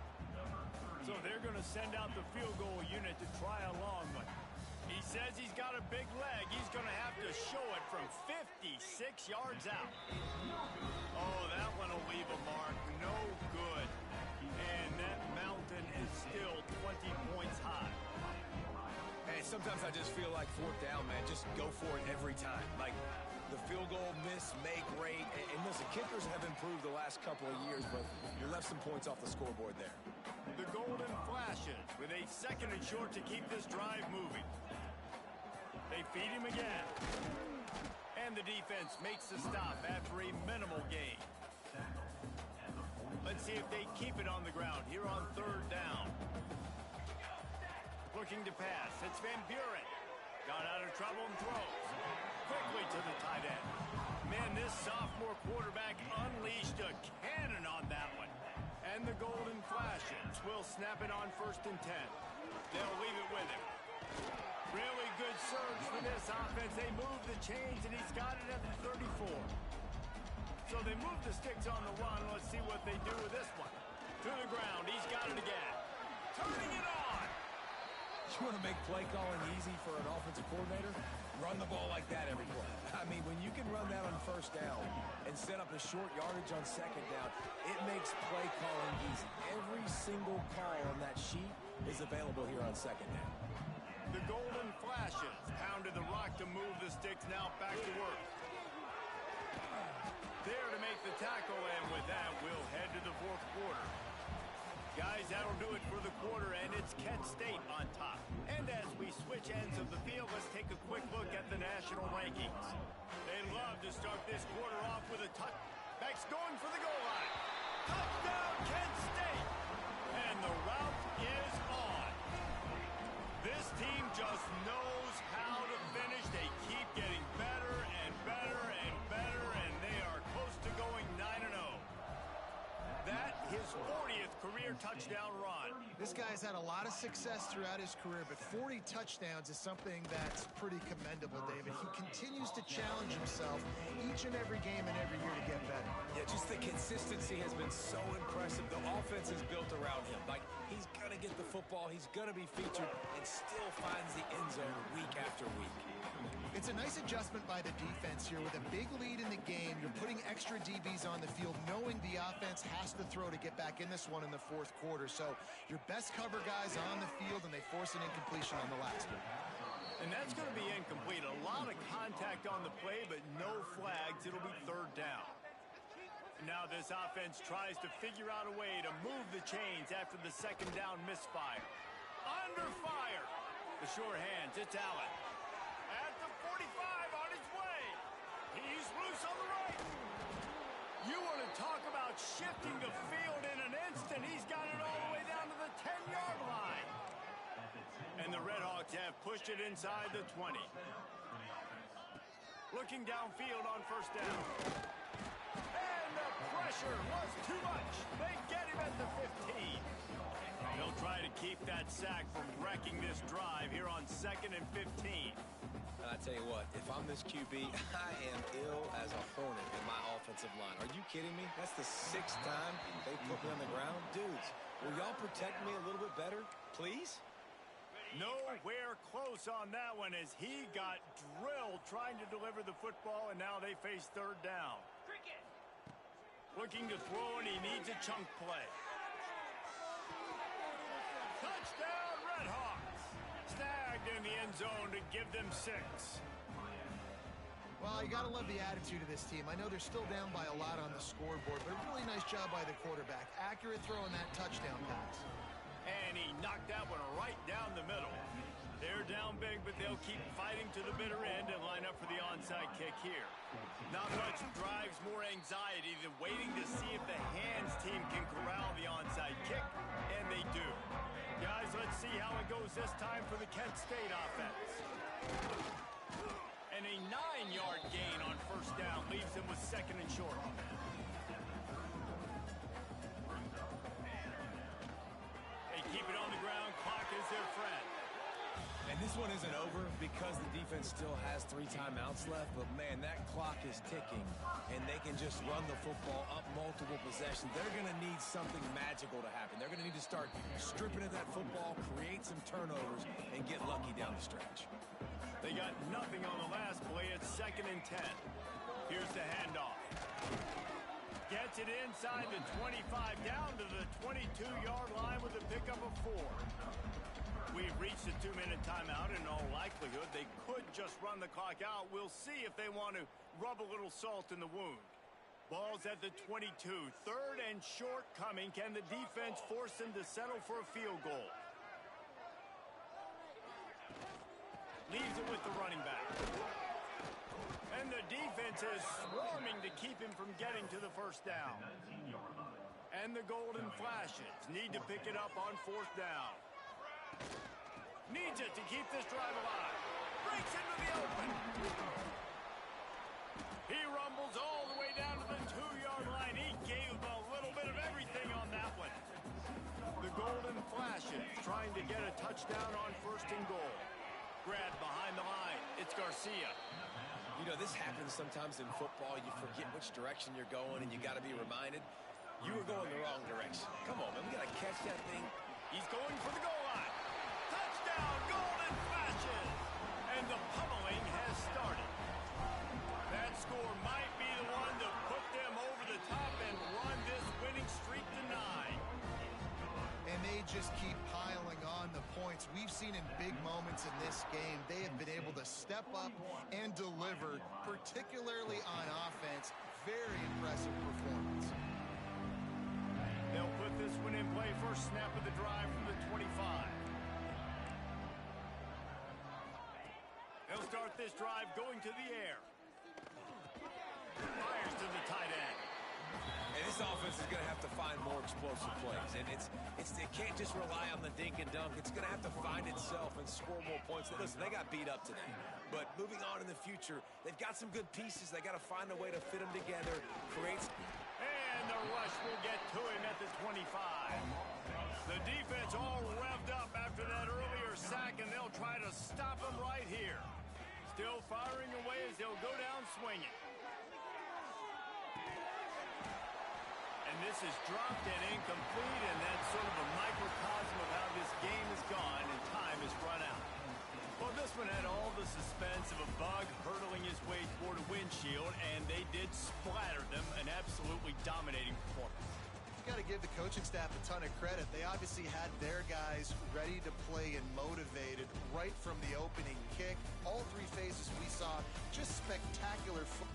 So they're going to send out the field goal unit to try a long one. He says he's got a big leg. He's going to have to show it from 56 yards out. Oh, that one will leave a mark. No good. And that mountain is still 20 points high. Hey, sometimes I just feel like 4th down, man. Just go for it every time. Like, the field goal miss, make rate. And listen, kickers have improved the last couple of years, but you left some points off the scoreboard there. The golden flashes with a 2nd and short to keep this drive moving. They feed him again. And the defense makes the stop after a minimal gain. Let's see if they keep it on the ground here on 3rd down. Looking to pass. It's Van Buren. Got out of trouble and throws. Quickly to the tight end. Man, this sophomore quarterback unleashed a cannon on that one. And the golden flashes will snap it on 1st and 10. They'll leave it with him. Really good surge for this offense. They move the chains, and he's got it at the 34. So they move the sticks on the run. Let's see what they do with this one. To the ground. He's got it again. Turning it on. You want to make play calling easy for an offensive coordinator? Run the ball like that every play. I mean, when you can run that on 1st down and set up a short yardage on 2nd down, it makes play calling easy. Every single call on that sheet is available here on 2nd down. The golden flashes pounded the rock to move the sticks. Now back to work. There to make the tackle, and with that, we'll head to the 4th quarter. Guys, that'll do it for the quarter, and it's Kent State on top. And as we switch ends of the field, let's take a quick look at the national rankings. They love to start this quarter off with a touch. Beck's going for the goal line. Touchdown, Kent State! And the route is on. This team just knows how to finish. They keep getting better and better and better, and they are close to going 9-0. That, his 40th career touchdown run. This guy's had a lot of success throughout his career, but 40 touchdowns is something that's pretty commendable, David. He continues to challenge himself each and every game and every year to get better. Yeah, just the consistency has been so impressive. The offense is built around him. Like, he's going to get the football, he's going to be featured, and still finds the end zone week after week. It's a nice adjustment by the defense here. With a big lead in the game, you're putting extra DBs on the field, knowing the offense has to throw to get back in this one in the 4th quarter. So your best cover guys on the field, and they force an incompletion on the last one. And that's going to be incomplete. A lot of contact on the play, but no flags. It'll be 3rd down. Now this offense tries to figure out a way to move the chains after the 2nd down misfire. Under fire. The sure hands. It's Allen. At the 45 on his way. He's loose on the right. You want to talk about shifting the field in an instant. He's got it all the way down to the 10-yard line. And the Redhawks have pushed it inside the 20. Looking downfield on 1st down. And the pressure was too much. They get him at the 15. They'll try to keep that sack from wrecking this drive here on 2nd and 15. I tell you what, if I'm this QB, I am ill as a hornet in my offensive line. Are you kidding me? That's the 6th time they put me on the ground. Dudes, will y'all protect me a little bit better, please? Nowhere close on that one as he got drilled trying to deliver the football, and now they face 3rd down. Looking to throw, and he needs a chunk play. Touchdown, Redhawks! Snagged in the end zone to give them 6. Well, you got to love the attitude of this team. I know they're still down by a lot on the scoreboard, but a really nice job by the quarterback. Accurate throw in that touchdown pass. And he knocked that one right down the middle. They're down big, but they'll keep fighting to the bitter end and line up for the onside kick here. Not much drives more anxiety than waiting to see if the hands team can corral the onside kick, and they do. Guys, let's see how it goes this time for the Kent State offense. And a 9-yard gain on 1st down leaves them with 2nd and short. They keep it on the ground. Clock is their friend. And this one isn't over because the defense still has 3 timeouts left, but man, that clock is ticking, and they can just run the football up multiple possessions. They're going to need something magical to happen. They're going to need to start stripping at that football, create some turnovers, and get lucky down the stretch. They got nothing on the last play. It's 2nd and 10. Here's the handoff. Gets it inside the 25, down to the 22-yard line with a pickup of 4. We've reached a 2-minute timeout. In all likelihood, they could just run the clock out. We'll see if they want to rub a little salt in the wound. Ball's at the 22. 3rd and short coming. Can the defense force them to settle for a field goal? Leaves it with the running back. And the defense is swarming to keep him from getting to the 1st down. And the golden flashes need to pick it up on 4th down. Needs it to keep this drive alive. Breaks into the open. He rumbles all the way down to the 2-yard line. He gave a little bit of everything on that one. The golden flashes trying to get a touchdown on 1st and goal. Grab behind the line. It's Garcia. You know, this happens sometimes in football. You forget which direction you're going, and you got to be reminded you were going the wrong direction. Come on, man. We got to catch that thing. He's going for the goal line. Touchdown, golden flashes. And the pummeling has started. That score might be the one to put them over the top and run this winning streak to 9. And they just keep piling on the points. We've seen in big moments in this game, they have been able to step up and deliver, particularly on offense. Very impressive performance. They'll put this one in play. First snap of the drive from the 25. They'll start this drive going to the air. Fires to the tight end. And this offense is going to have to find more explosive plays. And it can't just rely on the dink and dunk. It's going to have to find itself and score more points. Listen, they got beat up today. But moving on in the future, they've got some good pieces. They got to find a way to fit them together, create. And the rush will get to him at the 25. The defense all revved up after that earlier sack, and they'll try to stop him right here. Still firing away as they'll go down swinging. And this is dropped and incomplete, and that's sort of a microcosm of how this game has gone, and time has run out. Well, this one had all the suspense of a bug hurtling his way toward a windshield, and they did splatter them, an absolutely dominating performance. You got to give the coaching staff a ton of credit. They obviously had their guys ready to play and motivated right from the opening kick. All 3 phases we saw, just spectacular football.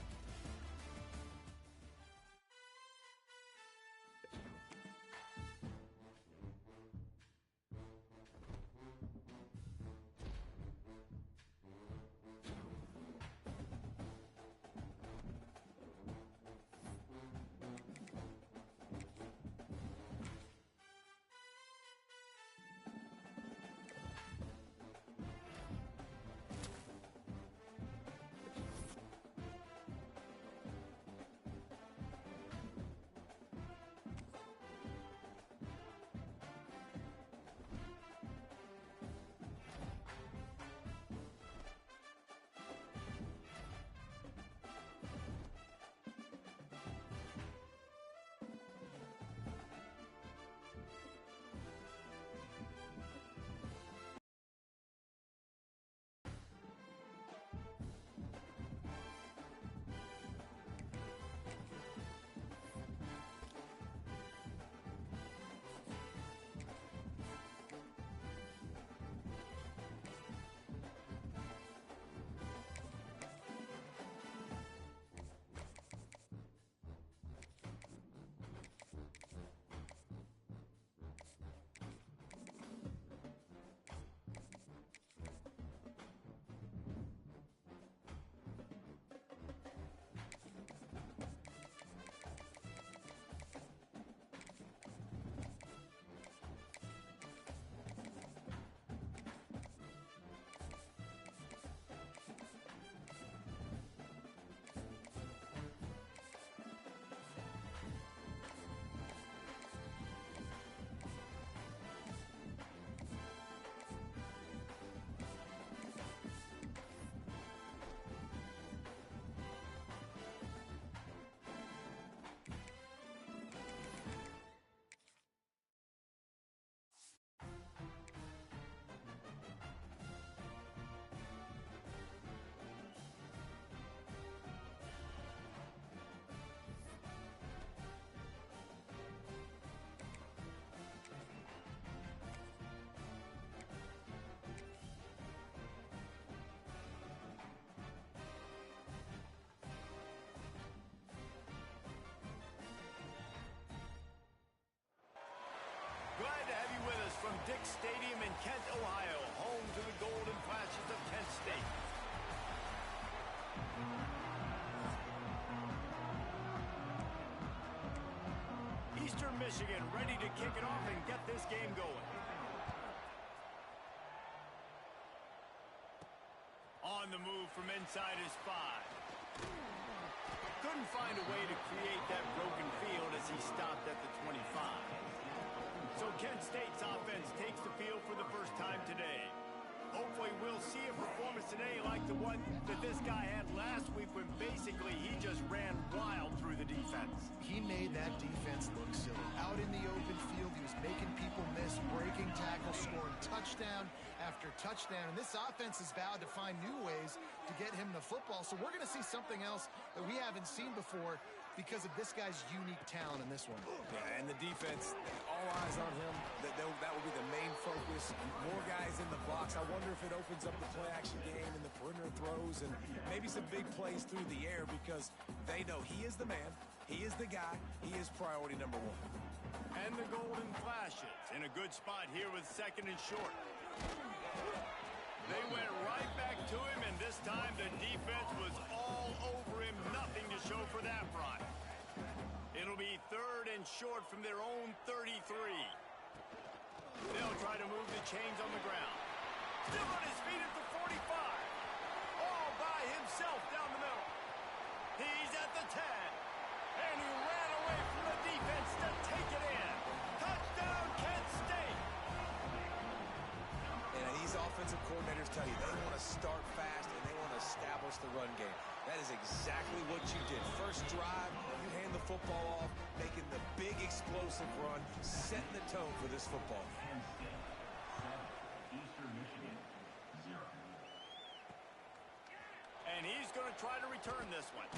Dix Stadium in Kent, Ohio, home to the Golden Flashes of Kent State. Eastern Michigan ready to kick it off and get this game going. On the move from inside his 5. Couldn't find a way to create that broken field as he stopped at the 25. So Kent State's offense takes the field for the first time today. Hopefully we'll see a performance today like the one that this guy had last week when basically he just ran wild through the defense. He made that defense look silly. Out in the open field, he was making people miss, breaking tackles, scoring touchdown after touchdown. And this offense has vowed to find new ways to get him the football. So we're going to see something else that we haven't seen before because of this guy's unique talent in this one. Yeah, and the defense, all eyes on him. That will be the main focus. More guys in the box. I wonder if it opens up the play-action game and the perimeter throws and maybe some big plays through the air because they know he is the man, he is the guy, he is priority number 1. And the Golden Flashes in a good spot here with 2nd and short. They went right back to him, and this time the defense was all over him. Nothing to show for that run. It'll be 3rd and short from their own 33. They'll try to move the chains on the ground. Still on his feet at the 45. All by himself down the middle. He's at the 10. And he ran away from the defense to take it in. Touchdown, Kent State. And these offensive coordinators tell you they want to start fast and they want to establish the run game. That is exactly what you did. First drive, you hand the football off, making the big explosive run, setting the tone for this football game. Eastern Michigan, 0. And he's going to try to return this one.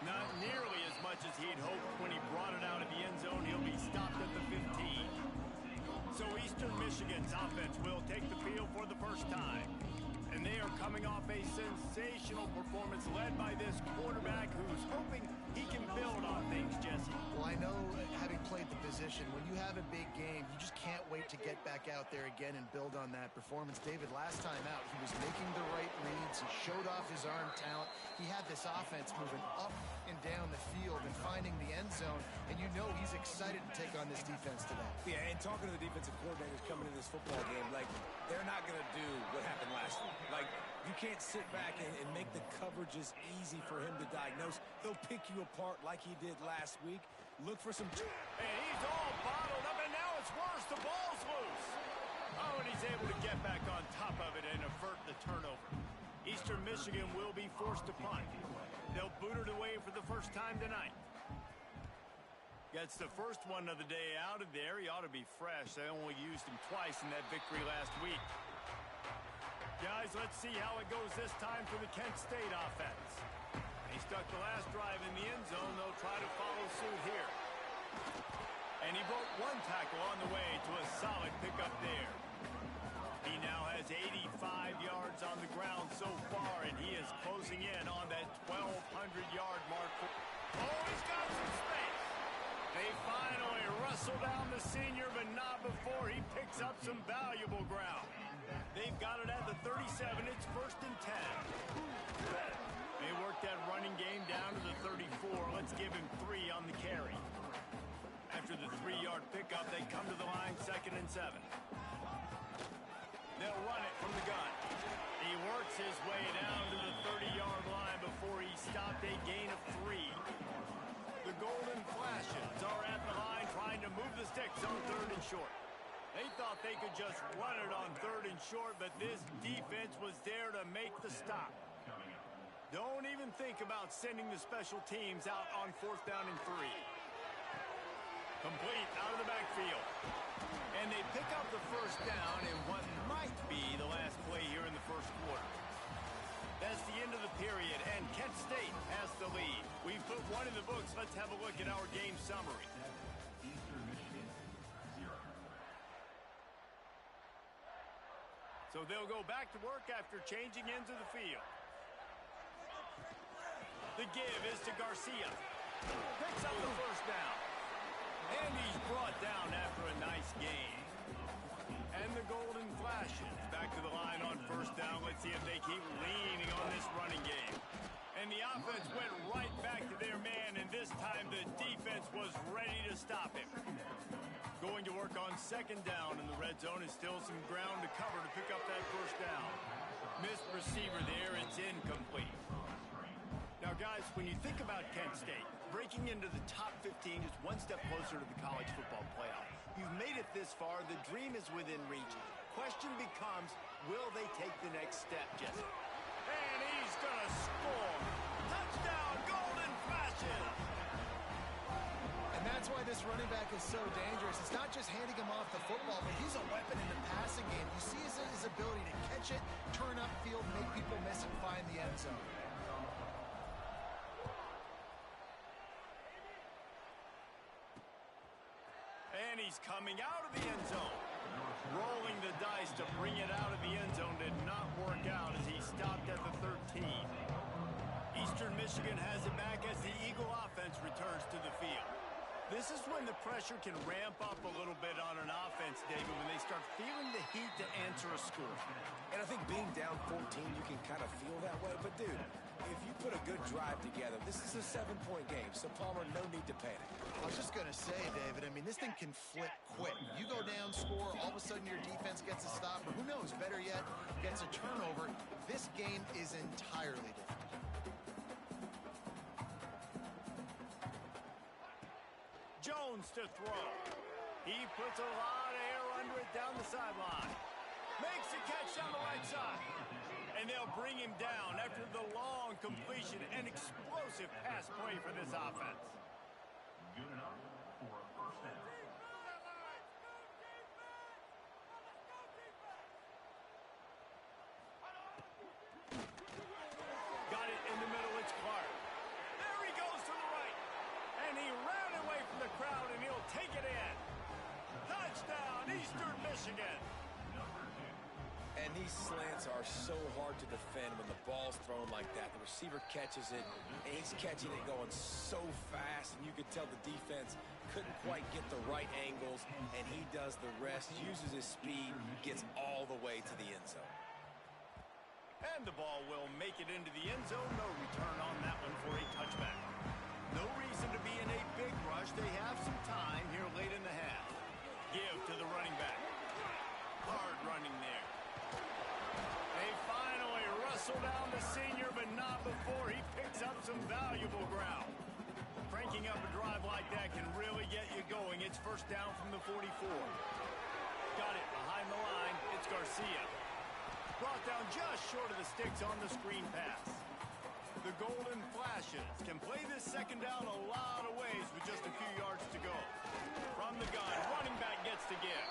Not nearly as much as he'd hoped when he brought it out of the end zone. He'll be stopped at the 15. So Eastern Michigan's offense will take the field for the first time. And they are coming off a sensational performance led by this quarterback who's hoping he can build on things, Jesse. Well, I know, having played the position, when you have a big game, you just can't wait to get back out there again and build on that performance. David, last time out, he was making the right reads. He showed off his arm talent. He had this offense moving up and down the field and finding the end zone, and you know he's excited to take on this defense today. Yeah, and talking to the defensive coordinators coming into this football game, like, they're not going to do what happened last week. Like, you can't sit back and make the coverages easy for him to diagnose. He'll pick you apart like he did last week. Look for some... And he's all bottled up, and now it's worse. The ball's loose. Oh, and he's able to get back on top of it and avert the turnover. Eastern Michigan will be forced to punt. They'll boot it away for the first time tonight. Gets the first one of the day out of there. He ought to be fresh. They only used him twice in that victory last week. Guys, let's see how it goes this time for the Kent State offense. He stuck the last drive in the end zone. They'll try to follow suit here. And he broke one tackle on the way to a solid pickup there. He now has 85 yards on the ground so far, and he is closing in on that 1,200-yard mark. Oh, he's got some space. They finally wrestle down the senior, but not before he picks up some valuable ground. They've got it at the 37. It's 1st and 10. They work that running game down to the 34. Let's give him 3 on the carry. After the 3-yard pickup, they come to the line 2nd and 7. They'll run it from the gun. He works his way down to the 30-yard line before he stopped a gain of 3. The Golden Flashes are at the line trying to move the sticks on 3rd and short. They thought they could just run it on 3rd and short, but this defense was there to make the stop. Don't even think about sending the special teams out on 4th down and 3. Complete out of the backfield. And they pick up the first down in what might be the last play here in the first quarter. That's the end of the period, and Kent State has the lead. We've put one in the books. Let's have a look at our game summary. Eastern Michigan, 0. So they'll go back to work after changing ends of the field. The give is to Garcia. Picks up the first down. And he's brought down after a nice gain. flashes. Back to the line on first down. Let's see if they keep leaning on this running game. And the offense went right back to their man, and this time the defense was ready to stop him. Going to work on second down in the red zone, is still some ground to cover to pick up that first down. Missed receiver there, it's incomplete. Now, guys, when you think about Kent State, breaking into the top 15 is one step closer to the college football playoff. You've made it this far. The dream is within reach. Question becomes, will they take the next step, Jesse? And he's going to score. Touchdown, Golden Flashes. And that's why this running back is so dangerous. It's not just handing him off the football, but he's a weapon in the passing game. You see his ability to catch it, turn upfield, make people miss, and find the end zone. And he's coming out of the end zone. Rolling the dice to bring it out of the end zone did not work out as he stopped at the 13. Eastern Michigan has it back as the Eagle offense returns to the field. This is when the pressure can ramp up a little bit on an offense, David, when they start feeling the heat to answer a score. And I think being down 14, you can kind of feel that way. But, dude, if you put a good drive together, this is a 7-point game. So, Palmer, no need to panic. I was just going to say, David, I mean, this thing can flip quick. You go down, score, all of a sudden your defense gets a stop, or who knows, better yet, gets a turnover. This game is entirely different. Jones to throw. He puts a lot of air under it down the sideline. Makes the catch down the right side. And they'll bring him down after the long completion and explosive pass play for this offense. Good enough for a first down. Got it in the middle, it's Clark. There he goes to the right. And he ran away from the crowd, and he'll take it in. Touchdown, Eastern Michigan. And these slants are so hard to defend when the ball's thrown like that. The receiver catches it, and he's catching it going so fast, and you could tell the defense couldn't quite get the right angles, and he does the rest, uses his speed, gets all the way to the end zone. And the ball will make it into the end zone. No return on that one for a touchback. No reason to be in a big rush. They have some time here late in the half. Give to the running back. Hard running there. They finally wrestle down the senior, but not before he picks up some valuable ground. Cranking up a drive like that can really get you going. It's first down from the 44. Got it behind the line. It's Garcia. Brought down just short of the sticks on the screen pass. The Golden Flashes can play this second down a lot of ways with just a few yards to go. From the gun, running back gets to give.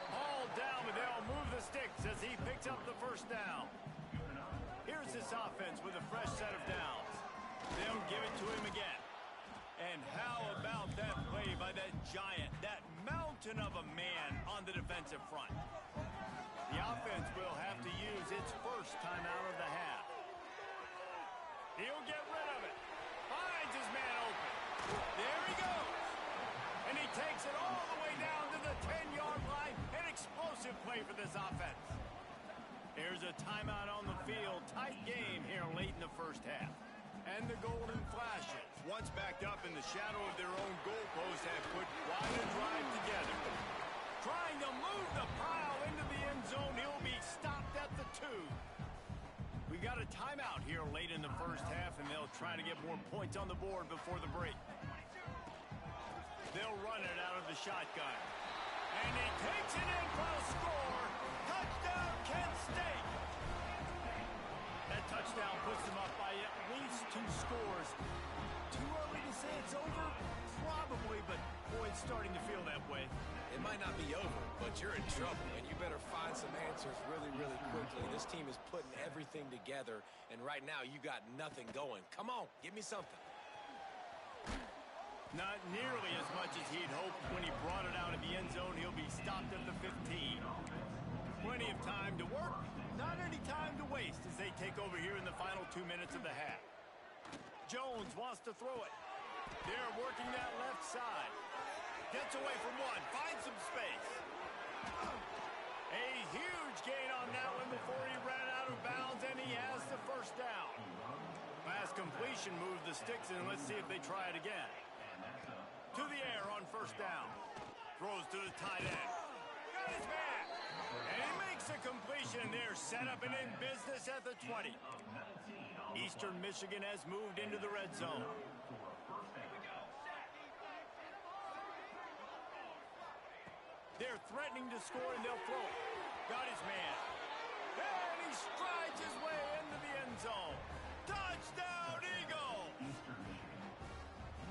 Hauled down, but they'll move the sticks as he picks up the first down. Here's this offense with a fresh set of downs. They'll give it to him again. And how about that play by that giant, that mountain of a man on the defensive front? The offense will have to use its first time out of the half. He'll get rid of it. Finds his man open. There he goes. And he takes it all the way down to the 10-yard line. An explosive play for this offense. Here's a timeout on the field. Tight game here late in the first half. And the Golden Flashes, once backed up in the shadow of their own goalpost, have put quite a drive together. Trying to move the pile into the end zone. He'll be stopped at the 2. We've got a timeout here late in the first half, and they'll try to get more points on the board before the break. They'll run it out of the shotgun. And he takes it in for a score. Touchdown, Kent State. That touchdown puts them up by at least 2 scores. Too early to say it's over? Probably, but boy, it's starting to feel that way. It might not be over, but you're in trouble, and you better find some answers really, really quickly. This team is putting everything together, and right now you got nothing going. Come on, give me something. Not nearly as much as he'd hoped when he brought it out of the end zone. He'll be stopped at the 15. Plenty of time to work, not any time to waste as they take over here in the final 2 minutes of the half. Jones wants to throw it. They're working that left side. Gets away from one, finds some space. A huge gain on that one before he ran out of bounds, and he has the first down. Pass completion moved the sticks, and let's see if they try it again. To the air on first down. Throws to the tight end. Got his man. And he makes a completion. They're set up and in business at the 20. Eastern Michigan has moved into the red zone. They're threatening to score, and they'll throw it. Got his man. And he strides his way into the end zone. Touchdown, Eagle!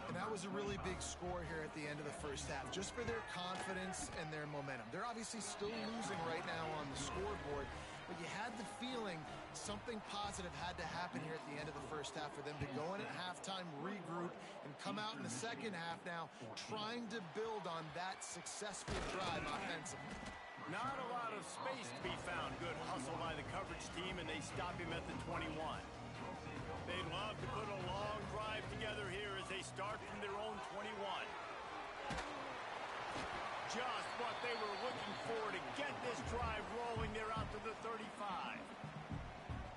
And that was a really big score here at the end of the first half, just for their confidence and their momentum. They're obviously still losing right now on the scoreboard, but you had the feeling something positive had to happen here at the end of the first half for them to go in at halftime, regroup, and come out in the second half now trying to build on that successful drive offensively. Not a lot of space to be found. Good hustle by the coverage team, and they stop him at the 21. They'd love to put a long drive together here as they start from their own 21. Just what they were looking for to get this drive rolling. They're out to the 35.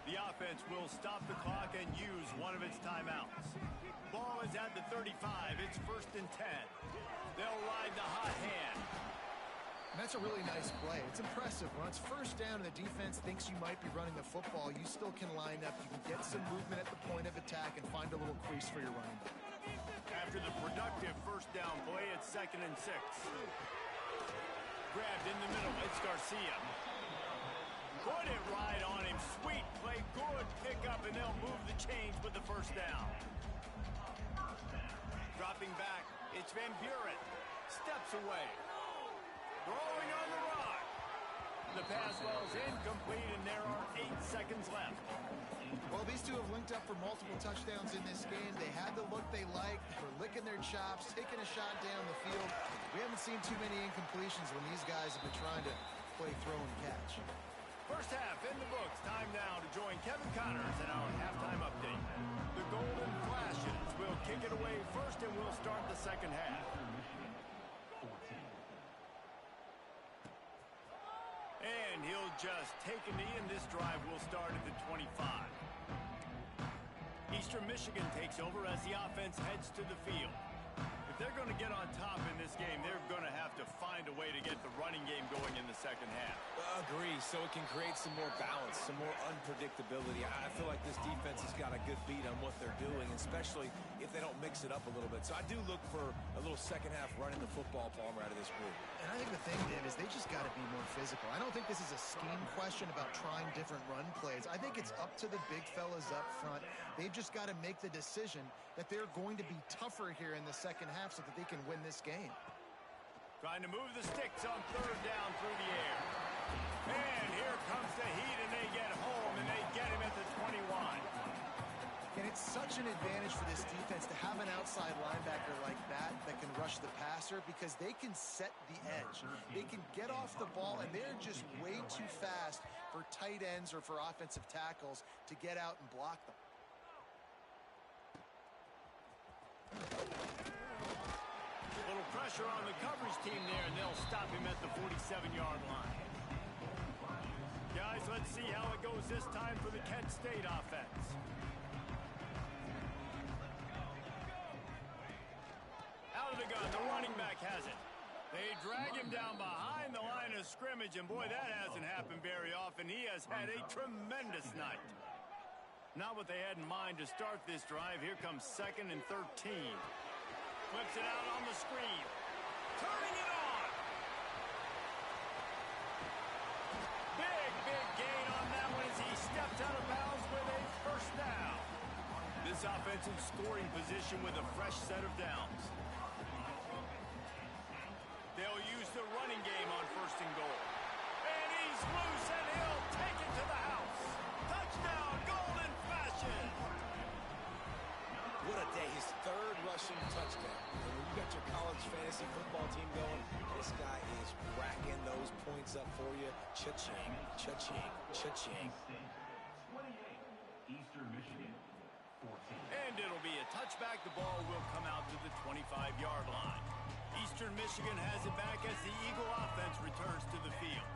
The offense will stop the clock and use one of its timeouts. Ball is at the 35. It's 1st and 10. They'll ride the hot hand. And that's a really nice play. It's impressive. When it's first down and the defense thinks you might be running the football, you still can line up. You can get some movement at the point of attack and find a little crease for your running back. After the productive first down play, it's 2nd and 6. Grabbed in the middle. It's Garcia. Put it right on him. Sweet play. Good pickup, and they'll move the chains with the first down. Dropping back. It's Van Buren. Steps away. Throwing on the run. The pass ball's incomplete, and there are 8 seconds left. Well, these two have linked up for multiple touchdowns in this game. They had the look they liked. They were licking their chops, taking a shot down the field. We haven't seen too many incompletions when these guys have been trying to play throw and catch. First half in the books. Time now to join Kevin Connors in our halftime update. The Golden Flashes will kick it away first, and we'll start the second half. And he'll just take a knee, and this drive will start at the 25. Eastern Michigan takes over as the offense heads to the field. If they're going to get on top in this game, they're going to have to find a way to get the running game going in the second half. Agree, so it can create some more balance, some more unpredictability. I feel like this defense has got a good beat on what they're doing, especially if they don't mix it up a little bit. So I do look for a little second half running the football, Palmer, out of this group. And I think the thing, Dave, is they just got to be more physical. I don't think this is a scheme question about trying different run plays. I think it's up to the big fellas up front. They've just got to make the decision that they're going to be tougher here in the second half so that they can win this game. Trying to move the sticks on 3rd down through the air. And here comes the heat, and they get home, and they get him at the 21. And it's such an advantage for this defense to have an outside linebacker like that can rush the passer, because they can set the edge. They can get off the ball, and they're just way too fast for tight ends or for offensive tackles to get out and block them. A little pressure on the coverage team there, and they'll stop him at the 47-yard line. Guys, let's see how it goes this time for the Kent State offense. Out of the gun, the running back has it. They drag him down behind the line of scrimmage, and boy, that hasn't happened very often. He has had a tremendous night. Not what they had in mind to start this drive. Here comes 2nd and 13. Flips it out on the screen. Turning it on. Big gain on that one as he stepped out of bounds with a first down. This offensive scoring position with a fresh set of downs. They'll use the running game on 1st and goal. And he's loose, and he'll take it to the house. Touchdown, Golden Flashes. What a day. His 3rd rushing touchdown. And when you got your college fantasy football team going, this guy is racking those points up for you. Cha-ching, cha-ching, cha-ching. 28, Eastern Michigan, 14. And it'll be a touchback. The ball will come out to the 25-yard line. Eastern Michigan has it back as the Eagle offense returns to the field.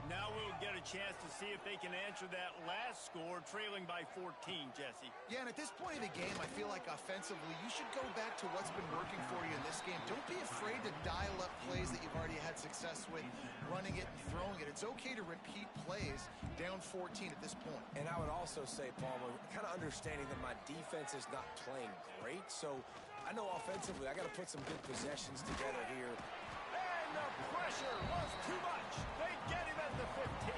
Now we'll get a chance to see if they can answer that last score, trailing by 14, Jesse. Yeah, and at this point of the game, I feel like offensively, you should go back to what's been working for you in this game. Don't be afraid to dial up plays that you've already had success with, running it and throwing it. It's okay to repeat plays down 14 at this point. And I would also say, Palmer, kind of understanding that my defense is not playing great, so I know offensively I got to put some good possessions together here. And the pressure was too much. They get him at the 15.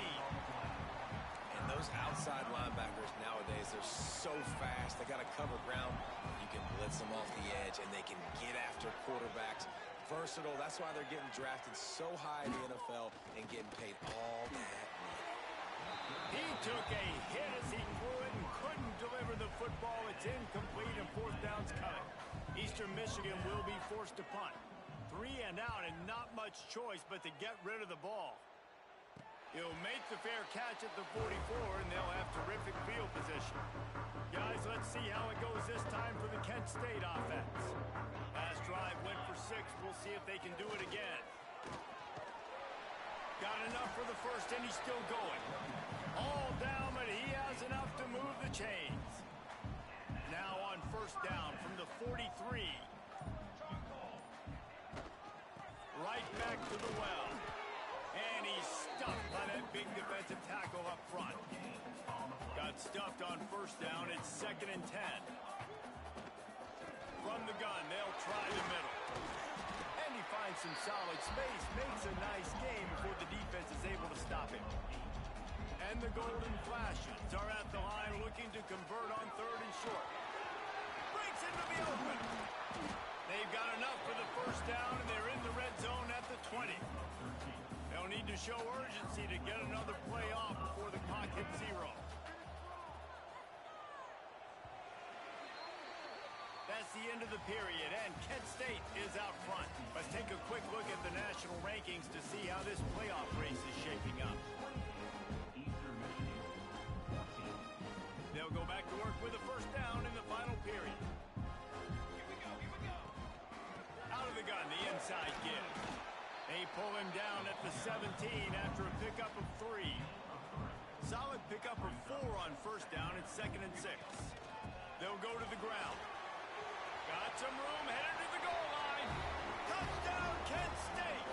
And those outside linebackers nowadays, they're so fast. They got to cover ground. You can blitz them off the edge, and they can get after quarterbacks. Versatile. That's why they're getting drafted so high in the NFL and getting paid all that money. He took a hit as he threw it and couldn't deliver the football. It's incomplete and fourth down's coming. Eastern Michigan will be forced to punt. 3 and out and not much choice but to get rid of the ball. He'll make the fair catch at the 44 and they'll have terrific field position. Guys, let's see how it goes this time for the Kent State offense. Last drive went for 6. We'll see if they can do it again. Got enough for the first and he's still going. All down, but he has enough to move the chains. Now on first down from the 43. Right back to the well. And he's stuffed by that big defensive tackle up front. Got stuffed on first down. It's 2nd and 10. From the gun, they'll try the middle. And he finds some solid space. Makes a nice game before the defense is able to stop him. And the Golden Flashes are at the line looking to convert on 3rd and short. Breaks into the open. They've got enough for the first down, and they're in the red zone at the 20. They'll need to show urgency to get another play off before the clock hits 0. That's the end of the period, and Kent State is out front. Let's take a quick look at the national rankings to see how this playoff race is shaping up. They'll go back to work with a first down in the final period. Out of the gun, the inside give. They pull him down at the 17 after a pickup of 3. Solid pickup of 4 on first down. It's 2nd and 6. They'll go to the ground. Got some room, headed to the goal line. Touchdown, Kent State.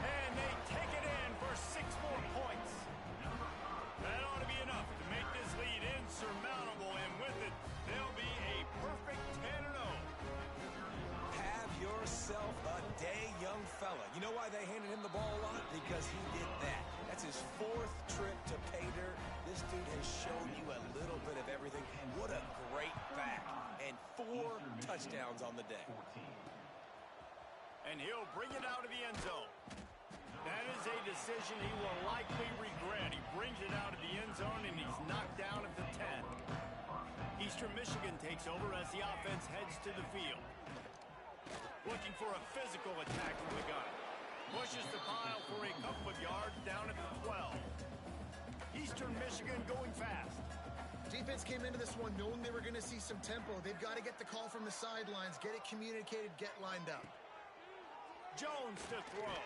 And they take it in for 6 more points. That ought to be enough to make this lead insurmountable. And with it, they'll be a perfect 10-0. Have yourself a day, young fella. You know why they handed him the ball a lot? Because he did that. That's his 4th trip to pay dirt. This dude has shown you a little bit of everything. What a great back. And 4 touchdowns on the day. And he'll bring it out of the end zone. That is a decision he will likely regret. He brings it out of the end zone and he's knocked down at the 10. Eastern Michigan takes over as the offense heads to the field. Looking for a physical attack from the gun. Pushes the pile for a couple of yards down at the 12. Eastern Michigan going fast. Defense came into this one knowing they were going to see some tempo. They've got to get the call from the sidelines, get it communicated, get lined up. Jones to throw.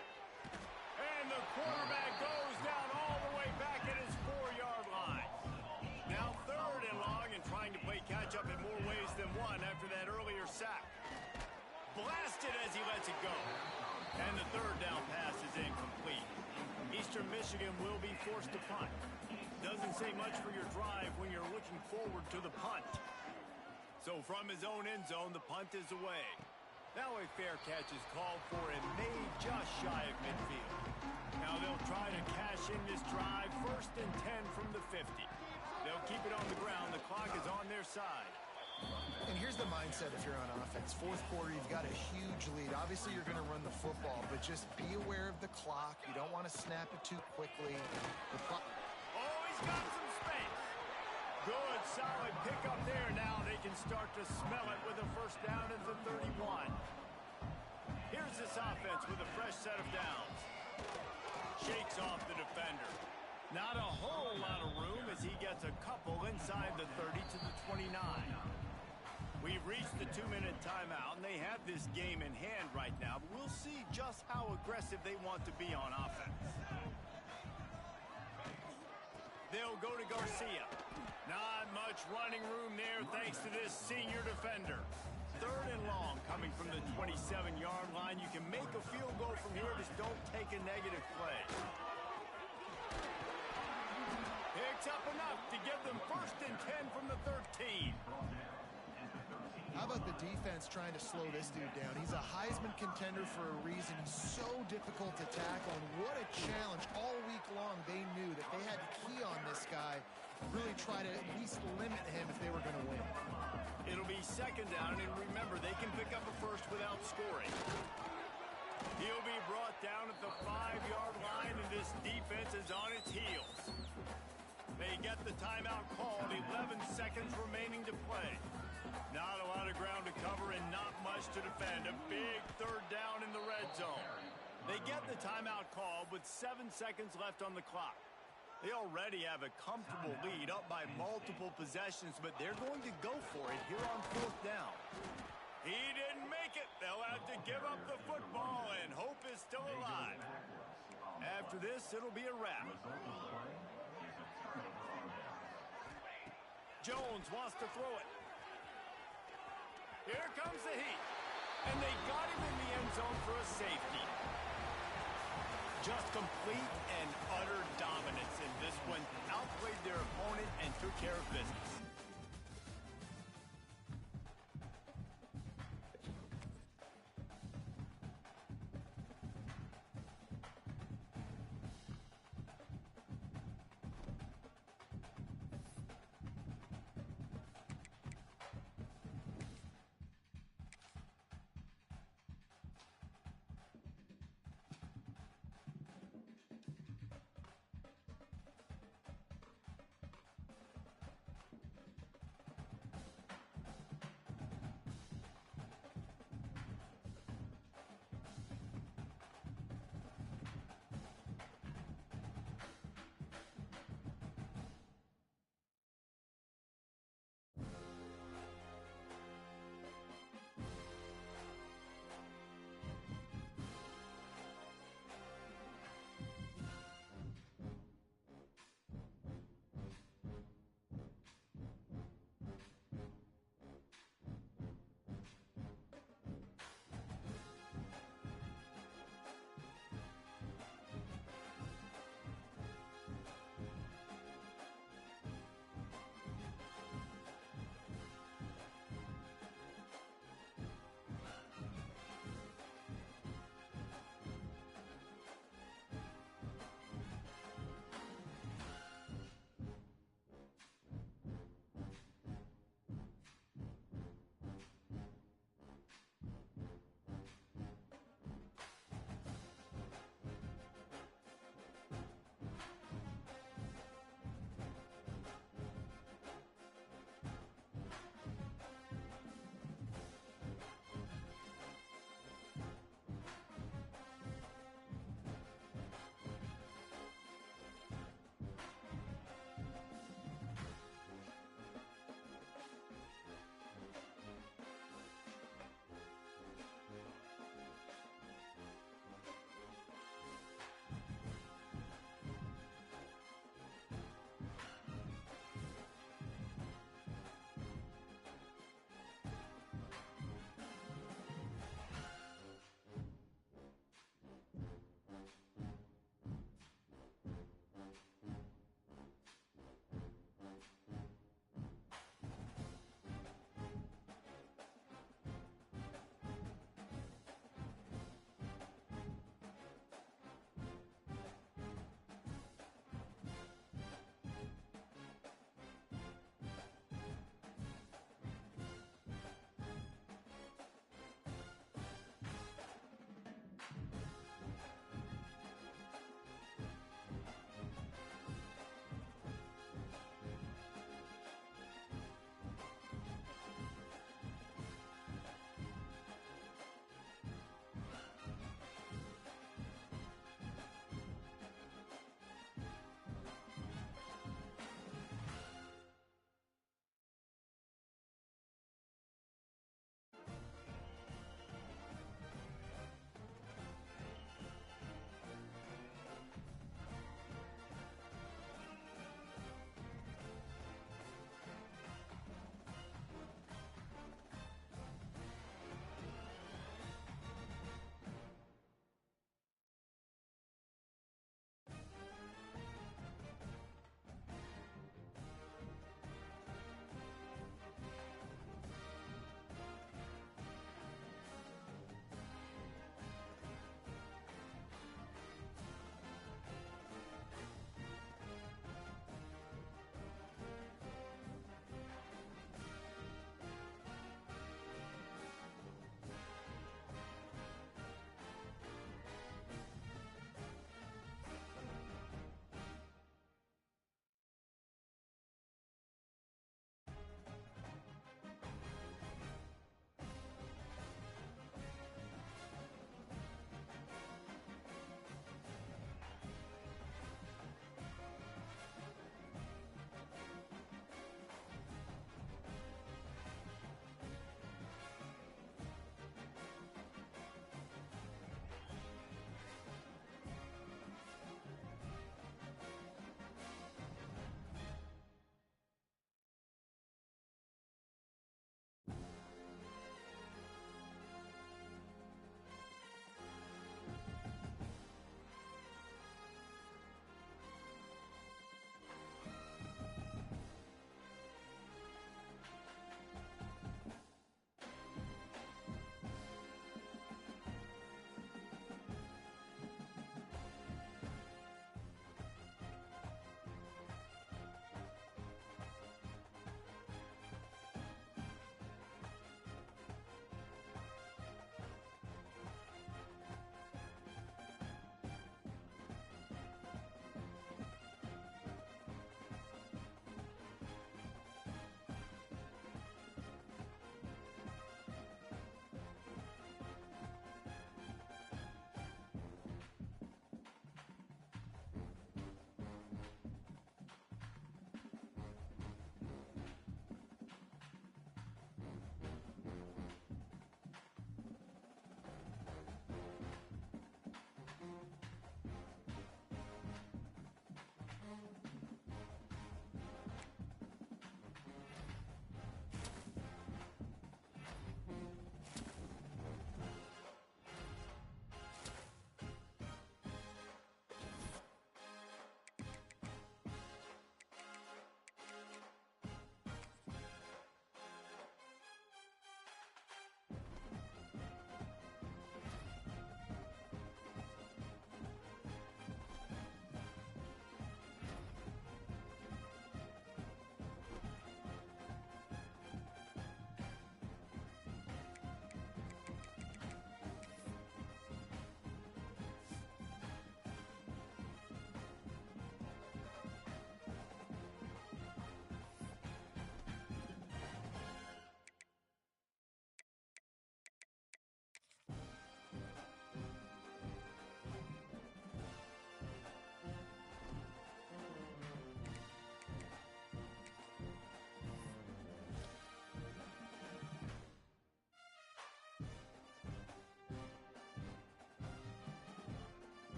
And the quarterback goes down all the way back at his 4-yard line. Now 3rd and long and trying to play catch-up in more ways than one after that earlier sack. Blasted as he lets it go. And the 3rd down pass is incomplete. Eastern Michigan will be forced to punt. Doesn't say much for your drive when you're looking forward to the punt. So from his own end zone, the punt is away. Now a fair catch is called for and made just shy of midfield. Now they'll try to cash in this drive. 1st and 10 from the 50. They'll keep it on the ground. The clock is on their side. And here's the mindset if you're on offense. 4th quarter, you've got a huge lead. Obviously, you're going to run the football, but just be aware of the clock. You don't want to snap it too quickly. The clock... Oh, he's got some space. Good, solid pickup there. Now they can start to smell it with a first down at the 31. Here's this offense with a fresh set of downs. Shakes off the defender. Not a whole lot of room as he gets a couple inside the 30 to the 29. We've reached the 2-minute timeout, and they have this game in hand right now, but we'll see just how aggressive they want to be on offense. They'll go to Garcia. Not much running room there thanks to this senior defender. 3rd and long coming from the 27-yard line. You can make a field goal from here, just don't take a negative play. Picks up enough to give them 1st and 10 from the 13. How about the defense trying to slow this dude down? He's a Heisman contender for a reason. He's so difficult to tackle, and what a challenge. All week long, they knew that they had to key on this guy and really try to at least limit him if they were going to win. It'll be 2nd down, and remember, they can pick up a first without scoring. He'll be brought down at the 5-yard line, and this defense is on its heels. They get the timeout called, 11 seconds remaining to play. Not a lot of ground to cover and not much to defend. A big 3rd down in the red zone. They get the timeout called with 7 seconds left on the clock. They already have a comfortable lead up by multiple possessions, but they're going to go for it here on 4th down. He didn't make it. They'll have to give up the football, and hope is still alive. After this, it'll be a wrap. Jones wants to throw it. Here comes the heat. And they got him in the end zone for a safety. Just complete and utter dominance in this one. Outplayed their opponent and took care of business.